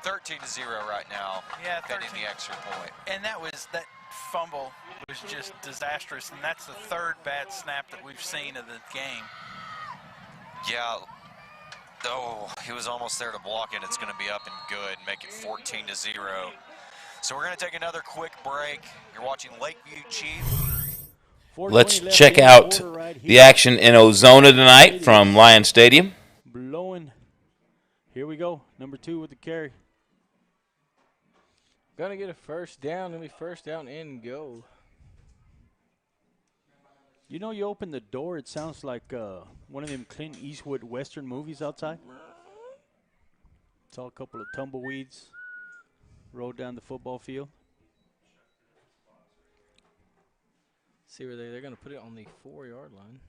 13-0 right now. Yeah, heading the extra point. And that fumble was just disastrous, and that's the third bad snap that we've seen of the game. Yeah. Oh, he was almost there to block it. It's going to be up and good, make it 14-0. So we're going to take another quick break. You're watching Lakeview Chief. Let's check out the action in Ozona tonight from Lion Stadium. Blowing. Here we go. Number 2 with the carry. Gonna get a first down. Gonna be first down and go. You know, you open the door, it sounds like one of them Clint Eastwood Western movies outside. It's all a couple of tumbleweeds rolled down the football field. See where they're going to put it on the 4-yard line.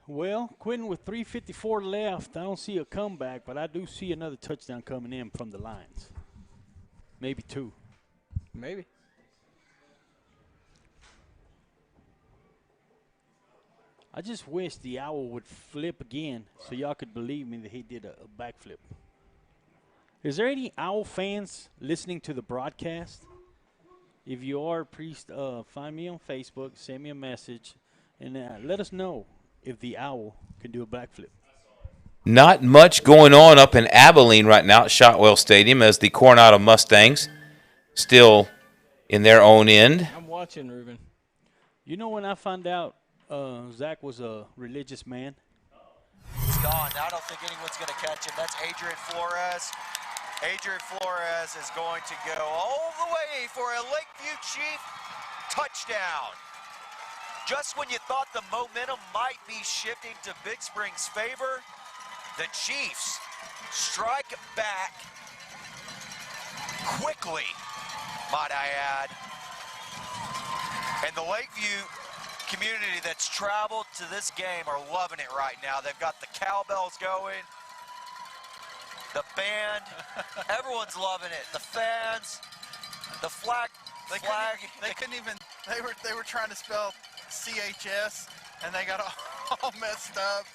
Well, Quentin, with 3:54 left, I don't see a comeback, but I do see another touchdown coming in from the Lions. Maybe 2. Maybe. I just wish the owl would flip again so y'all could believe me that he did a backflip. Is there any owl fans listening to the broadcast? If you are, please find me on Facebook, send me a message, and let us know if the owl can do a backflip. Not much going on up in Abilene right now at Shotwell Stadium as the Coronado Mustangs still in their own end. I'm watching, Ruben. You know, when I found out Zach was a religious man? He's gone. I don't think anyone's going to catch him. That's Adrian Flores. Adrian Flores is going to go all the way for a Lakeview Chief touchdown. Just when you thought the momentum might be shifting to Big Spring's favor, the Chiefs strike back quickly, might I add. And the Lakeview community that's traveled to this game are loving it right now. They've got the cowbells going, the band, everyone's loving it. The fans, the flag. They couldn't even. They were trying to spell CHS, and they got all messed up.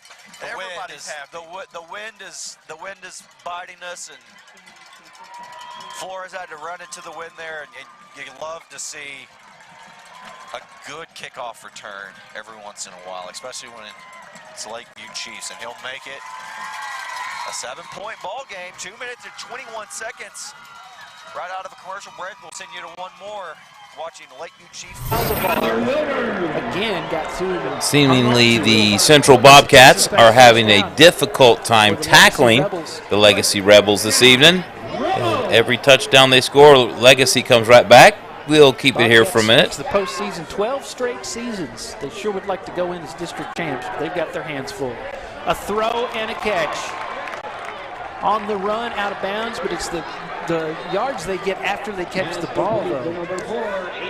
Everybody's happy. The wind is biting us, and Flores had to run into the wind there, and you love to see a good kickoff return every once in a while, especially when it's Lakeview Chiefs, and he'll make it a 7-point ball game. 2 minutes and 21 seconds. Right out of a commercial break, we'll send you to one more. Watching Lakeview Chiefs. Again, got through. Seemingly, the Central Bobcats are having a difficult time tackling the Legacy Rebels this evening. Every touchdown they score, Legacy comes right back. We'll keep it here for a minute. It's the postseason, 12 straight seasons. They sure would like to go in as district champs, but they've got their hands full. A throw and a catch. On the run, out of bounds, but it's the yards they get after they catch the ball, though.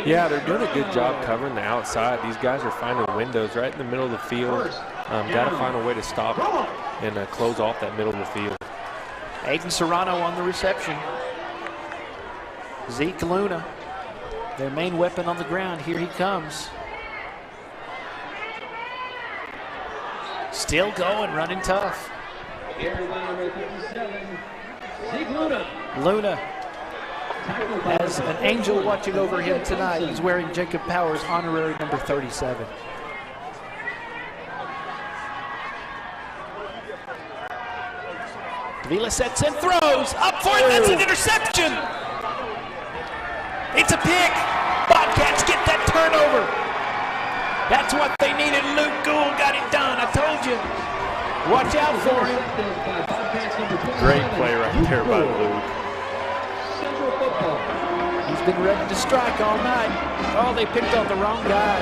Yeah, they're doing a good job covering the outside. These guys are finding windows right in the middle of the field. Got to find a way to stop and close off that middle of the field. Aiden Serrano on the reception. Zeke Luna, their main weapon on the ground. Here he comes. Still going, running tough. Luna has an angel watching over him tonight. He's wearing Jacob Powers' honorary number 37. Davila sets and throws. Up for it. That's an interception. It's a pick. Bobcats get that turnover. That's what they needed. Luke Gould got it done. I told you. Watch out for him. Great play right there by Luke. He's been ready to strike all night. Oh, they picked on the wrong guy.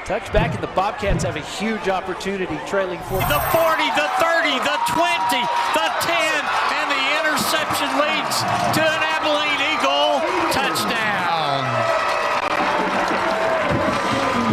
Touchback, and the Bobcats have a huge opportunity, trailing 4. The 40, the 30, the 20, the 10, and the interception leads to an Abilene Eagle touchdown.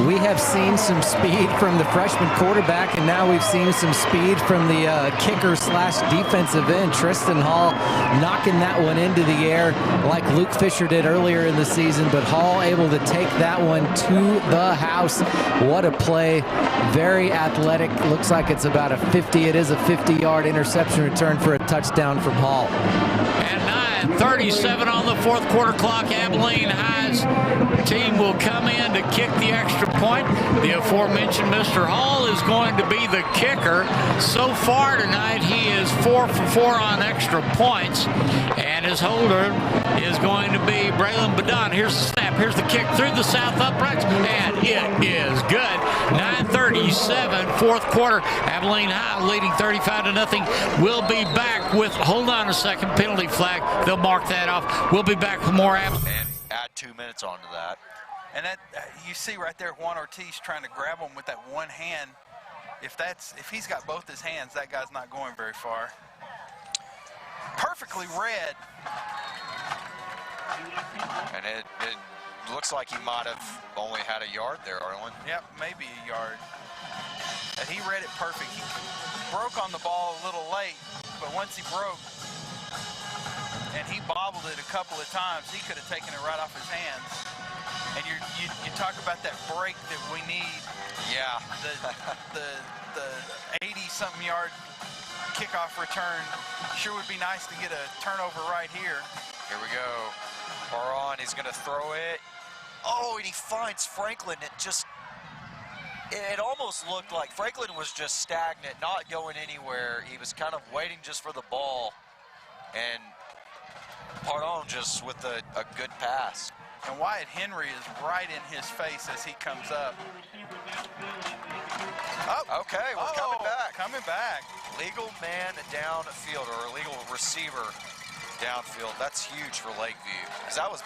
We have seen some speed from the freshman quarterback, and now we've seen some speed from the kicker/defensive end, Tristan Hall, knocking that one into the air like Luke Fisher did earlier in the season, but Hall able to take that one to the house. What a play. Very athletic. Looks like it's about a 50. It is a 50-yard interception return for a touchdown from Hall. And 9:37 on the fourth quarter clock. Abilene High's team will come in to kick the extra point. The aforementioned Mr. Hall is going to be the kicker. So far tonight, he is 4 for 4 on extra points. And his holder is going to be Braylon Badon. Here's the snap. Here's the kick through the south uprights. And it is good. 9:37, fourth quarter. Abilene High leading 35-0. We'll be back with, hold on a second, penalty flag. They'll mark that off. We'll be back with more. And add 2 minutes onto that. And that you see right there, Juan Ortiz trying to grab him with that one hand. If he's got both his hands, that guy's not going very far. Perfectly read. And it looks like he might have only had a yard there, Arlen. Yep, maybe a yard. And he read it perfect. He broke on the ball a little late, but once he broke and he bobbled it a couple of times, he could have taken it right off his hands. And you talk about that break that we need. Yeah. The 80-something yard kickoff return. Sure would be nice to get a turnover right here. Here we go. Baron, he's going to throw it. Oh, and he finds Franklin. It almost looked like Franklin was just stagnant, not going anywhere. He was kind of waiting just for the ball. And Pardon just with a good pass. And Wyatt Henry is right in his face as he comes up. Oh, okay, we're coming back. Coming back. Legal man downfield, or a legal receiver downfield. That's huge for Lakeview. Because that was...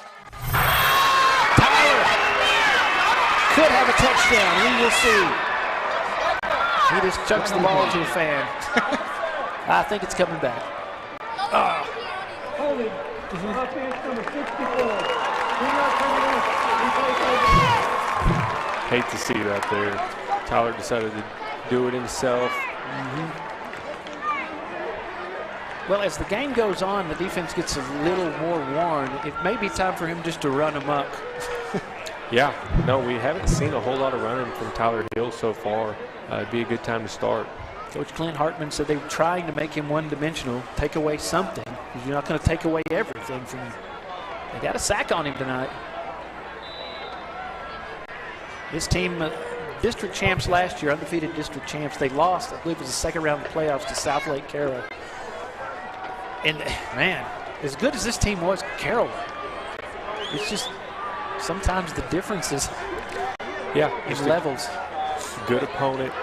Tyler could have a touchdown. We will see. He just chucks the ball to a fan. I think it's coming back. Hate to see that there. Tyler decided to do it himself. Well, as the game goes on, the defense gets a little more worn. It may be time for him just to run amok. Yeah, no, we haven't seen a whole lot of running from Tyler Hill so far. It'd be a good time to start. Coach Clint Hartman said they were trying to make him one-dimensional, take away something. You're not going to take away everything from him. They got a sack on him tonight. This team, district champs last year, undefeated district champs, they lost, I believe it was the second round of the playoffs to South Lake Carroll. And man, as good as this team was, Carroll, it's just sometimes the differences in levels. Good opponent.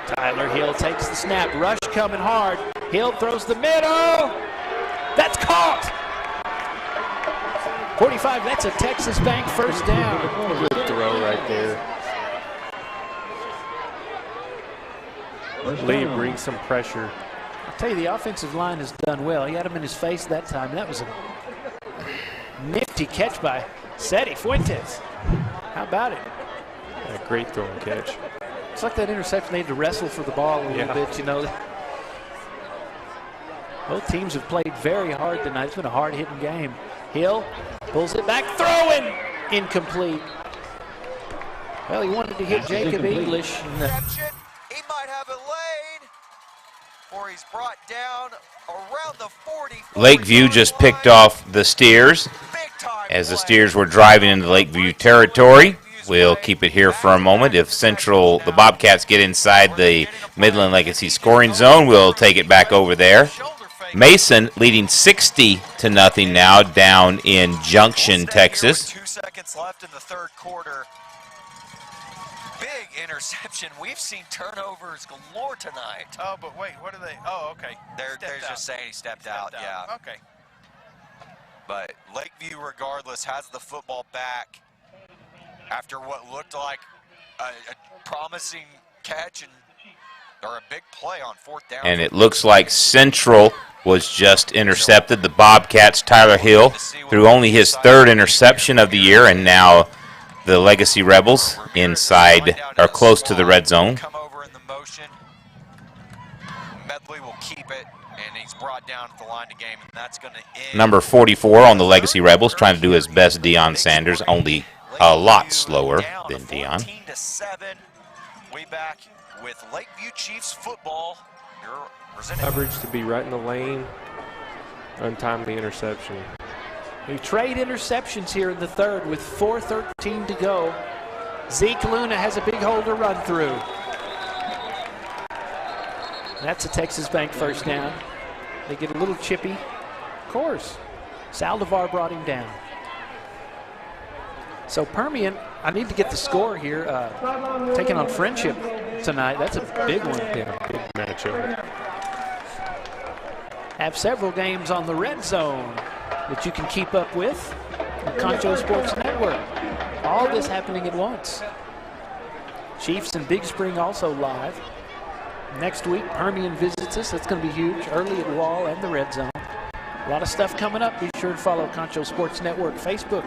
Tyler Hill takes the snap. Rush coming hard. Hill throws the middle. That's caught. 45, that's a Texas Bank first down. Good throw right there. Lee brings some pressure. I'll tell you, the offensive line has done well. He had him in his face that time. That was a nifty catch by Seti Fuentes. How about it? A great throw and catch. It's like that interception. They had to wrestle for the ball a little bit, you know. Both teams have played very hard tonight. It's been a hard-hitting game. Hill pulls it back, throwing, incomplete. Well, he wanted to hit Jacob English. He might have it laid, or he's brought down around the 40. Lakeview just picked off the Steers as the Steers were driving into Lakeview territory. We'll keep it here for a moment. If the Bobcats get inside the Midland Legacy scoring zone, we'll take it back over there. Mason leading 60-0 now down in Junction, Texas. 2 seconds left in the third quarter. Big interception. We've seen turnovers galore tonight. Oh, but wait, what are they? Oh, okay. They're just saying he stepped out. Yeah. Okay. But Lakeview, regardless, has the football back after what looked like a promising catch or a big play on fourth down. And it looks like Central was just intercepted. The Bobcats, Tyler Hill, threw only his third interception of the year, and now the Legacy Rebels inside or close to the red zone. Come over in the motion. Medley will keep it, and he's brought down at the line of game, and that's going to end. Number 44 on the Legacy Rebels, trying to do his best, Deion Sanders, only a lot slower than Deion. 14-7. We back with Lakeview Chiefs football. Coverage to be right in the lane. Untimely interception. We trade interceptions here in the third with 4:13 to go. Zeke Luna has a big hole to run through. That's a Texas Bank first down. They get a little chippy. Of course, Saldivar brought him down. So Permian, I need to get the score here. Taking on Friendship tonight. That's a big one. Yeah, big matchup. Have several games on the red zone that you can keep up with on Concho Sports Network. All this happening at once. Chiefs and Big Spring also live. Next week, Permian visits us. That's going to be huge. Early at Wall and the red zone. A lot of stuff coming up. Be sure to follow Concho Sports Network Facebook.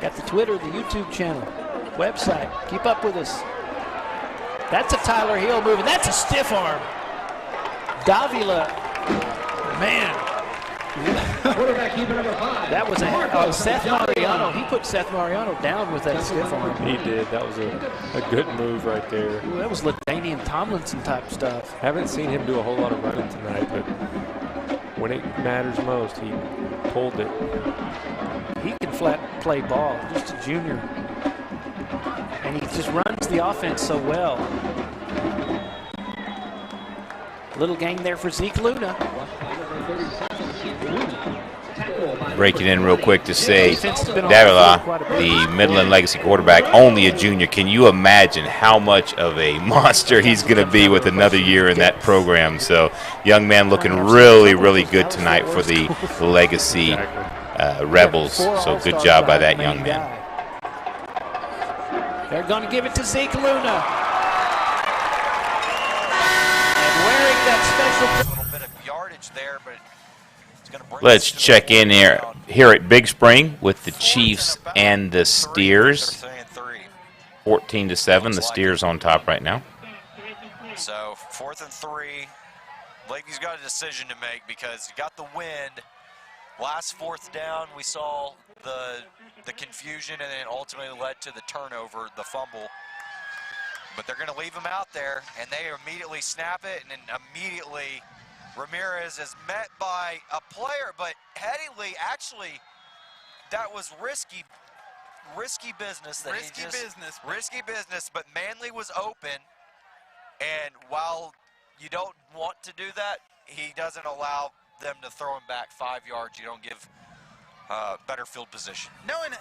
Got the Twitter, the YouTube channel, website. Keep up with us. That's a Tyler Hill move, and that's a stiff arm. Davila, man. That was Seth Mariano. He put Seth Mariano down with that stiff arm. He did. That was a good move right there. Ooh, that was LaDainian Tomlinson type stuff. Haven't seen him do a whole lot of running tonight, but when it matters most, he pulled it. He can flat play ball, just a junior. And he just runs the offense so well. Little gain there for Zeke Luna. Breaking in real quick to say, Davila, the Midland Legacy quarterback, only a junior. Can you imagine how much of a monster he's going to be with another year in that program? So, young man looking really, really good tonight for the Legacy Rebels. So, good job by that young man. They're going to give it to Zeke Luna. And wearing that special... A little bit of yardage there, but it's going to bring Let's check in here at Big Spring with the Chiefs and the Steers. 14-7, the Steers on top right now. So 4th and 3. Lakeview's got a decision to make because you got the wind. Last 4th down, we saw the confusion, and then it ultimately led to the turnover, the fumble. But they're going to leave him out there, and they immediately snap it, and then immediately Ramirez is met by a player, but Headingley actually, that was risky business. Risky business, but Manley was open, and while you don't want to do that, he doesn't allow them to throw him back 5 yards. You don't give better field position. No, and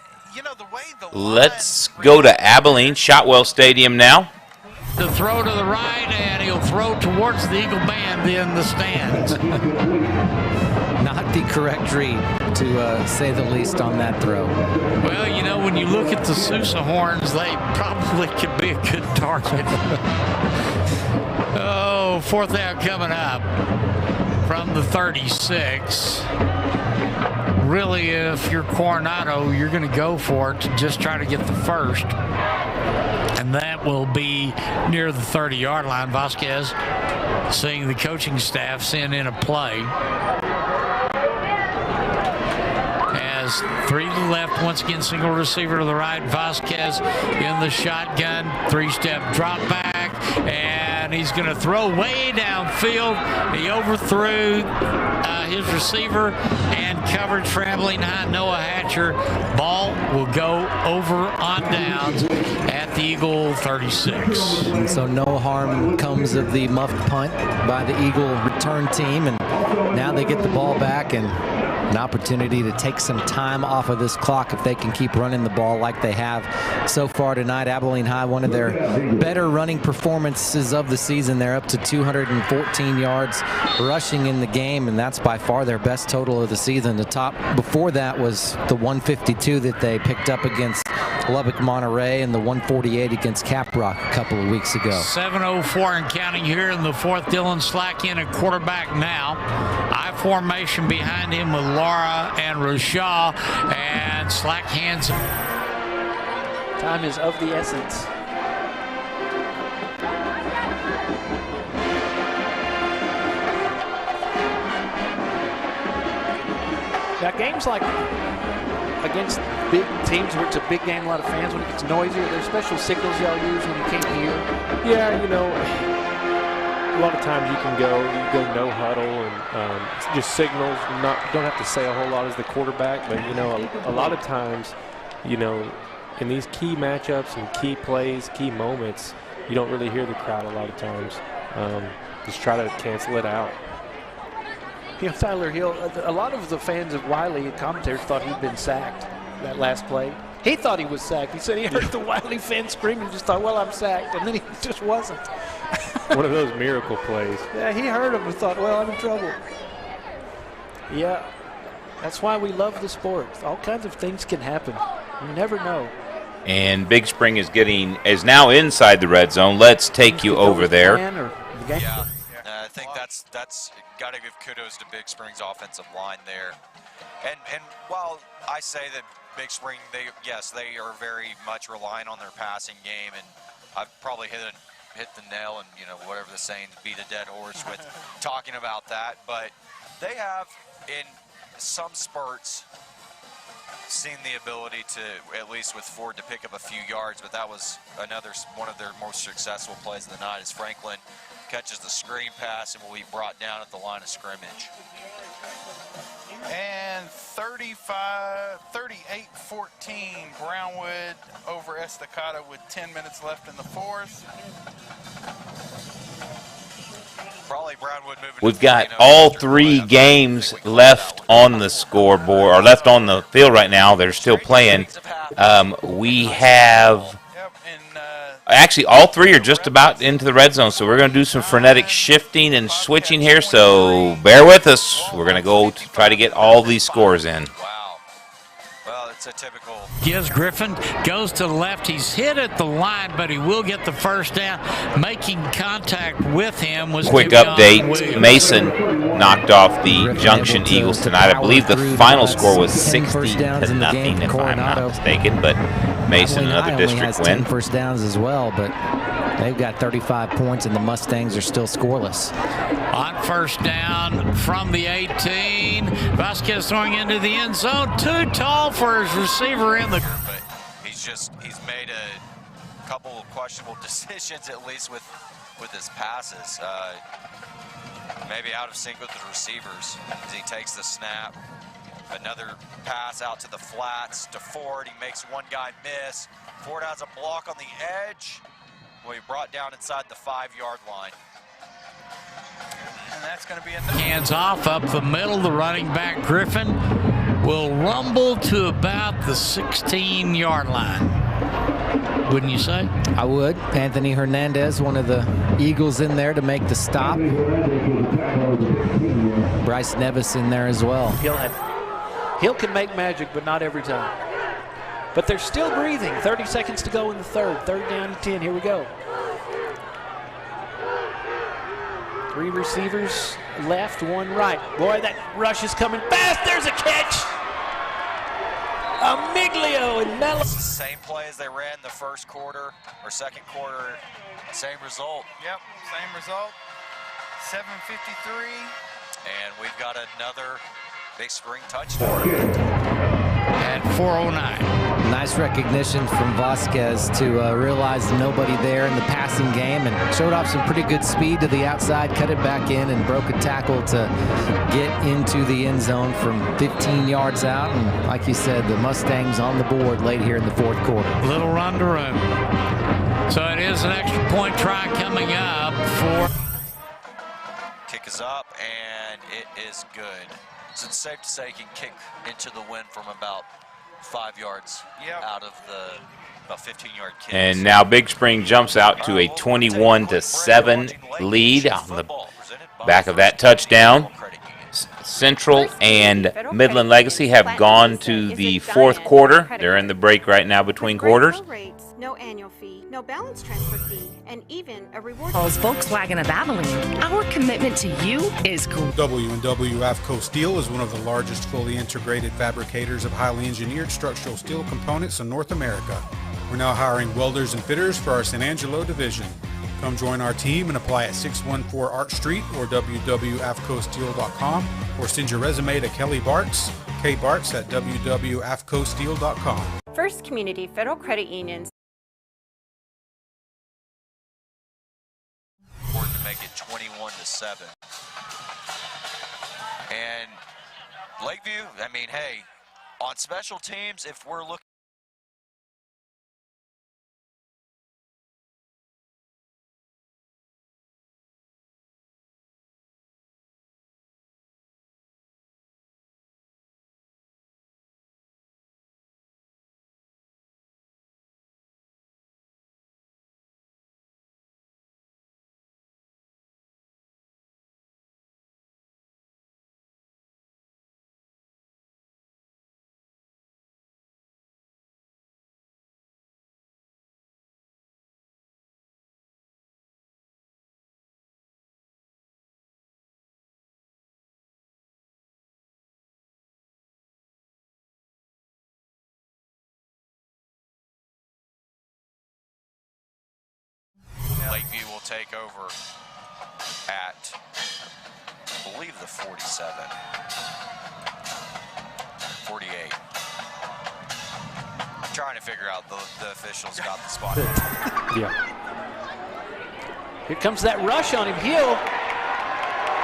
the way the Let's go to Abilene, Shotwell Stadium now. The throw to the right, and he'll throw towards the Eagle band in the stands. Not the correct read, to say the least, on that throw. Well, when you look at the Sousa horns, they probably could be a good target. Fourth out coming up from the 36. Really, if you're Coronado, you're going to go for it to just try to get the first. And that will be near the 30-yard line. Vasquez seeing the coaching staff send in a play. As 3 to the left, once again, single receiver to the right. Vasquez in the shotgun, 3-step drop back, and he's going to throw way downfield. He overthrew his receiver and covered traveling high Noah Hatcher. Ball will go over on downs at the Eagle 36. And so no harm comes of the muffed punt by the Eagle return team, and now they get the ball back and an opportunity to take some time off of this clock if they can keep running the ball like they have so far tonight. Abilene High, one of their better running performances of the season. They're up to 214 yards rushing in the game, and that's by far their best total of the season. The top before that was the 152 that they picked up against Lubbock Monterey and the 148 against Caprock a couple of weeks ago. 7:04 and counting here in the fourth. Dylan Slack in at quarterback now. I formation behind him with Laura and Rashaw, and Slack hands. Time is of the essence. Now, games like against big teams where it's a big game, a lot of fans, when it gets noisy, there's special signals y'all use when you can't hear. Yeah, a lot of times you go no huddle and just signals. Don't have to say a whole lot as the quarterback, but a lot of times, in these key matchups and key plays, key moments, you don't really hear the crowd a lot of times. Just try to cancel it out. Tyler Hill, a lot of the fans of Wiley and commentators thought he'd been sacked that last play. He thought he was sacked. He said he heard the Wiley fans screaming, just thought, well, I'm sacked, and then he just wasn't. One of those miracle plays. Yeah, he heard him and thought, well, I'm in trouble. Yeah, that's why we love the sport. All kinds of things can happen. You never know. And Big Spring is now inside the red zone. Let's take you over there. Yeah, I think that's got to give kudos to Big Spring's offensive line there. And while I say that Big Spring, they are very much relying on their passing game, and I've probably hit the nail and whatever the saying, beat a dead horse with talking about that, but they have in some spurts seen the ability to, at least with Ford, to pick up a few yards, but that was one of their most successful plays of the night as Franklin catches the screen pass and will be brought down at the line of scrimmage. And 38-14, Brownwood over Estacado with 10 minutes left in the fourth. Probably Brownwood moving. We've got all 3 games left on the scoreboard, or left on the field right now. They're still playing. We have... Actually, all 3 are just about into the red zone, so we're going to do some frenetic shifting and switching here, so bear with us. We're going to go to try to get all these scores in. Wow. Well, it's a typical... Gives Griffin, goes to the left. He's hit at the line, but he will get the first down. Making contact with him was Quick update, Mason knocked off the Junction Eagles tonight. I believe the final score was 60-0, if I'm not mistaken, but Mason, another district win. 10 first downs as well, but they've got 35 points, and the Mustangs are still scoreless. On first down from the 18, Vasquez throwing into the end zone. Too tall for his receiver in the... But he's made a couple of questionable decisions, at least with his passes. maybe out of sync with the receivers as he takes the snap. Another pass out to the flats to Ford. He makes one guy miss. Ford has a block on the edge. Well, he brought down inside the 5-yard line. And that's going to be enough. Hands off up the middle. The running back Griffin will rumble to about the 16-yard line. Wouldn't you say? I would. Anthony Hernandez, one of the Eagles in there to make the stop. Bryce Nevis in there as well. Hill can make magic, but not every time. But they're still breathing. 30 seconds to go in the third. Third down and 10. Here we go. 3 receivers left, 1 right. Boy, that rush is coming fast. There's a catch. Amiglio and Mello. It's the same play as they ran the first quarter or second quarter. Same result. Yep, same result. 7:53. And we've got another big spring touchdown. At 4:09. Nice recognition from Vasquez to realize nobody there in the passing game and showed off some pretty good speed to the outside, cut it back in, and broke a tackle to get into the end zone from 15 yards out. And like you said, the Mustangs on the board late here in the fourth quarter. Little run to room. So it is an extra point try coming up for. Kick is up, and it is good. So it's safe to say he can kick into the wind from about 5 yards out of the about 15-yard kick. And now Big Spring jumps out to a 21-7 lead on the back of that touchdown. Central and Midland Legacy have gone to the fourth quarter. They're in the break right now between quarters. No annual fee, no balance transfer fee, and even a reward. Volkswagen of Abilene. Our commitment to you is cool. W&W AFCO Steel is one of the largest fully integrated fabricators of highly engineered structural steel components in North America. We're now hiring welders and fitters for our San Angelo division. Come join our team and apply at 614 Arch Street or www.afcosteel.com, or send your resume to Kelly Bartz, kbartz at www.afcosteel.com. First Community Federal Credit Union. To make it 21-7. And Lakeview, I mean, hey, on special teams, if we're looking Lakeview will take over at, I believe, the 47. 48. Trying to figure out the officials got the spot. Yeah. Here comes that rush on him. Hill.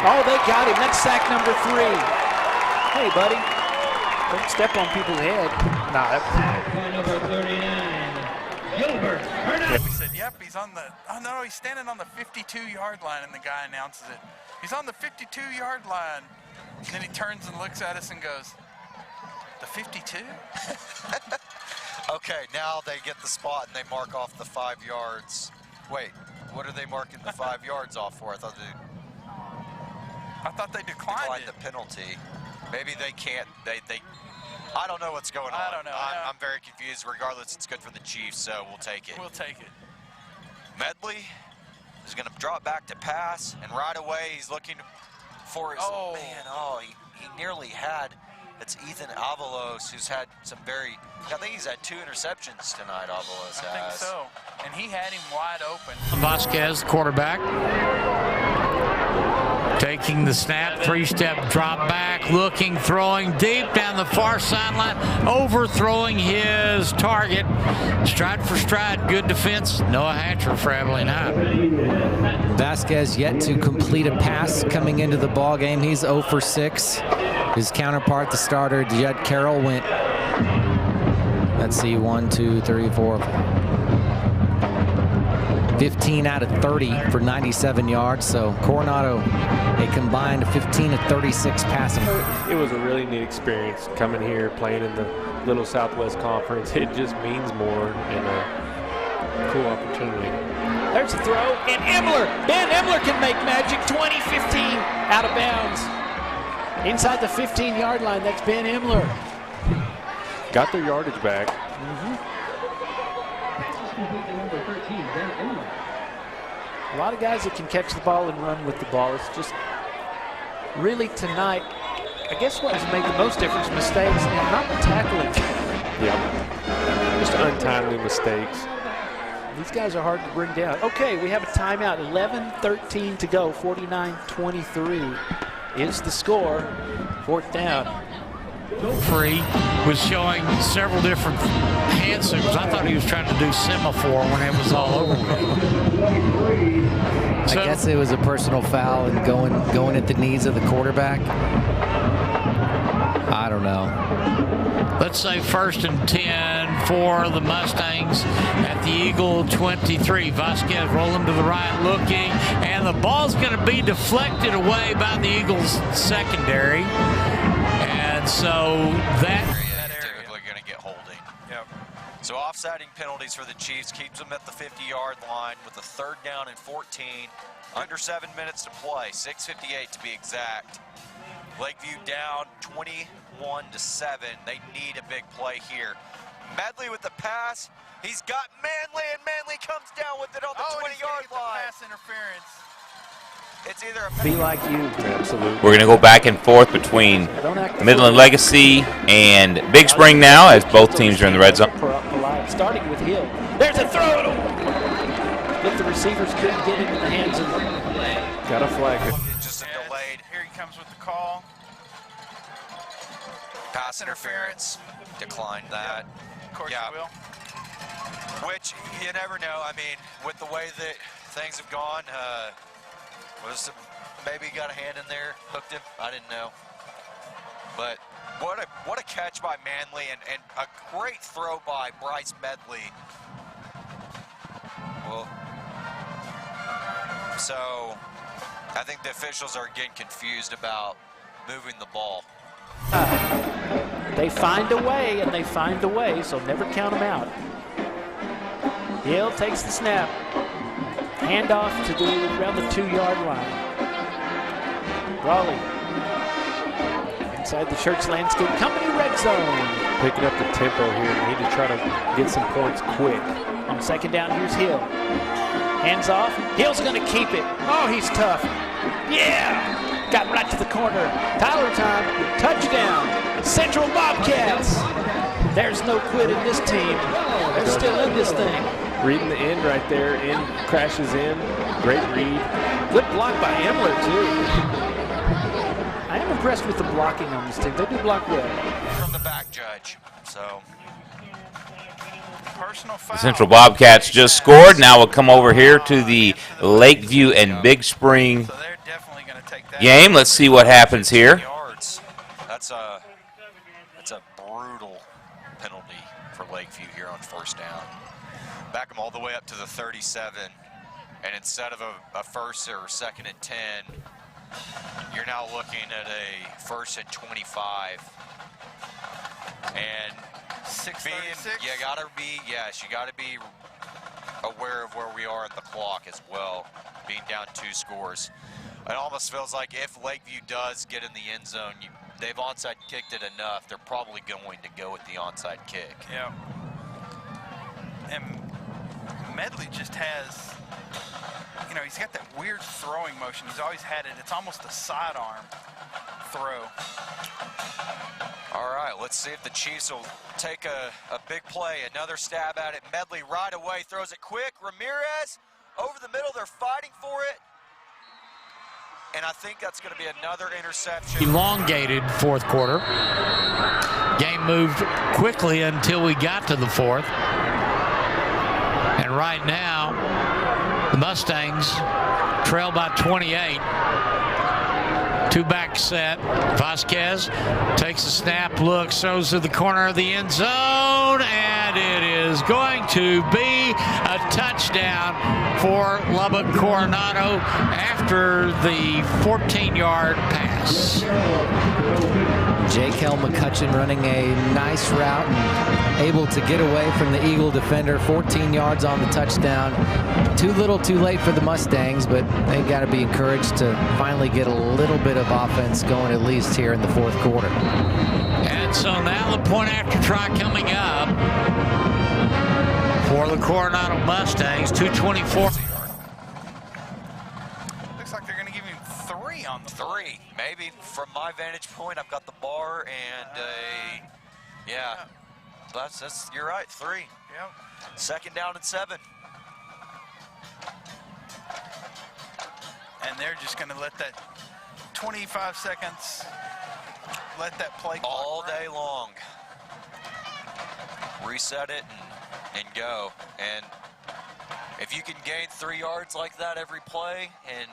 Oh, they got him. That's sack number 3. Hey, buddy. Don't step on people's head. Nah, that's number 39, Gilbert. We said, yep, he's on the, oh no, he's standing on the 52-yard line, and the guy announces it. He's on the 52-yard line. And then he turns and looks at us and goes, the 52? Okay, now they get the spot and they mark off the 5 yards. Wait, what are they marking the 5 yards off for? I thought they declined the penalty. Maybe they can't. They I don't know what's going on. I don't know. I'm very confused. Regardless, it's good for the Chiefs, so we'll take it. We'll take it. Medley is going to drop back to pass, and right away he's looking for his man. Oh, he nearly had. It's Ethan Avalos, who's had some very. I think he's had 2 interceptions tonight. Avalos has. I think so, and he had him wide open. Vasquez, quarterback. Taking the snap, three-step drop back, looking, throwing deep down the far sideline, overthrowing his target. Stride for stride, good defense. Noah Hatcher for Abilene High. Vasquez yet to complete a pass coming into the ball game. He's 0 for 6. His counterpart, the starter, Jed Carroll, went, let's see, 1, 2, 3, 4, 15 out of 30 for 97 yards. So Coronado, a combined 15 of 36 passing. It was a really neat experience coming here, playing in the Little Southwest Conference. It just means more and a cool opportunity. There's a throw, and Ben Emler can make magic. 20-15 out of bounds. Inside the 15-yard line, that's Ben Emler. Got their yardage back. A lot of guys that can catch the ball and run with the ball. It's just really tonight, I guess what has made the most difference, mistakes and not tackling. Yeah, just untimely mistakes. These guys are hard to bring down. Okay, we have a timeout, 11:13 to go, 49-23 is the score, 4th down. Free was showing several different hand signals. I thought he was trying to do semaphore when it was all over with. I guess it was a personal foul and going at the knees of the quarterback. I don't know. Let's say 1st and 10 for the Mustangs at the Eagle 23. Vasquez rolling to the right, looking, and the ball's going to be deflected away by the Eagles secondary. And so that typically going to get holding. Yep. So offsiding penalties for the Chiefs keeps them at the 50-yard line with a 3rd down and 14. Under 7 minutes to play, 6:58 to be exact. Lakeview down 21-7. They need a big play here. Medley with the pass. He's got Manley, and Manley comes down with it on the 20-yard line. Pass interference. It's either a Be like you. Absolutely. We're going to go back and forth between Midland Legacy and Big Spring now as both teams are in the red zone. Starting with Hill. There's a throw. If the receivers couldn't get it in the hands of got a flag. Just a delayed. Here he comes with the call. Pass interference. Declined that. Of course yeah. you will. Which, you never know. I mean, with the way that things have gone, maybe got a hand in there, hooked him. I didn't know. But what a catch by Manley and a great throw by Bryce Medley. Well, so I think the officials are getting confused about moving the ball. They find a way, and they find a way, so never count them out. Hill takes the snap. Handoff to around the 2-yard line. Raleigh. Inside the Church Landscape Company red zone. Picking up the tempo here. They need to try to get some points quick. On 2nd down, here's Hill. Hands off. Hill's going to keep it. Oh, he's tough. Yeah! Got right to the corner. Tyler time. Touchdown. Central Bobcats. There's no quit in this team. They're still in this thing. Reading the end right there. In crashes in. Great read. Good block by Emler, too. I am impressed with the blocking on this team. They do block well. From the back judge. So personal foul. The Central Bobcats just scored. Now we'll come over here to the Lakeview and Big Spring game. Let's see what happens here. That's a brutal penalty for Lakeview here on 1st down. Back them all the way up to the 37, and instead of a 1st or 2nd and 10, you're now looking at a 1st and 25. And 6:36. You gotta be aware of where we are in the clock as well, being down 2 scores. It almost feels like if Lakeview does get in the end zone, they've onside kicked it enough, they're probably going to go with the onside kick. Yeah. And Medley just has, he's got that weird throwing motion. He's always had it. It's almost a sidearm throw. All right, let's see if the Chiefs will take a big play. Another stab at it. Medley right away, throws it quick. Ramirez over the middle. They're fighting for it. and I think that's going to be another interception. Elongated fourth quarter. Game moved quickly until we got to the fourth. And right now, the Mustangs trail by 28. Two-back set. Vasquez takes a snap, looks, throws to the corner of the end zone, and it is going to be a touchdown for Lubbock Coronado after the 14-yard pass. Jake McCutcheon running a nice route and able to get away from the Eagle defender. 14 yards on the touchdown. Too little too late for the Mustangs, but they've got to be encouraged to finally get a little bit of offense going, at least here in the fourth quarter. And so now the point after try coming up for the Coronado Mustangs, 2:24. Looks like they're going to give him 3 on the 3, maybe. From my vantage point, I've got the bar and yeah. That's you're right, 3. Yep. Second down and 7. And they're just going to let that 25 seconds, let that play all day long. Reset it and go. And if you can gain 3 yards like that every play, and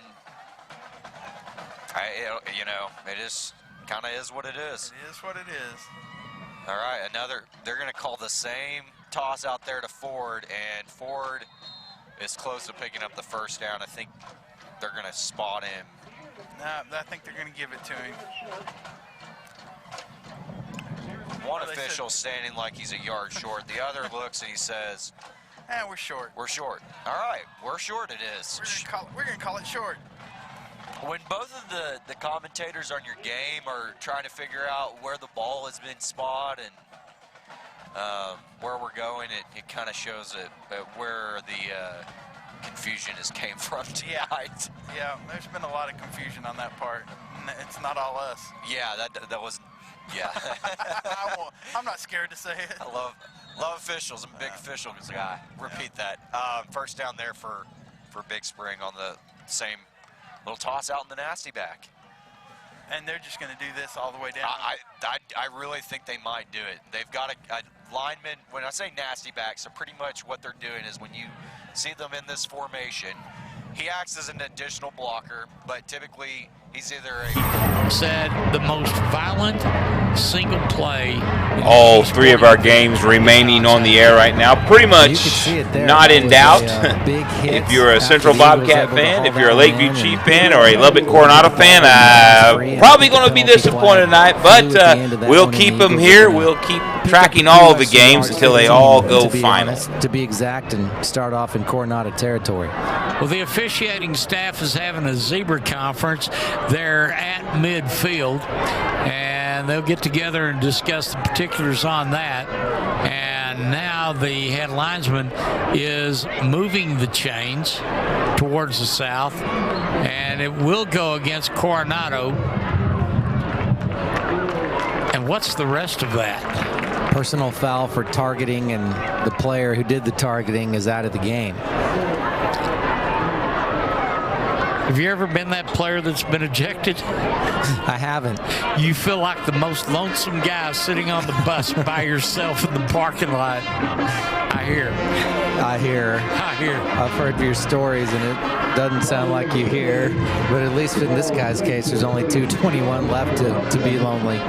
you know, it is kind of is what it is. It is what it is. All right, they're going to call the same toss out there to Ford, and Ford is close to picking up the first down. I think they're going to spot him. Nah, I think they're going to give it to him. One official standing like he's a yard short. The other looks and he says, we're short. We're short. All right, we're short it is. We're going to call it short. When both of the commentators on your game are trying to figure out where the ball has been spot and where we're going, it kind of shows it where the confusion has came from tonight. Yeah, there's been a lot of confusion on that part. It's not all us. Yeah, that was, yeah. I'm not scared to say it. I love officials. I'm a big official guy. Repeat that. First down there for Big Spring on the same little toss out in the nasty back. And they're just going to do this all the way down. I really think they might do it. They've got a lineman. When I say nasty back, so pretty much what they're doing is when you see them in this formation, he acts as an additional blocker, but typically he's either said the most violent single play. All 3 of our games remaining on the air right now. Pretty much not in doubt. If you're a Central Bobcat fan, if you're a Lakeview Chief fan, or a Lubbock Coronado fan, probably going to be disappointed tonight, but we'll keep them here. We'll keep tracking all of the games until they all go final. To be exact, and start off in Coronado territory. Well, the officiating staff is having a zebra conference there at midfield, and they'll get together and discuss the particulars on that. And now the head linesman is moving the chains towards the south, and it will go against Coronado. And what's the rest of that? Personal foul for targeting, and the player who did the targeting is out of the game. Have you ever been that player that's been ejected? I haven't. You feel like the most lonesome guy sitting on the bus by yourself in the parking lot. I hear. I've heard your stories, and it doesn't sound like you hear. But at least in this guy's case, there's only 2:21 left to be lonely.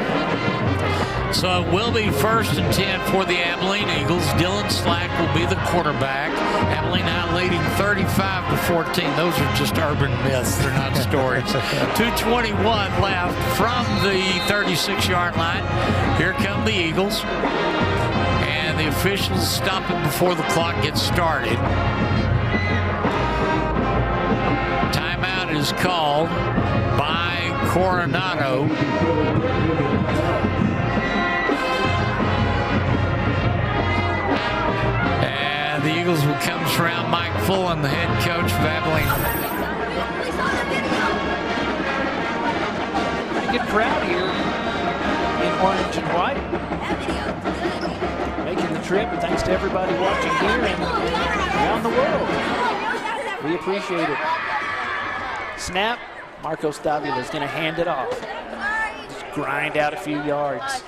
So it will be 1st and 10 for the Abilene Eagles. Dylan Slack will be the quarterback. Abilene now leading 35-14. Those are just urban myths. They're not stories. 2:21 left from the 36-yard line. Here come the Eagles. And the officials stop it before the clock gets started. Timeout is called by Coronado. The Eagles will come around Mike Fullen, the head coach of Abilene. Pretty good crowd here in orange and white. Making the trip. Thanks to everybody watching here and around the world. We appreciate it. Snap. Marcos Davila is going to hand it off. Just grind out a few yards.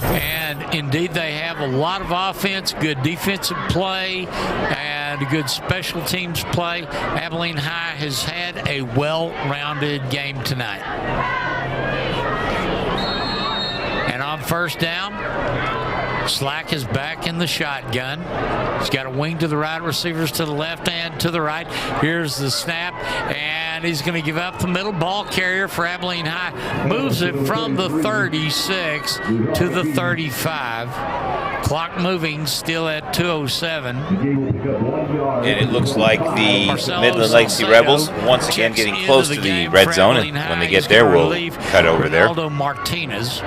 And indeed, they have a lot of offense, good defensive play, and good special teams play. Abilene High has had a well-rounded game tonight. And on first down, Slack is back in the shotgun. He's got a wing to the right, receivers to the left and to the right. Here's the snap, and he's going to give up the middle. Ball carrier for Abilene High moves it from the 36 to the 35. Clock moving, still at 2:07. And it looks like the Midland Legacy Rebels once again getting close to the red zone, and when they get there, we'll cut over there. Ronaldo Martinez.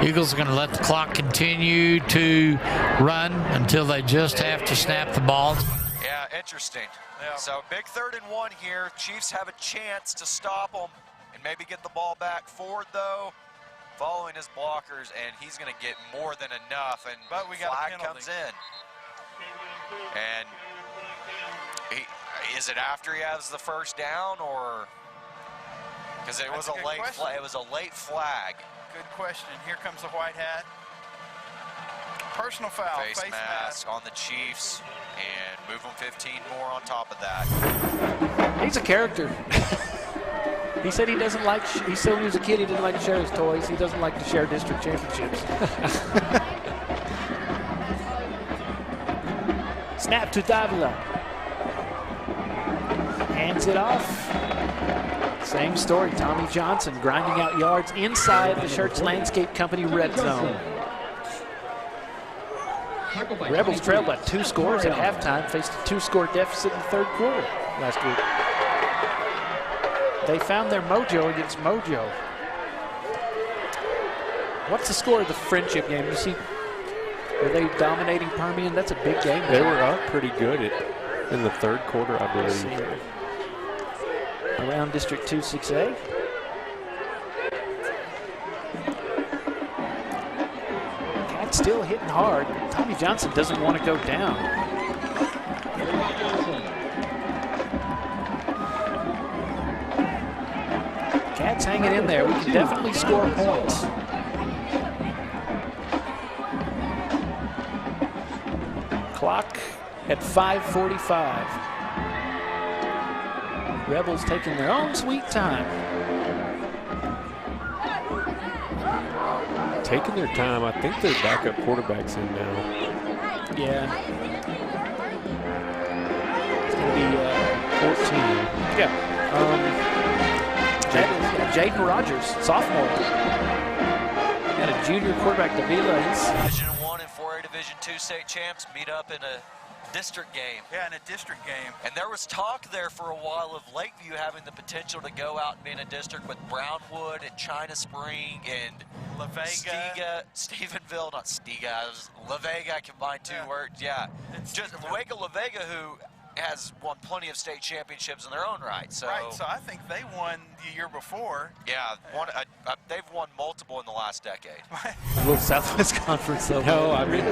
Eagles are going to let the clock continue to run until they just have to snap the ball. Yeah, interesting. Yeah. So big 3rd and 1 here. Chiefs have a chance to stop them and maybe get the ball back. Ford, though, following his blockers, and he's going to get more than enough. And but we got flag a penalty. comes in. And is it after he has the first down, or because it was a late flag? It was a late flag. Good question. Here comes the white hat. Personal foul. Face mask on the Chiefs, and move them 15 more on top of that. He's a character. He said he doesn't like, he said when he was a kid he didn't like to share his toys. He doesn't like to share district championships. Snap to Davila. Hands it off. Same story, Tommy Johnson grinding out yards inside the Schertz Landscape Company red zone. Rebels trailed by 2 scores at halftime, faced a 2-score deficit in the 3rd quarter last week. They found their mojo against mojo. What's the score of the friendship game? You see, were they dominating Permian? That's a big game. They were up pretty good in the 3rd quarter, I believe. Around District 2 6A. Cat's still hitting hard. Tommy Johnson doesn't want to go down. Cat's hanging in there. We can definitely score points. Clock at 5:45. Rebels taking their own sweet time. Taking their time. I think their backup quarterback's in now. Yeah. It's going to be 14. Yeah. Jaden Rogers, sophomore. Got a junior quarterback, Davila. Division 1 and 4A Division 2 state champs meet up in a district game. Yeah, in a district game. And there was talk there for a while of Lakeview having the potential to go out and be in a district with Brownwood and China Spring and La Vega. Stephenville, not Stiga, it was La Vega, combined 2 words, yeah. Just La Vega, who has won plenty of state championships in their own right. So right, so I think they won the year before. Yeah, they've won multiple in the last decade. A little Southwest Conference, though. No, I mean,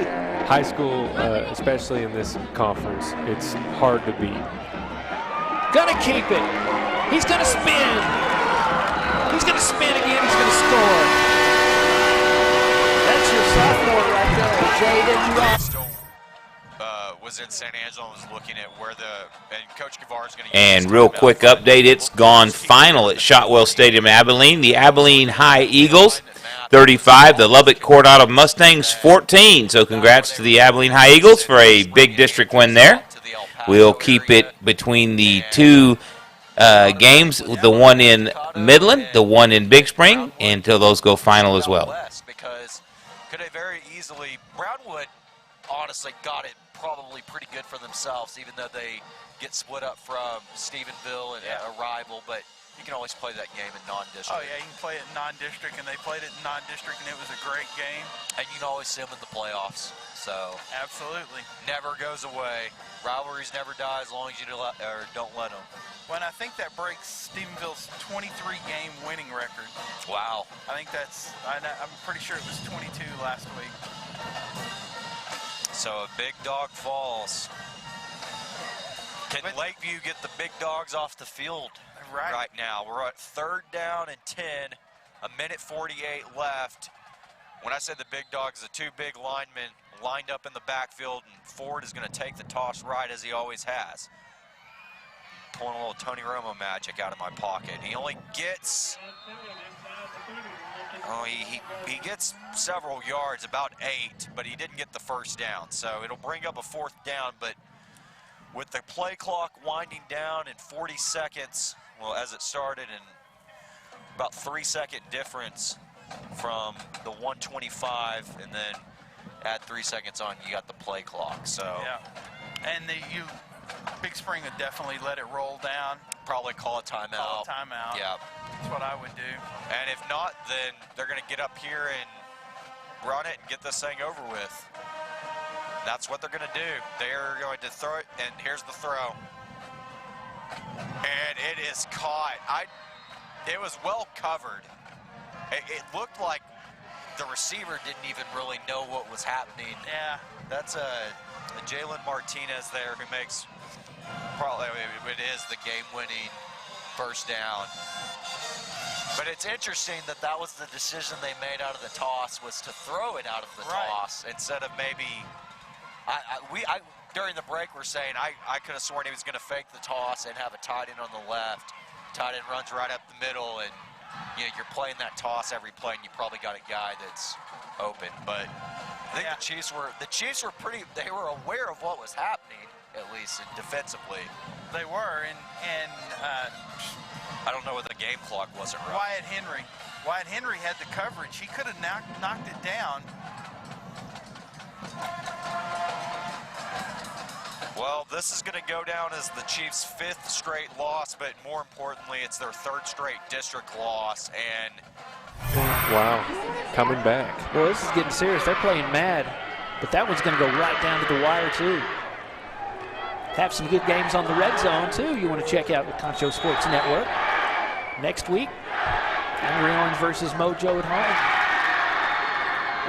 high school, especially in this conference, it's hard to beat. Gonna keep it. He's gonna spin. He's gonna spin again. He's gonna score. That's your sophomore right there, Jaden Rogers. Was in San Angelo and was looking at where and Coach Guevara is going to. And real quick update, it's gone final at Shotwell Stadium, Abilene. The Abilene High Eagles, 35. The Lubbock Coronado Mustangs, 14. So congrats to the Abilene High Eagles for a big district win there. We'll keep it between the 2 games, the one in Midland, the one in Big Spring, until those go final as well. Because could have very easily, Brownwood honestly got it probably pretty good for themselves, even though they get split up from Stephenville and a rival, but you can always play that game in non-district. Oh, yeah, you can play it in non-district, and they played it in non-district, and it was a great game. And you can always see them in the playoffs, so. Absolutely. Never goes away. Rivalries never die as long as you don't let them. Well, and I think that breaks Stephenville's 23-game winning record. Wow. I think I'm pretty sure it was 22 last week. So a big dog falls. Can Lakeview get the big dogs off the field? right now. We're at 3rd down and 10, a minute 48 left. When I said the big dogs, the 2 big linemen lined up in the backfield, and Ford is going to take the toss right as he always has. Pulling a little Tony Romo magic out of my pocket. He only gets, he gets several yards, about 8, but he didn't get the 1st down. So it'll bring up a 4th down, but with the play clock winding down in 40 seconds, well, as it started, and about 3-second difference from the 125, and then add 3 seconds on, you got the play clock. So yeah, and Big Spring would definitely let it roll down. Probably call a timeout. Call a timeout. Yeah, that's what I would do. And if not, then they're going to get up here and run it and get this thing over with. That's what they're going to do. They're going to throw it, and here's the throw. And it is caught. It was well covered. It looked like the receiver didn't even really know what was happening. Yeah. That's Jalen Martinez there, who makes probably, it is the game-winning 1st down. But it's interesting that that was the decision they made out of the toss, was to throw it out of the toss instead of maybe. During the break, we're saying I could have sworn he was going to fake the toss and have a tight end on the left. Tight end runs right up the middle, and you're playing that toss every play, and you probably got a guy that's open. But I think the Chiefs were they were aware of what was happening, at least defensively. They were, and I don't know what the game clock wasn't right. Wyatt Henry had the coverage. He could have knocked it down. Well, this is going to go down as the Chiefs' 5th straight loss, but more importantly, it's their 3rd straight district loss. And wow, coming back. Well, this is getting serious. They're playing mad, but that one's going to go right down to the wire, too. Have some good games on the Red Zone, too. You want to check out the Concho Sports Network. Next week, Henry Orange versus Mojo at home.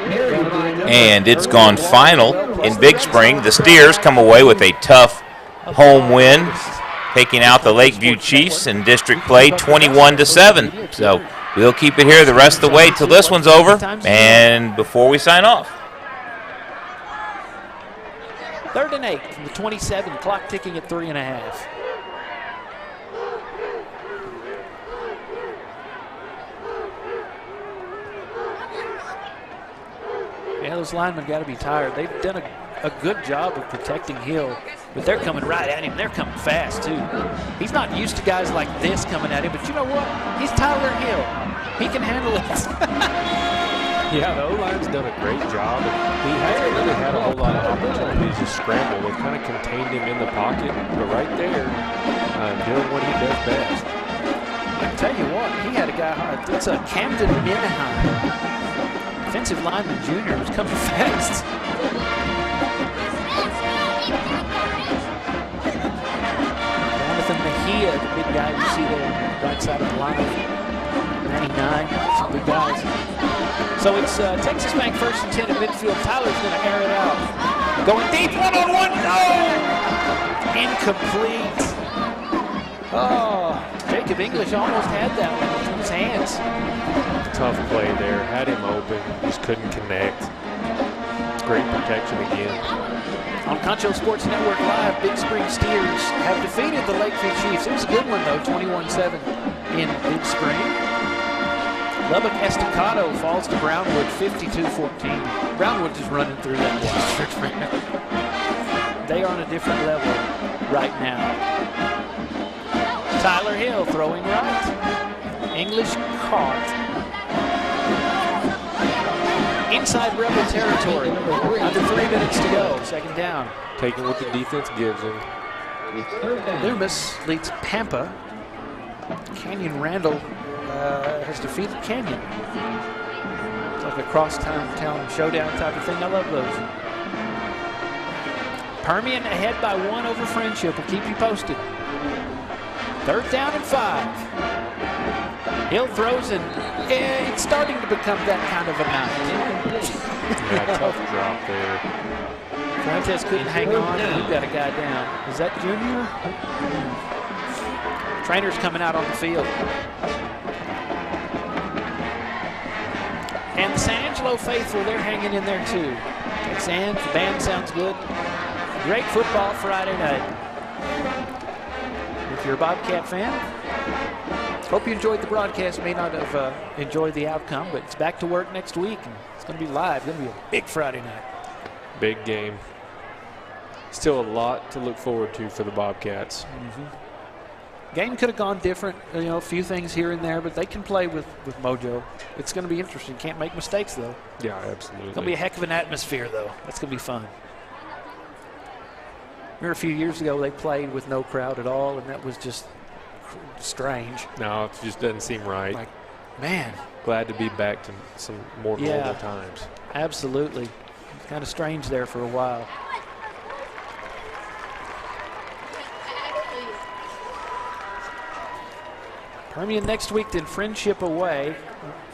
And it's gone final in Big Spring. The Steers come away with a tough home win, taking out the Lakeview Chiefs in district play 21-7. So we'll keep it here the rest of the way till this one's over and before we sign off. 3rd and 8 from the 27, clock ticking at 3.5. Yeah, those linemen got to be tired. They've done a good job of protecting Hill, but they're coming right at him. They're coming fast, too. He's not used to guys like this coming at him, but you know what? He's Tyler Hill. He can handle it. Yeah, the O-line's done a great job. He hasn't really had a whole lot of opportunities to scramble. They've kind of contained him in the pocket, but right there, doing what he does best. I tell you what, he had a guy, it's a Camden Minahan. Defensive lineman junior was coming fast. Jonathan Mejia, the big guy you see there on the right side of the line. 99, some big guys. So it's Texas Bank 1st and 10 at midfield. Tyler's going to air it out. Going deep, one-on-one, no! Incomplete. Oh, Jacob English almost had that one in his hands. Tough play there, had him open, just couldn't connect. Great protection again. On Concho Sports Network Live, Big Spring Steers have defeated the Lakeview Chiefs. It was a good one, though, 21-7 in Big Spring. Lubbock Estacado falls to Brownwood 52-14. Brownwood just running through that district, man. They are on a different level right now. Tyler Hill throwing right. English caught. Inside Rebel territory. Under 3 minutes to go. 2nd down. Taking what the defense gives him. Loomis leads Pampa. Canyon Randall has defeated Canyon. It's like a cross-town showdown type of thing. I love those. Permian ahead by 1 over Friendship. We'll keep you posted. 3rd down and 5. Hill throws, and it's starting to become that kind of a night. Yeah, tough drop there. Fuentes couldn't hang on, and we've got a guy down. Is that Junior? Trainers coming out on the field. And the San Angelo faithful, they're hanging in there too. And the band sounds good. Great football Friday night. If you're a Bobcat fan, hope you enjoyed the broadcast. May not have enjoyed the outcome, but it's back to work next week. And it's going to be live. It's going to be a big Friday night. Big game. Still a lot to look forward to for the Bobcats. Game could have gone different, a few things here and there, but they can play with mojo. It's going to be interesting. Can't make mistakes, though. Yeah, absolutely. It's going to be a heck of an atmosphere, though. That's going to be fun. Remember a few years ago they played with no crowd at all, and that was just strange. No, it just doesn't seem right. Like, man. Glad to be back to some more normal times. Absolutely. It's kind of strange there for a while. Permian next week, then Friendship away.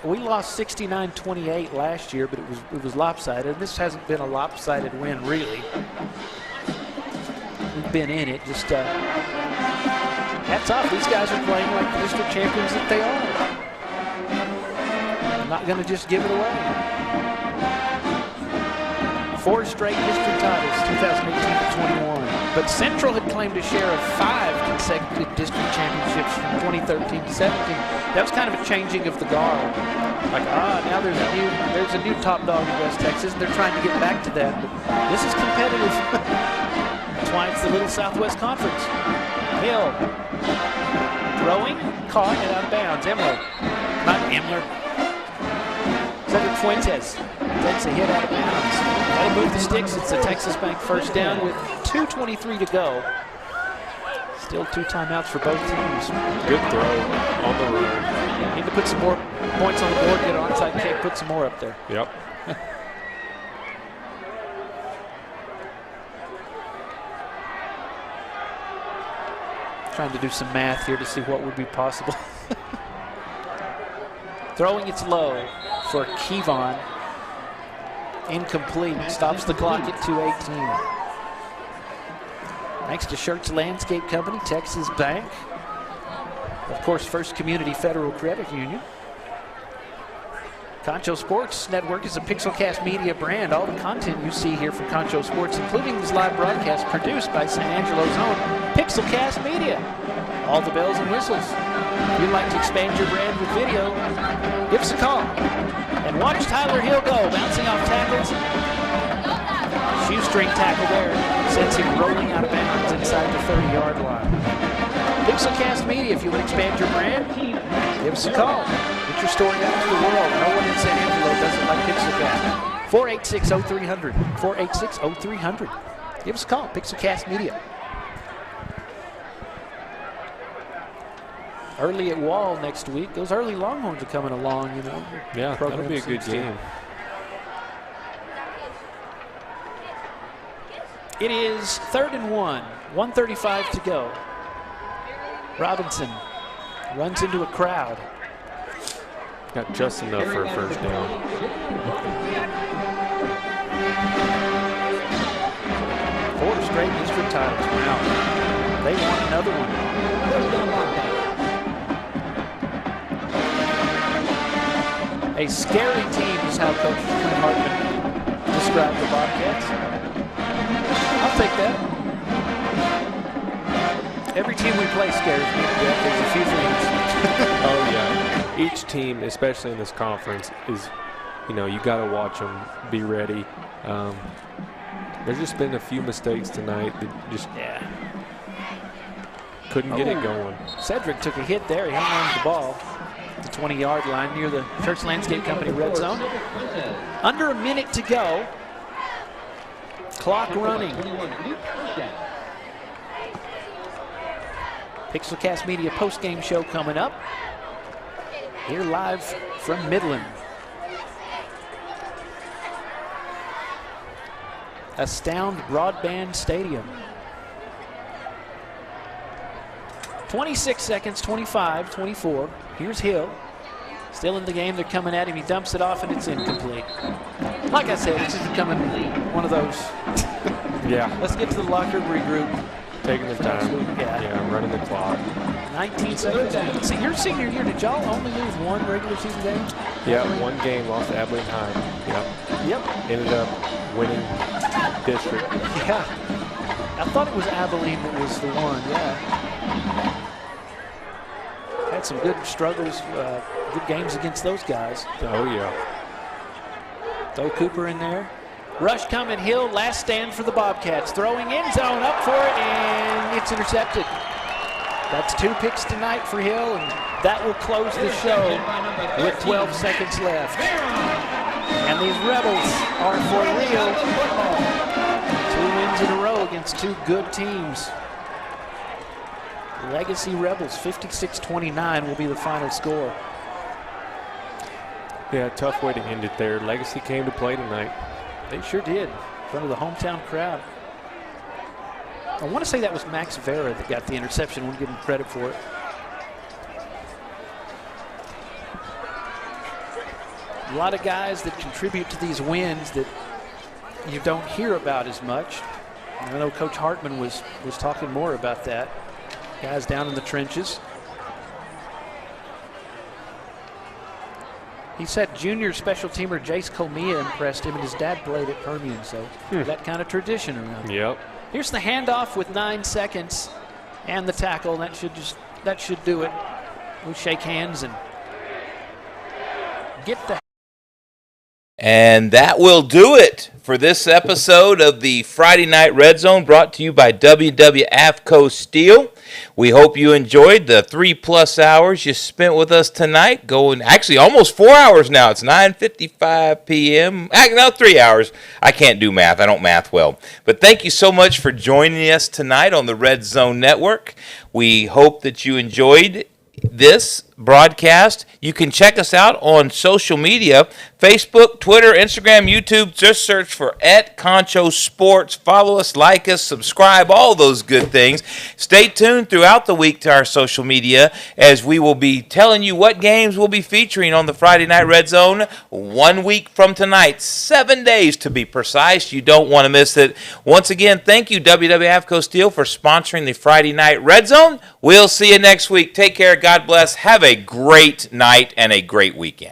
We lost 69-28 last year, but it was lopsided. And this hasn't been a lopsided win, really. We've been in it. Just hats off. These guys are playing like the district champions that they are. I'm not going to just give it away. 4 straight district titles, 2018-21. But Central had claimed a share of 5 consecutive district championships from 2013 to 17. That was kind of a changing of the guard. Like, now there's a new top dog in West Texas, and they're trying to get back to that. But this is competitive. That's why it's the Little Southwest Conference. Hill throwing, caught, and out of bounds. Cedric Fuentes takes a hit out of bounds. That'll move the sticks. It's a Texas Bank first down with 2:23 to go. Still 2 timeouts for both teams. Good throw on the run. Need to put some more points on the board, get an onside kick, put some more up there. Yep. Trying to do some math here to see what would be possible. Throwing it's low for Kevon. Incomplete. Stops the clock at 2:18. Thanks to Schertz Landscape Company, Texas Bank. Of course, First Community Federal Credit Union. Concho Sports Network is a Pixelcast media brand. All the content you see here from Concho Sports, including this live broadcast, produced by San Angelo's own Pixelcast Media. All the bells and whistles. If you'd like to expand your brand with video, give us a call. And watch Tyler Hill go, bouncing off tackles. Shoestring tackle there, sends him rolling out of bounds inside the 30-yard line. Pixelcast Media, if you would expand your brand, give us a call. Get your story out to the world. No one in San Angelo doesn't like Pixelcast. 486-0300. 486-0300. Give us a call, Pixelcast Media. Early at Wall next week. Those early Longhorns are coming along, Yeah, that'll be a good game. It is 3rd and 1. 1:35 to go. Robinson runs into a crowd. Got just enough for a first down. 4 straight district titles. Wow. They want another one. A scary team is how Coach Hartman described the Bobcats. I'll take that. Every team we play scares me to death. There's a few things. Oh, yeah. Each team, especially in this conference, is, you got to watch them, be ready. There's just been a few mistakes tonight that just couldn't get it going. Cedric took a hit there. He hung on to the ball. The 20-yard line near the Church Landscape Company red zone. Under a minute to go. Clock running. Pixelcast Media post-game show coming up. Here live from Midland. Astound Broadband Stadium. 26 seconds, 25, 24. Here's Hill. Still in the game, they're coming at him. He dumps it off and it's incomplete. Like I said, it's just becoming one of those. Yeah. Let's get to the locker room, regroup. Taking their time. Yeah. Running the clock. 19 second down. See, your senior year, did y'all only lose one regular season game? Yeah, one game lost to Abilene High. Yep. Ended up winning district. Yeah. I thought it was Abilene that was the one, yeah. Had some good struggles, good games against those guys. Oh, yeah. Throw Cooper in there. Rush coming, Hill, last stand for the Bobcats. Throwing end zone, up for it, and it's intercepted. That's 2 picks tonight for Hill, and that will close the show with 12 seconds left. And these Rebels are for real. 2 wins in a row against 2 good teams. Legacy Rebels, 56-29 will be the final score. Yeah, tough way to end it there. Legacy came to play tonight. They sure did, in front of the hometown crowd. I want to say that was Max Vera that got the interception. I want to give him credit for it. A lot of guys that contribute to these wins that you don't hear about as much. I know Coach Hartman was talking more about that. Guys down in the trenches. He said junior special teamer Jace Colmia impressed him, and his dad played at Permian, so that kind of tradition around. Yep. Here's the handoff with 9 seconds and the tackle. That should do it. We shake hands and get the. And that will do it for this episode of the Friday Night Red Zone, brought to you by AFCO Steel. We hope you enjoyed the 3+ hours you spent with us tonight. Going actually almost 4 hours now. It's 9:55 p.m. No, 3 hours. I can't do math. I don't math well. But thank you so much for joining us tonight on the Red Zone Network. We hope that you enjoyed this broadcast. You can check us out on social media, Facebook, Twitter, Instagram, YouTube. Just search for @Concho Sports. Follow us, like us, subscribe, all those good things. Stay tuned throughout the week to our social media, as we will be telling you what games we'll be featuring on the Friday Night Red Zone 1 week from tonight. 7 days to be precise. You don't want to miss it. Once again, thank you, AFCO Steel, for sponsoring the Friday Night Red Zone. We'll see you next week. Take care. God bless. Have a great night and a great weekend.